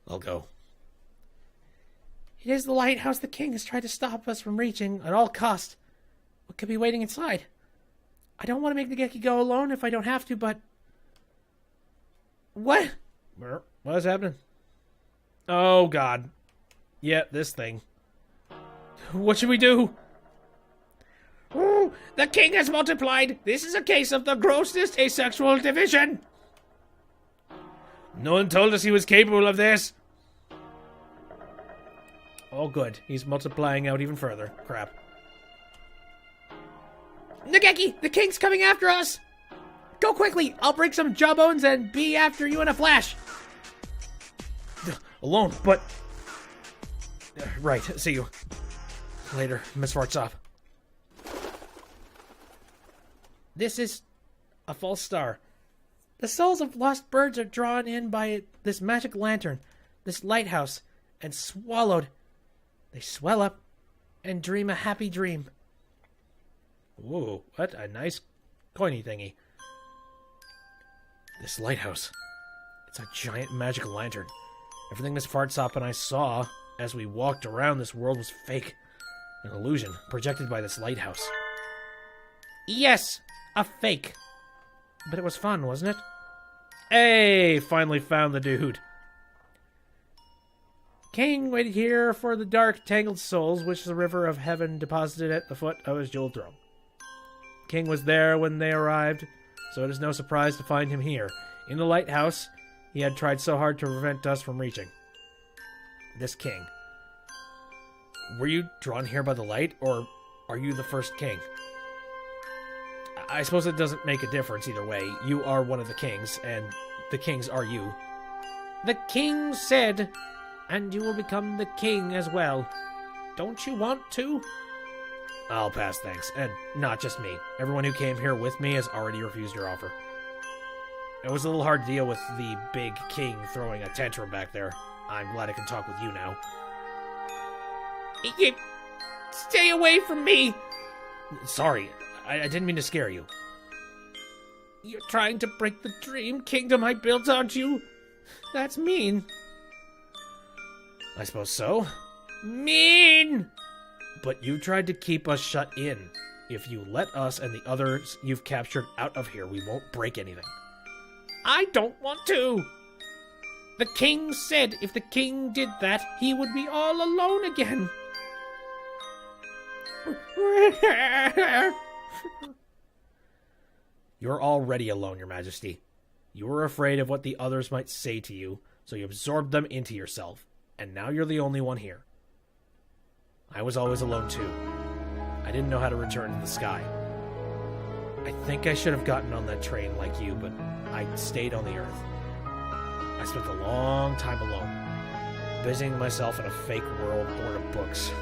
I'll go. It is the lighthouse the king has tried to stop us from reaching at all cost. What could be waiting inside? I don't want to make the Nageki go alone if I don't have to, but... What? What is happening? Oh, God. Yeah, this thing. What should we do? Ooh, the king has multiplied. This is a case of the grossest asexual division. No one told us he was capable of this. Oh, good. He's multiplying out even further. Crap. Nageki, the king's coming after us. Go quickly. I'll break some jawbones and be after you in a flash. Alone, but... Right, see you. Later, Miss Fartsop. This is a false star. The souls of lost birds are drawn in by this magic lantern, this lighthouse, and swallowed. They swell up and dream a happy dream. Ooh, what a nice coiny thingy. This lighthouse. It's a giant magic lantern. Everything Miss Fartsop and I saw as we walked around this world was fake. An illusion projected by this lighthouse. Yes, a fake. But it was fun, wasn't it? Hey, finally found the dude. king waited here for the dark, tangled souls which the river of heaven deposited at the foot of his jeweled throne. King was there when they arrived, so it is no surprise to find him here, in the lighthouse he had tried so hard to prevent us from reaching. This king. Were you drawn here by the light, or are you the first king? I suppose it doesn't make a difference either way. You are one of the kings, and the kings are you. The king said, and you will become the king as well. Don't you want to? I'll pass, thanks. And not just me. Everyone who came here with me has already refused your offer. It was a little hard to deal with the big king throwing a tantrum back there. I'm glad I can talk with you now. Stay away from me! Sorry, I didn't mean to scare you. You're trying to break the dream kingdom I built, aren't you? That's mean. I suppose so. Mean! But you tried to keep us shut in. If you let us and the others you've captured out of here, we won't break anything. I don't want to! The king said if the king did that, he would be all alone again. You're already alone, Your Majesty. You were afraid of what the others might say to you, so you absorbed them into yourself, and now you're the only one here. I was always alone too. I didn't know how to return to the sky. I think I should have gotten on that train like you, but I stayed on the earth. I spent a long time alone, busying myself in a fake world born of books.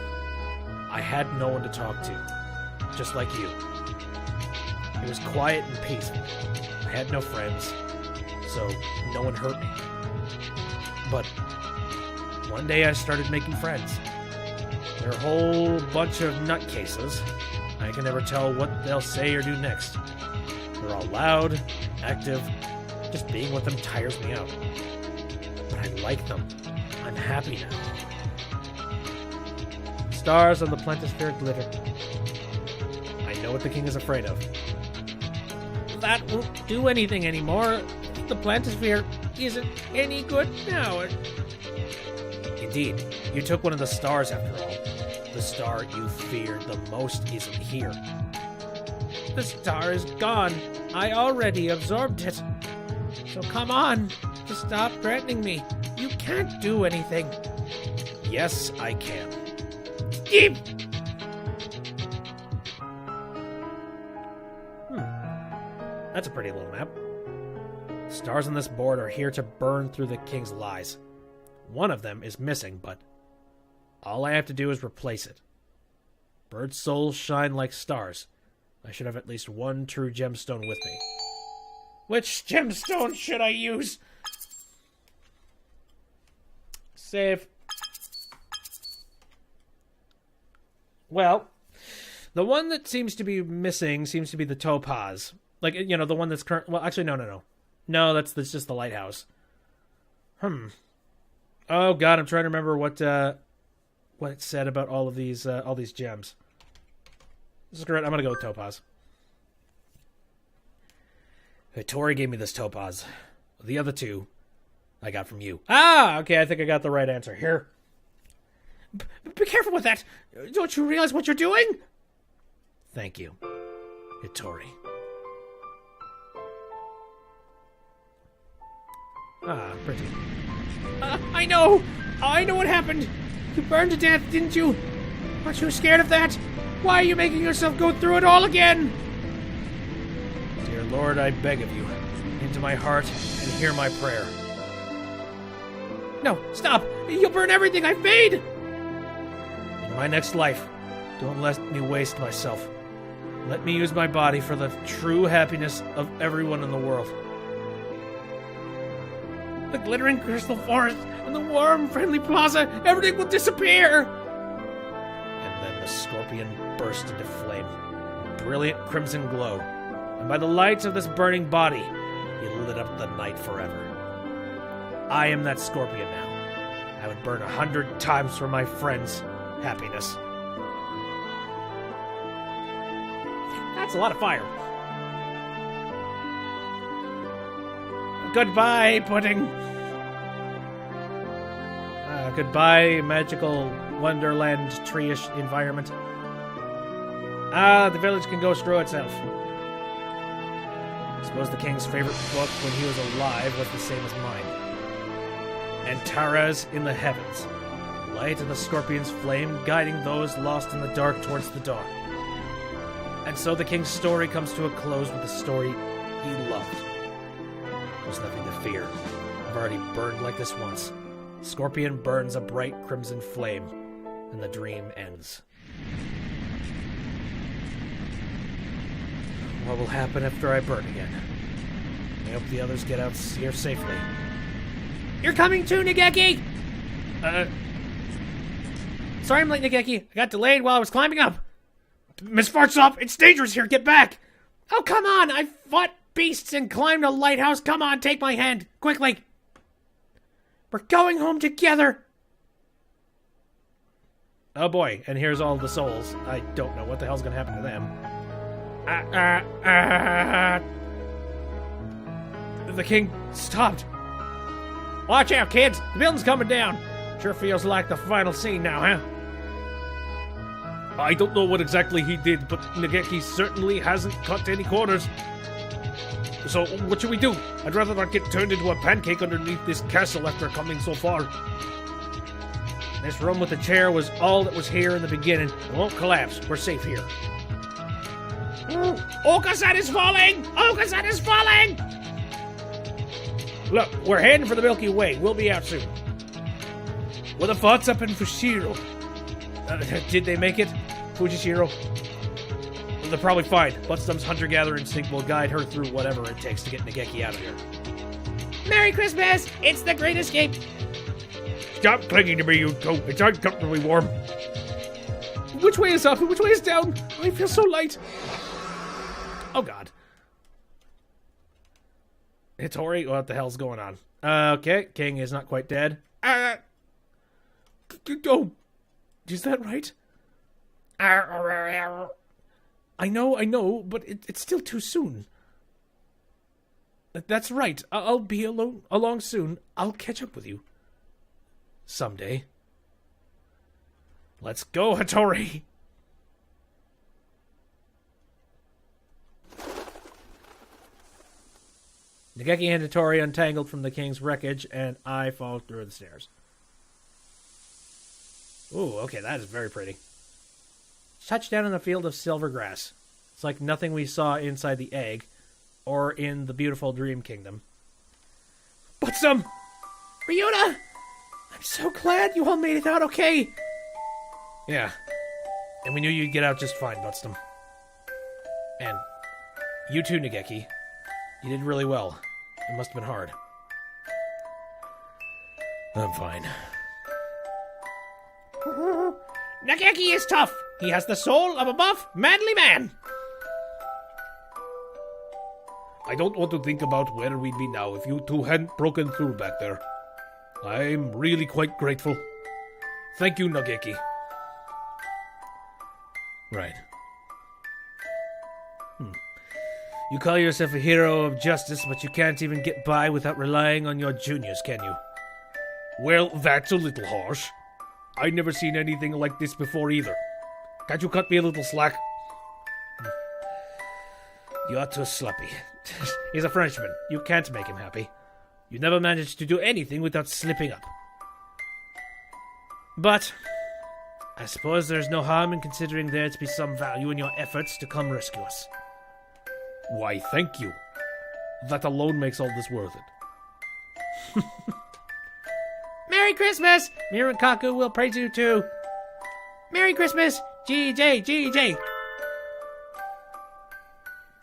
I had no one to talk to, just like you. It was quiet and peaceful. I had no friends, so no one hurt me. But one day I started making friends. They're a whole bunch of nutcases. I can never tell what they'll say or do next. They're all loud, active. Just being with them tires me out. But I like them. I'm happy now. Stars on the planetosphere glitter. I know what the king is afraid of. That won't do anything anymore. The planetosphere isn't any good now. Indeed, you took one of the stars after all. The star you feared the most isn't here. The star is gone. I already absorbed it. So come on, to stop threatening me. You can't do anything. Yes, I can. Keep. That's a pretty little map. Stars on this board are here to burn through the king's lies. One of them is missing, but all I have to do is replace it. Bird souls shine like stars. I should have at least one true gemstone with me. Which gemstone should I use? Save. Well, the one that seems to be missing seems to be the topaz. Like, you know, the one that's current... Well, actually, no. No, that's just the lighthouse. Oh, God, I'm trying to remember what it said about all these gems. Screw it, I'm going to go with topaz. Tori gave me this topaz. The other two I got from you. Ah, okay, I think I got the right answer. Here. Be careful with that. Don't you realize what you're doing? Thank you, Tori. Ah, pretty. I know what happened. You burned to death, didn't you? Aren't you scared of that? Why are you making yourself go through it all again? Dear Lord, I beg of you, into my heart and hear my prayer. No, stop! You'll burn everything I've made! In my next life, don't let me waste myself. Let me use my body for the true happiness of everyone in the world. The glittering crystal forest and the warm, friendly plaza, everything will disappear! And then the scorpion burst into flame, a brilliant crimson glow, and by the lights of this burning body, he lit up the night forever. I am that scorpion now. I would burn 100 times for my friends' happiness. That's a lot of fire. Goodbye, Pudding. goodbye, magical wonderland tree-ish environment. Ah, the village can go screw itself. I suppose the king's favorite book when he was alive was the same as mine. Antara's in the heavens. Light of the scorpion's flame, guiding those lost in the dark towards the dawn. And so the king's story comes to a close with the story he loved. There's nothing to fear. I've already burned like this once. Scorpion burns a bright crimson flame, and the dream ends. What will happen after I burn again? I hope the others get out here safely. You're coming too, Nageki! Sorry I'm late, Nageki. I got delayed while I was climbing up. Miss Fartsop, it's dangerous here. Get back. Oh, come on. I fought beasts and climbed a lighthouse. Come on, take my hand. Quickly. We're going home together. Oh boy, and here's all the souls. I don't know what the hell's gonna happen to them. The king stopped. Watch out, kids. The building's coming down. Sure feels like the final scene now, huh? I don't know what exactly he did, but Nageki certainly hasn't cut any corners. So, what should we do? I'd rather not get turned into a pancake underneath this castle after coming so far. This room with the chair was all that was here in the beginning. It won't collapse. We're safe here. Okasan is falling! Okasan is falling! Look, we're heading for the Milky Way. We'll be out soon. What the thoughts up in Fushiro? Did they make it? Fujishiro? Well, they're probably fine. Buttstum's hunter-gatherer instinct will guide her through whatever it takes to get Nageki out of here. Merry Christmas! It's the great escape! Stop clinging to me, you two. It's uncomfortably warm. Which way is up and which way is down? I feel so light. Oh, God. Hitori, what the hell's going on? Okay, King is not quite dead. Oh, is that right? I know, but it's still too soon. That's right. I'll be along soon. I'll catch up with you. Someday. Let's go, Hattori! Nageki and Hattori untangled from the king's wreckage, and I fall through the stairs. Ooh, okay, that is very pretty. Touchdown in a field of silver grass. It's like nothing we saw inside the egg, or in the beautiful Dream Kingdom. Buttstum! Ryuna! I'm so glad you all made it out okay! Yeah. And we knew you'd get out just fine, Buttstum. And you too, Nageki. You did really well. It must have been hard. I'm fine. Nageki is tough! He has the soul of a buff, manly man! I don't want to think about where we'd be now if you two hadn't broken through back there. I'm really quite grateful. Thank you, Nageki. Right. You call yourself a hero of justice, but you can't even get by without relying on your juniors, can you? Well, that's a little harsh. I've never seen anything like this before either. Can't you cut me a little slack? You're too sloppy. He's a Frenchman. You can't make him happy. You never managed to do anything without slipping up. But I suppose there's no harm in considering there to be some value in your efforts to come rescue us. Why, thank you. That alone makes all this worth it. Merry Christmas! Mirankaku will praise you too. Merry Christmas! GJ!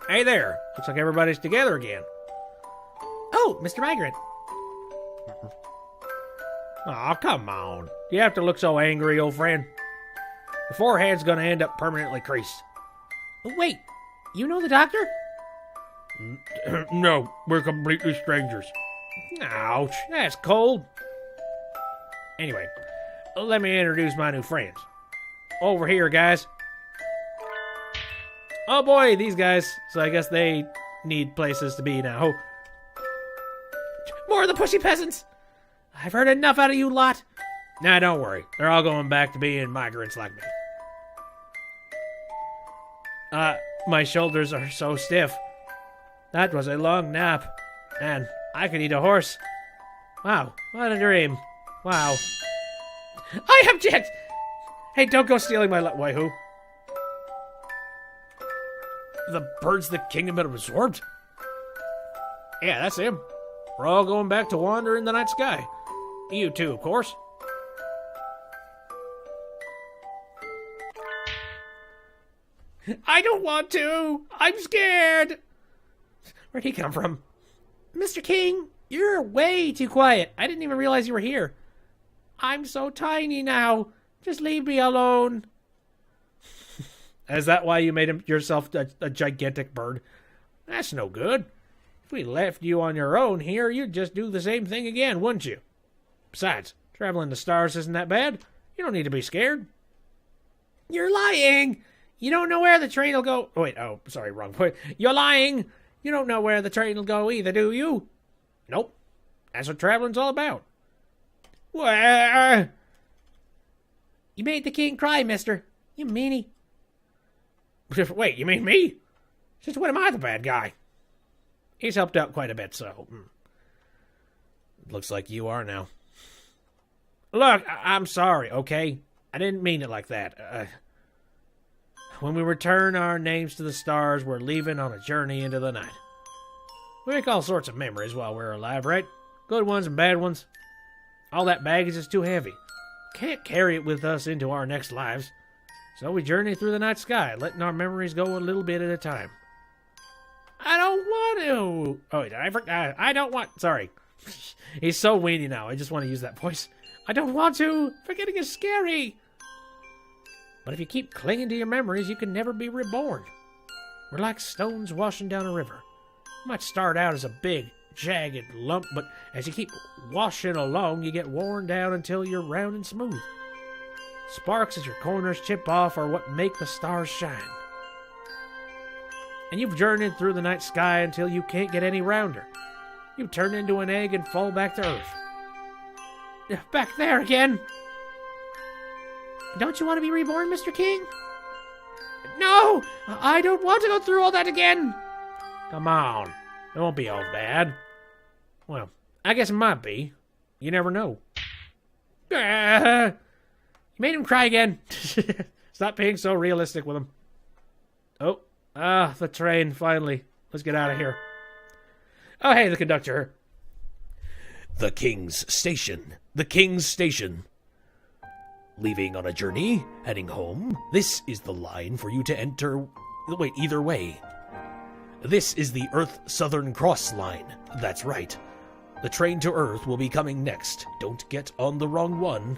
Hey there. Looks like everybody's together again. Oh, Mr. Migrant. Aw, come on. You have to look so angry, old friend. Your forehead's gonna end up permanently creased. Oh, wait, you know the doctor? No, we're completely strangers. Ouch, that's cold. Anyway, let me introduce my new friends. Over here, guys. Oh boy, these guys. So I guess they need places to be now. More of the pushy peasants! I've heard enough out of you lot. Nah, don't worry. They're all going back to being migrants like me. My shoulders are so stiff. That was a long nap. And I could eat a horse. Wow, what a dream. Wow. I object! Hey, don't go stealing my why, who? The bird's the king have been absorbed? Yeah, that's him. We're all going back to wander in the night sky. You too, of course. I don't want to. I'm scared. Where'd he come from? Mr. King, you're way too quiet. I didn't even realize you were here. I'm so tiny now. Just leave me alone. Is that why you made yourself a gigantic bird? That's no good. If we left you on your own here, you'd just do the same thing again, wouldn't you? Besides, traveling the stars isn't that bad. You don't need to be scared. You're lying. You don't know where the train will go. Oh, wait, sorry, wrong point. You're lying. You don't know where the train will go either, do you? Nope. That's what traveling's all about. Where? You made the king cry, mister. You meanie. Wait, you mean me? Since when am I the bad guy? He's helped out quite a bit, so... Looks like you are now. Look, I'm sorry, okay? I didn't mean it like that. When we return our names to the stars, we're leaving on a journey into the night. We make all sorts of memories while we're alive, right? Good ones and bad ones. All that baggage is too heavy. Can't carry it with us into our next lives. So we journey through the night sky, letting our memories go a little bit at a time. I don't want to. Oh, wait, I don't want... Sorry. He's so weenie now. I just want to use that voice. I don't want to. Forgetting is scary. But if you keep clinging to your memories, you can never be reborn. We're like stones washing down a river. You might start out as a big, jagged lump, but as you keep washing along, you get worn down until you're round and smooth. Sparks as your corners chip off are what make the stars shine. And you've journeyed through the night sky until you can't get any rounder. You turn into an egg and fall back to Earth. Back there again. Don't you want to be reborn, Mr. King? No! I don't want to go through all that again! Come on. It won't be all bad. Well, I guess it might be. You never know. You made him cry again. Stop being so realistic with him. Oh, the train, finally. Let's get out of here. Oh, hey, the conductor. The King's Station. The King's Station. Leaving on a journey, heading home. This is the line for you to enter... Wait, either way. This is the Earth Southern Cross line. That's right. The train to Earth will be coming next. Don't get on the wrong one.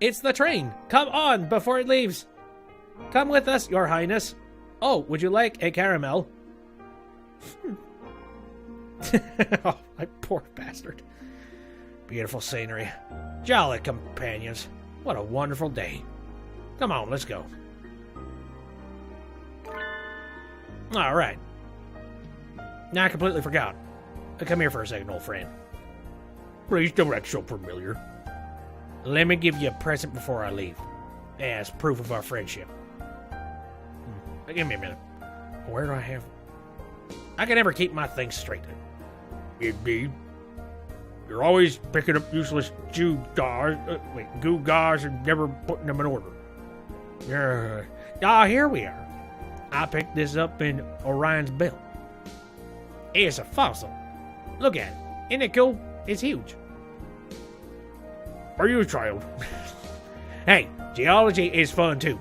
It's the train. Come on before it leaves. Come with us, Your Highness. Oh, would you like a caramel? Oh, my poor bastard. Beautiful scenery. Jolly companions. What a wonderful day. Come on, let's go. All right. Now I completely forgot. Come here for a second, old friend. Please don't act so familiar. Let me give you a present before I leave. As proof of our friendship. Give me a minute. Where do I have... I can never keep my things straight. Indeed. You're always picking up useless gewgaws and never putting them in order. Here we are. I picked this up in Orion's belt. It's a fossil. Look at it. Isn't it cool? It's huge. Are you a child? Hey, geology is fun too.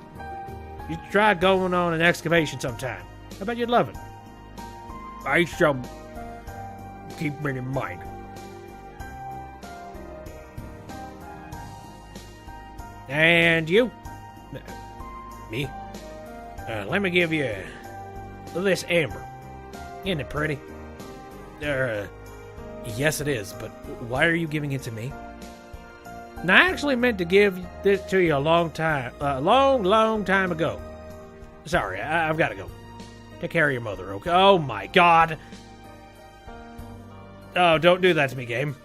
You should try going on an excavation sometime. I bet you'd love it. I shall keep it in mind. And you? Me? Let me give you this amber. Isn't it pretty? Yes it is, but why are you giving it to me? Now, I actually meant to give this to you a long time ago. Sorry, I've got to go. Take care of your mother, okay? Oh my God. Oh, don't do that to me, game.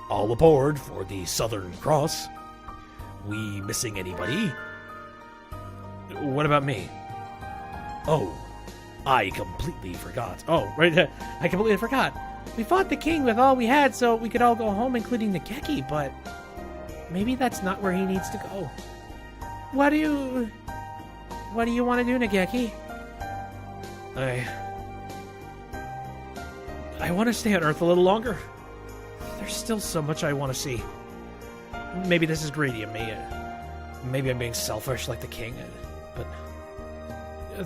All aboard for the Southern Cross. We missing anybody? What about me? Oh, I completely forgot. Oh, right there. I completely forgot. We fought the king with all we had so we could all go home, including the Geki, but maybe that's not where he needs to go. What do you want to do, Nageki? I want to stay on Earth a little longer. There's still so much I want to see. Maybe this is greedy of me. Maybe I'm being selfish like the king, but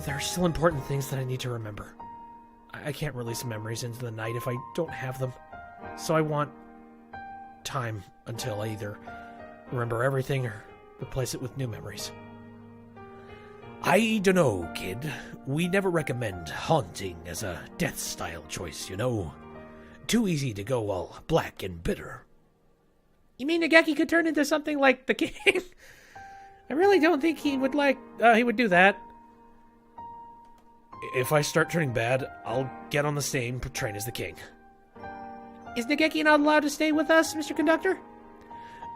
there are still important things that I need to remember. I can't release memories into the night if I don't have them. So I want time until I either remember everything or replace it with new memories. I dunno, kid. We never recommend haunting as a death-style choice, you know. Too easy to go all black and bitter. You mean Nageki could turn into something like the king? I really don't think he would do that. If I start turning bad, I'll get on the same train as the king. Is Nageki not allowed to stay with us, Mr. Conductor?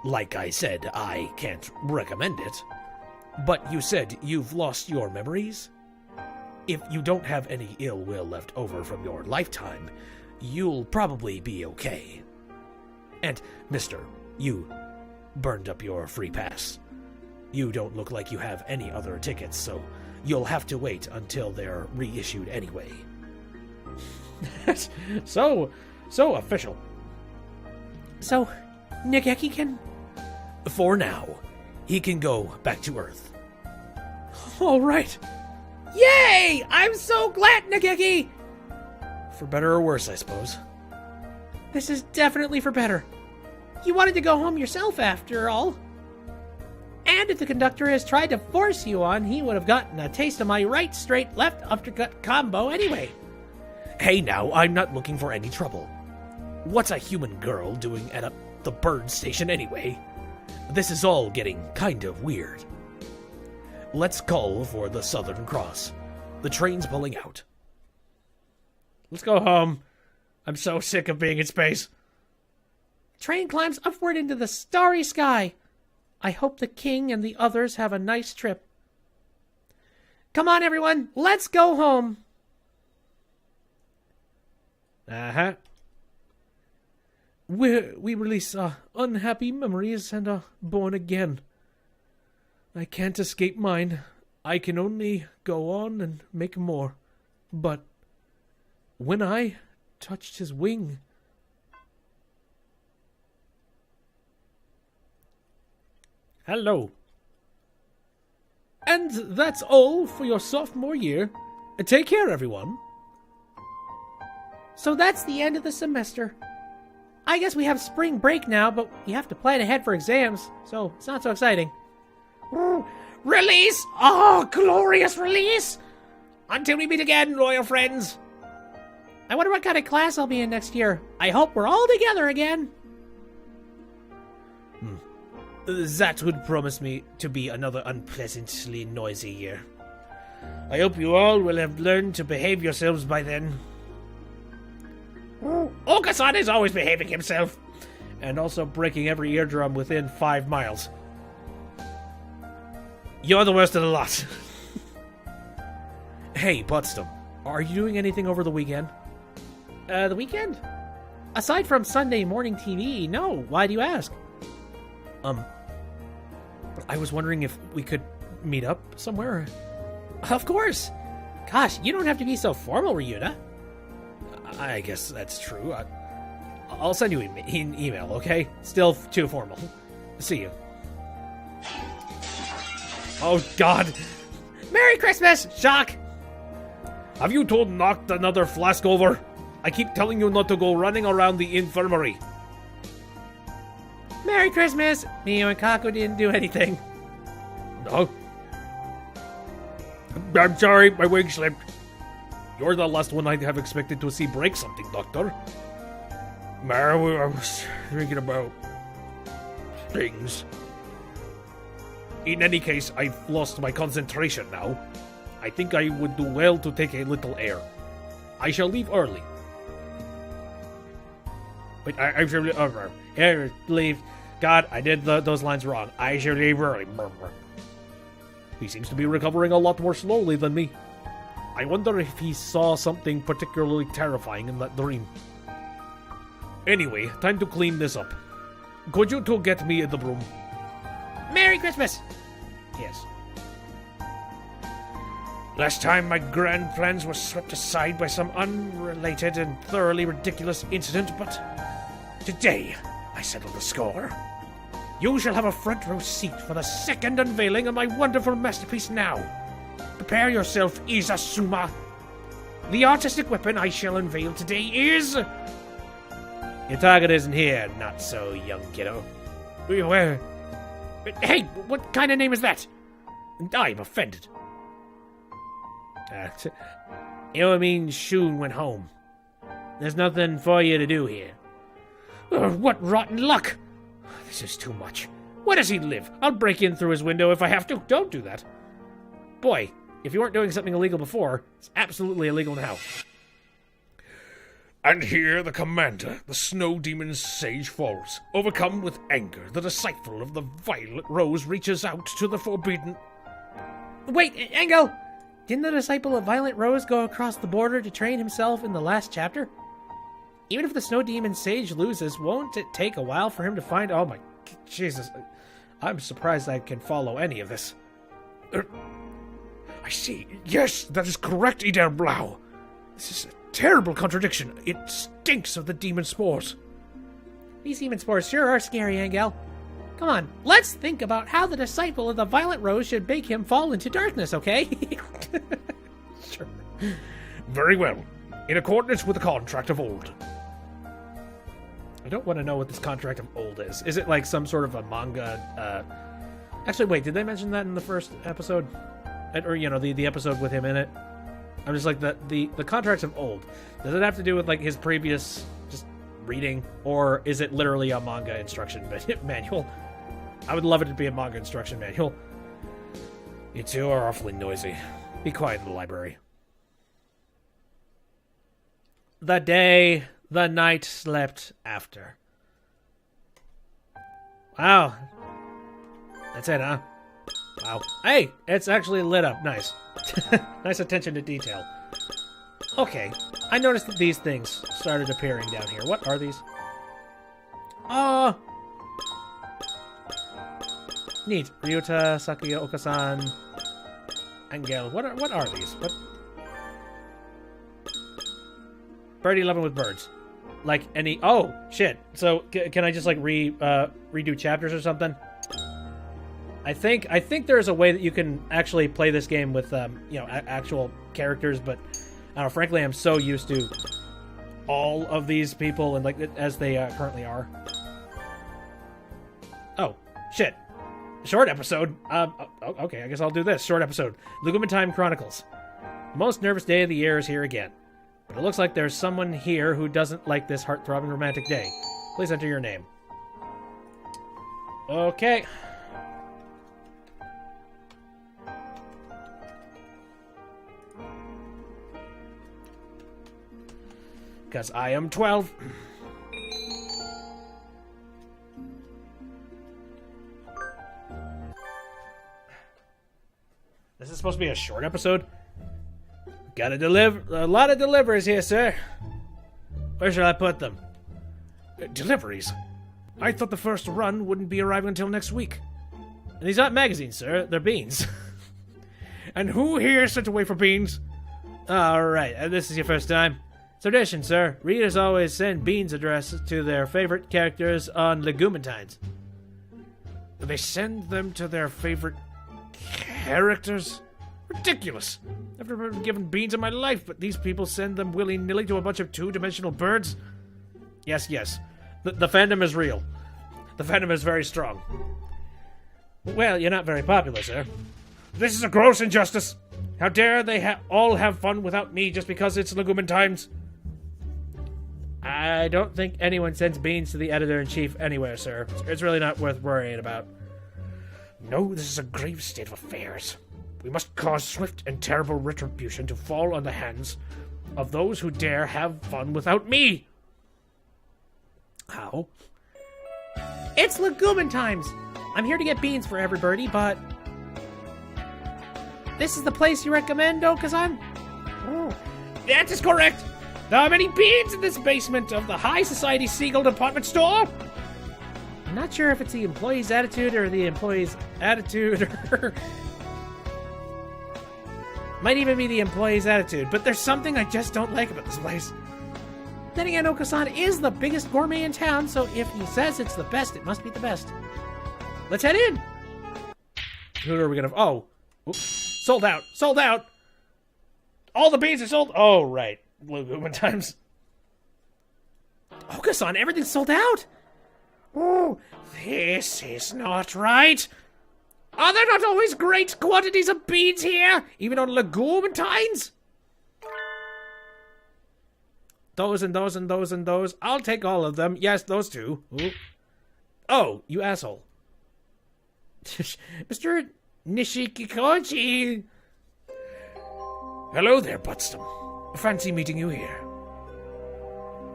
Like I said, I can't recommend it. But you said you've lost your memories? If you don't have any ill will left over from your lifetime, you'll probably be okay. And, mister, you burned up your free pass. You don't look like you have any other tickets, so you'll have to wait until they're reissued anyway. so official. So, Nageki can... For now, he can go back to Earth. All right. Yay! I'm so glad, Nageki! For better or worse, I suppose. This is definitely for better. You wanted to go home yourself, after all. And if the conductor has tried to force you on, he would have gotten a taste of my right, straight, left uppercut combo anyway. Hey now, I'm not looking for any trouble. What's a human girl doing at the bird station anyway? This is all getting kind of weird. Let's call for the Southern Cross. The train's pulling out. Let's go home. I'm so sick of being in space. Train climbs upward into the starry sky. I hope the king and the others have a nice trip. Come on, everyone. Let's go home. Uh-huh. We release unhappy memories and are born again. I can't escape mine. I can only go on and make more. But when I touched his wing... Hello. And that's all for your sophomore year. Take care, everyone. So that's the end of the semester. I guess we have spring break now, but we have to plan ahead for exams, so it's not so exciting. Release! Oh, glorious release! Until we meet again, loyal friends. I wonder what kind of class I'll be in next year. I hope we're all together again. That would promise me to be another unpleasantly noisy year. I hope you all will have learned to behave yourselves by then. Okasan is always behaving himself. And also breaking every eardrum within 5 miles. You're the worst of the lot. Hey, Buttstum, are you doing anything over the weekend? The weekend? Aside from Sunday morning TV, no. Why do you ask? I was wondering if we could meet up somewhere. Of course. Gosh, you don't have to be so formal, Ryuta. I guess that's true. I'll send you an email, okay? Still too formal. See you. Oh, God. Merry Christmas, Shock! Have you told Noct another flask over? I keep telling you not to go running around the infirmary. Merry Christmas! Mio and Kaku didn't do anything. No? I'm sorry, my wig slipped. You're the last one I'd have expected to see break something, Doctor. I was thinking about things. In any case, I've lost my concentration now. I think I would do well to take a little air. I shall leave early. Wait, I shall leave. God, I did those lines wrong. I shall leave early. He seems to be recovering a lot more slowly than me. I wonder if he saw something particularly terrifying in that dream. Anyway, time to clean this up. Could you two get me the broom? Merry Christmas! Yes. Last time my grand plans were swept aside by some unrelated and thoroughly ridiculous incident, but today I settle the score. You shall have a front row seat for the second unveiling of my wonderful masterpiece now. Prepare yourself, Izasuma. The artistic weapon I shall unveil today is... Your target isn't here, not so young kiddo. Where? Hey, what kind of name is that? I'm offended. You mean Shun went home. There's nothing for you to do here. What rotten luck! This is too much. Where does he live? I'll break in through his window if I have to. Don't do that. Boy, if you weren't doing something illegal before, it's absolutely illegal now. And here the commander, the snow demon's sage, falls. Overcome with anger, the disciple of the violet rose reaches out to the forbidden... Wait, Engel! Didn't the disciple of Violet Rose go across the border to train himself in the last chapter? Even if the Snow Demon Sage loses, won't it take a while for him to find... Oh my... Jesus. I'm surprised I can follow any of this. I see. Yes, that is correct, Eder Blau. This is a terrible contradiction. It stinks of the demon spores. These demon spores sure are scary, Engel. Come on, let's think about how the disciple of the Violet Rose should make him fall into darkness, okay? Sure. Very well. In accordance with the contract of old. I don't want to know what this contract of old is. Is it like some sort of a manga? Actually, wait, did they mention that in the first episode? Or, you know, the episode with him in it? I'm just like, the contracts of old. Does it have to do with, like, his previous just reading? Or is it literally a manga instruction manual? I would love it to be a manga instruction manual. You two are awfully noisy. Be quiet in the library. The day the night slept after. Wow. That's it, huh? Wow. Hey, it's actually lit up. Nice. Nice attention to detail. Okay. I noticed that these things started appearing down here. What are these? Neat. Ryuta, Sakuya, Okasan, Angel. What are these? What? Birdie 11 with birds. Like any... Oh, shit. So, can I just, like, redo chapters or something? I think there's a way that you can actually play this game with, you know, actual characters, but, I don't know, frankly, I'm so used to all of these people and, like, as they currently are. Oh, shit. Short episode. Okay, I guess I'll do this. Short episode. Time Chronicles. The most nervous day of the year is here again. But it looks like there's someone here who doesn't like this heart-throbbing romantic day. Please enter your name. Okay. Because I am 12. This is supposed to be a short episode. Gotta deliver. A lot of deliveries here, sir. Where shall I put them? Deliveries? I thought the first run wouldn't be arriving until next week. And these aren't magazines, sir. They're beans. And who here sent away for beans? Alright, this is your first time. Tradition, sir. Readers always send beans addresses to their favorite characters on Legumantines. They send them to their favorite characters? Ridiculous. I've never been given beans in my life, but these people send them willy-nilly to a bunch of two-dimensional birds? Yes. The fandom is real. The fandom is very strong. Well, you're not very popular, sir. This is a gross injustice. How dare they all have fun without me just because it's Legumantines? I don't think anyone sends beans to the editor-in-chief anywhere, sir. It's really not worth worrying about. No, this is a grave state of affairs. We must cause swift and terrible retribution to fall on the hands of those who dare have fun without me. How? It's legumin times. I'm here to get beans for everybody, but... This is the place you recommend, Okazan? Oh, that is correct. There are many beans in this basement of the High Society Seagull department store. I'm not sure if it's the employee's attitude or the employee's attitude or... Might even be the employee's attitude, but there's something I just don't like about this place. Then again, Okasan is the biggest gourmet in town, so if he says it's the best, it must be the best. Let's head in! Who are we gonna... Oh. Oops. Sold out. Sold out. All the beans are sold. Oh, right. Legumin times. Okasan, everything's sold out! Oh, this is not right. Are there not always great quantities of beans here, even on legumintines? Those and those and those and those. I'll take all of them. Yes, those two. Ooh. Oh, you asshole. Mr. Nishikikochi. Hello there, Buttstum. Fancy meeting you here.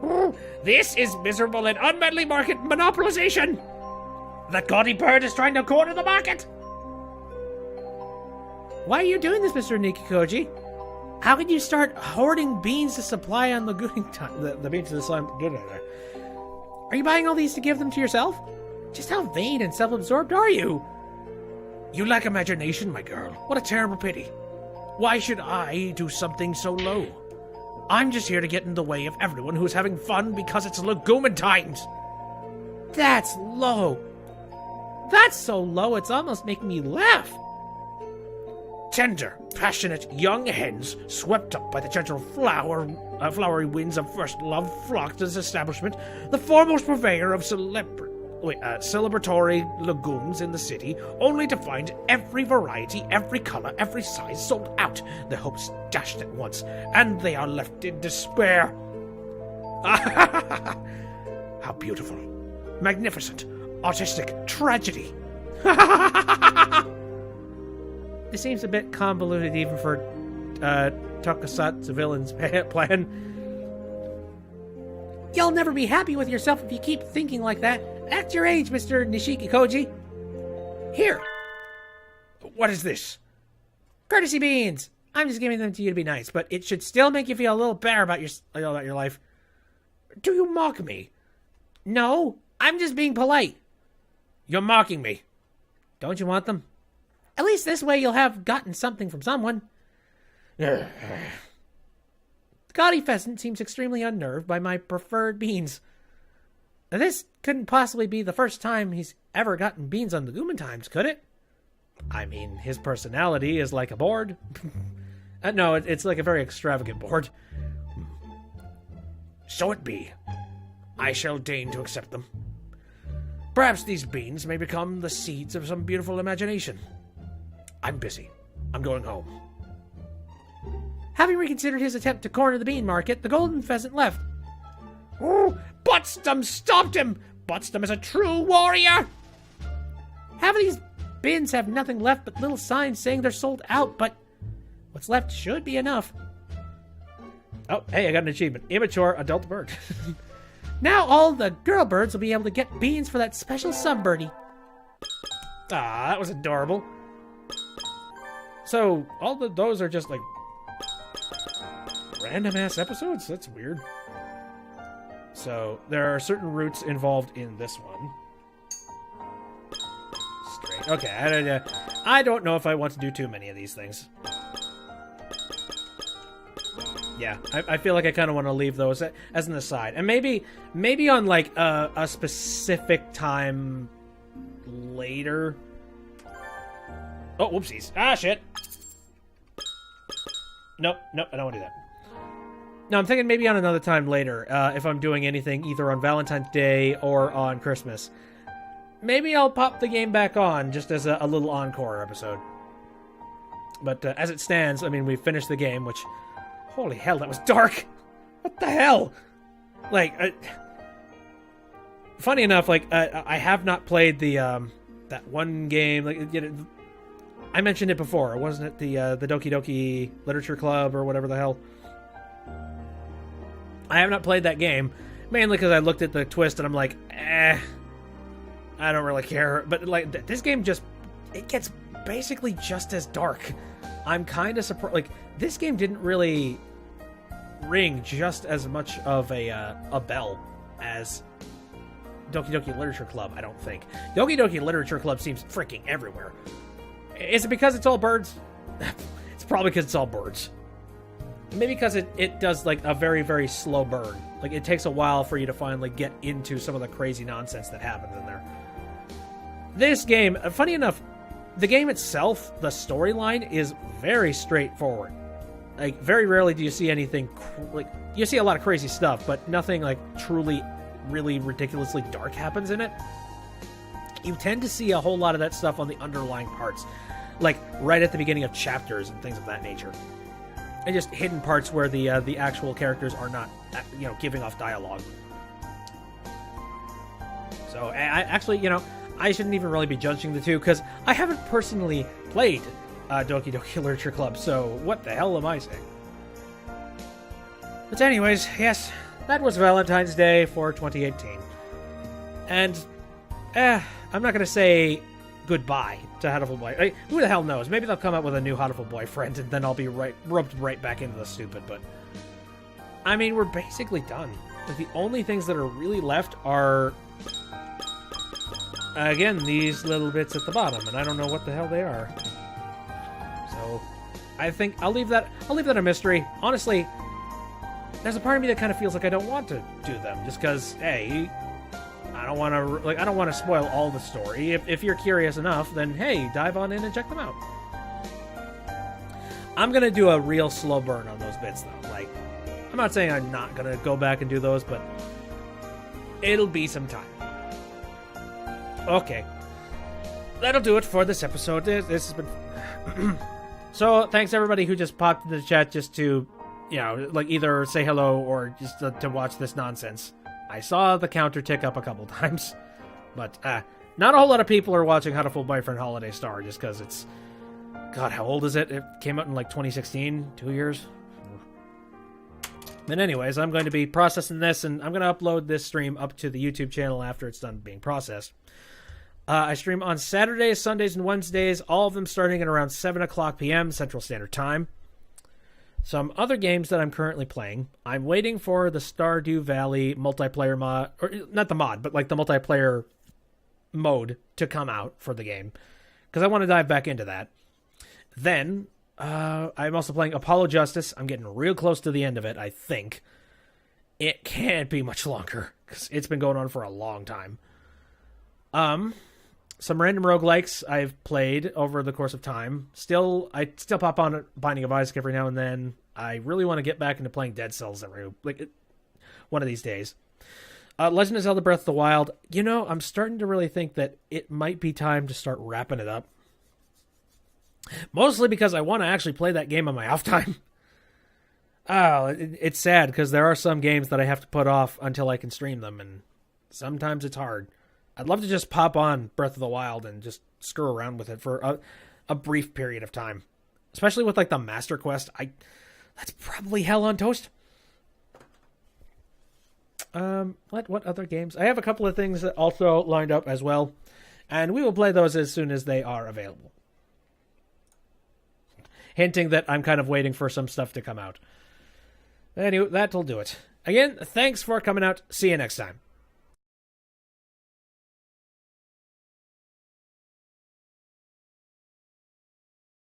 Oh, this is miserable and unmanly market monopolization. That gaudy bird is trying to corner the market. Why are you doing this, Mr. Nikikoji? How could you start hoarding beans to supply on Lagooning time? The beans to the slime. Are you buying all these to give them to yourself? Just how vain and self-absorbed are you? You lack imagination, my girl. What a terrible pity. Why should I do something so low? I'm just here to get in the way of everyone who's having fun because it's legumintines. That's low. That's so low it's almost making me laugh. Tender, passionate young hens, swept up by the gentle flowery winds of first love, flocked to this establishment, the foremost purveyor of celebratory legumes in the city, only to find every variety, every color, every size sold out, their hopes dashed at once, and they are left in despair. How beautiful, magnificent, artistic tragedy. This seems a bit convoluted even for Tokusatsu villain's plan. You'll never be happy with yourself if you keep thinking like that. Act your age, Mr. Nishikikoji. Here. What is this? Courtesy beans. I'm just giving them to you to be nice, but it should still make you feel a little better about your life. Do you mock me? No, I'm just being polite. You're mocking me. Don't you want them? At least this way you'll have gotten something from someone. The gaudy pheasant seems extremely unnerved by my preferred beans. Now, this couldn't possibly be the first time he's ever gotten beans on the Legumin Times, could it? I mean, his personality is like a board. No, it's like a very extravagant board. So it be. I shall deign to accept them. Perhaps these beans may become the seeds of some beautiful imagination. I'm busy. I'm going home. Having reconsidered his attempt to corner the bean market, the golden pheasant left. Oh, Buttstum stopped him! Buttstum is a true warrior! Half of these bins have nothing left but little signs saying they're sold out, but what's left should be enough. Oh, hey, I got an achievement. Immature adult bird. Now all the girl birds will be able to get beans for that special sunbirdie. Ah, that was adorable. So, all those are just like random ass episodes? That's weird. So, there are certain routes involved in this one. Straight. Okay, I don't know if I want to do too many of these things. Yeah, I feel like I kind of want to leave those as an aside. And maybe on like a specific time later. Oh, whoopsies. Ah, shit. Nope, I don't want to do that. No, I'm thinking maybe on another time later, if I'm doing anything either on Valentine's Day or on Christmas. Maybe I'll pop the game back on just as a little encore episode. But as it stands, I mean, we finished the game, which... Holy hell, that was dark! What the hell? Like, funny enough, like, I have not played the, that one game, like, I mentioned it before, wasn't it? The Doki Doki Literature Club or whatever the hell. I have not played that game, mainly because I looked at the twist and I'm like, I don't really care. But like this game it gets basically just as dark. I'm kind of surprised. Like this game didn't really ring just as much of a bell as Doki Doki Literature Club, I don't think. Doki Doki Literature Club seems freaking everywhere. Is it because it's all birds? It's probably because it's all birds. Maybe because it does like a very, very slow burn. Like it takes a while for you to finally get into some of the crazy nonsense that happens in there. This game, funny enough, the game itself, the storyline is very straightforward. Like very rarely do you see anything like you see a lot of crazy stuff, but nothing like truly, really ridiculously dark happens in it. You tend to see a whole lot of that stuff on the underlying parts, like right at the beginning of chapters and things of that nature. And just hidden parts where the actual characters are not, giving off dialogue. So, I actually, I shouldn't even really be judging the two, because I haven't personally played Doki Doki Literature Club, so what the hell am I saying? But anyways, yes, that was Valentine's Day for 2018. And, I'm not going to say goodbye to Hatoful Boy. Who the hell knows? Maybe they'll come out with a new Hatoful Boyfriend, and then I'll be rubbed right back into the stupid, but... I mean, we're basically done. Like, the only things that are really left are... Again, these little bits at the bottom, and I don't know what the hell they are. So, I think I'll leave that a mystery. Honestly, there's a part of me that kind of feels like I don't want to do them, just because, hey... I don't want to spoil all the story. If you're curious enough, then hey, dive on in and check them out. I'm gonna do a real slow burn on those bits though. Like, I'm not saying I'm not gonna go back and do those, but it'll be some time. Okay, that'll do it for this episode. This has been fun. So thanks everybody who just popped into the chat just to, either say hello or just to watch this nonsense. I saw the counter tick up a couple times, but not a whole lot of people are watching Hatoful Boyfriend Holiday Star just because it's... God, how old is it? It came out in like 2016, 2 years? But anyways, I'm going to be processing this, and I'm going to upload this stream up to the YouTube channel after it's done being processed. I stream on Saturdays, Sundays, and Wednesdays, all of them starting at around 7 o'clock p.m. Central Standard Time. Some other games that I'm currently playing. I'm waiting for the Stardew Valley multiplayer mod, or not the mod, but like the multiplayer mode to come out for the game, because I want to dive back into that. Then, I'm also playing Apollo Justice. I'm getting real close to the end of it, I think. It can't be much longer, because it's been going on for a long time. Some random roguelikes I've played over the course of time. I still pop on Binding of Isaac every now and then. I really want to get back into playing Dead Cells one of these days. Legend of Zelda Breath of the Wild. I'm starting to really think that it might be time to start wrapping it up. Mostly because I want to actually play that game on my off time. It's sad because there are some games that I have to put off until I can stream them, and sometimes it's hard. I'd love to just pop on Breath of the Wild and just screw around with it for a brief period of time. Especially with, like, the Master Quest. That's probably hell on toast. What other games? I have a couple of things that also lined up as well. And we will play those as soon as they are available. Hinting that I'm kind of waiting for some stuff to come out. Anyway, that'll do it. Again, thanks for coming out. See you next time.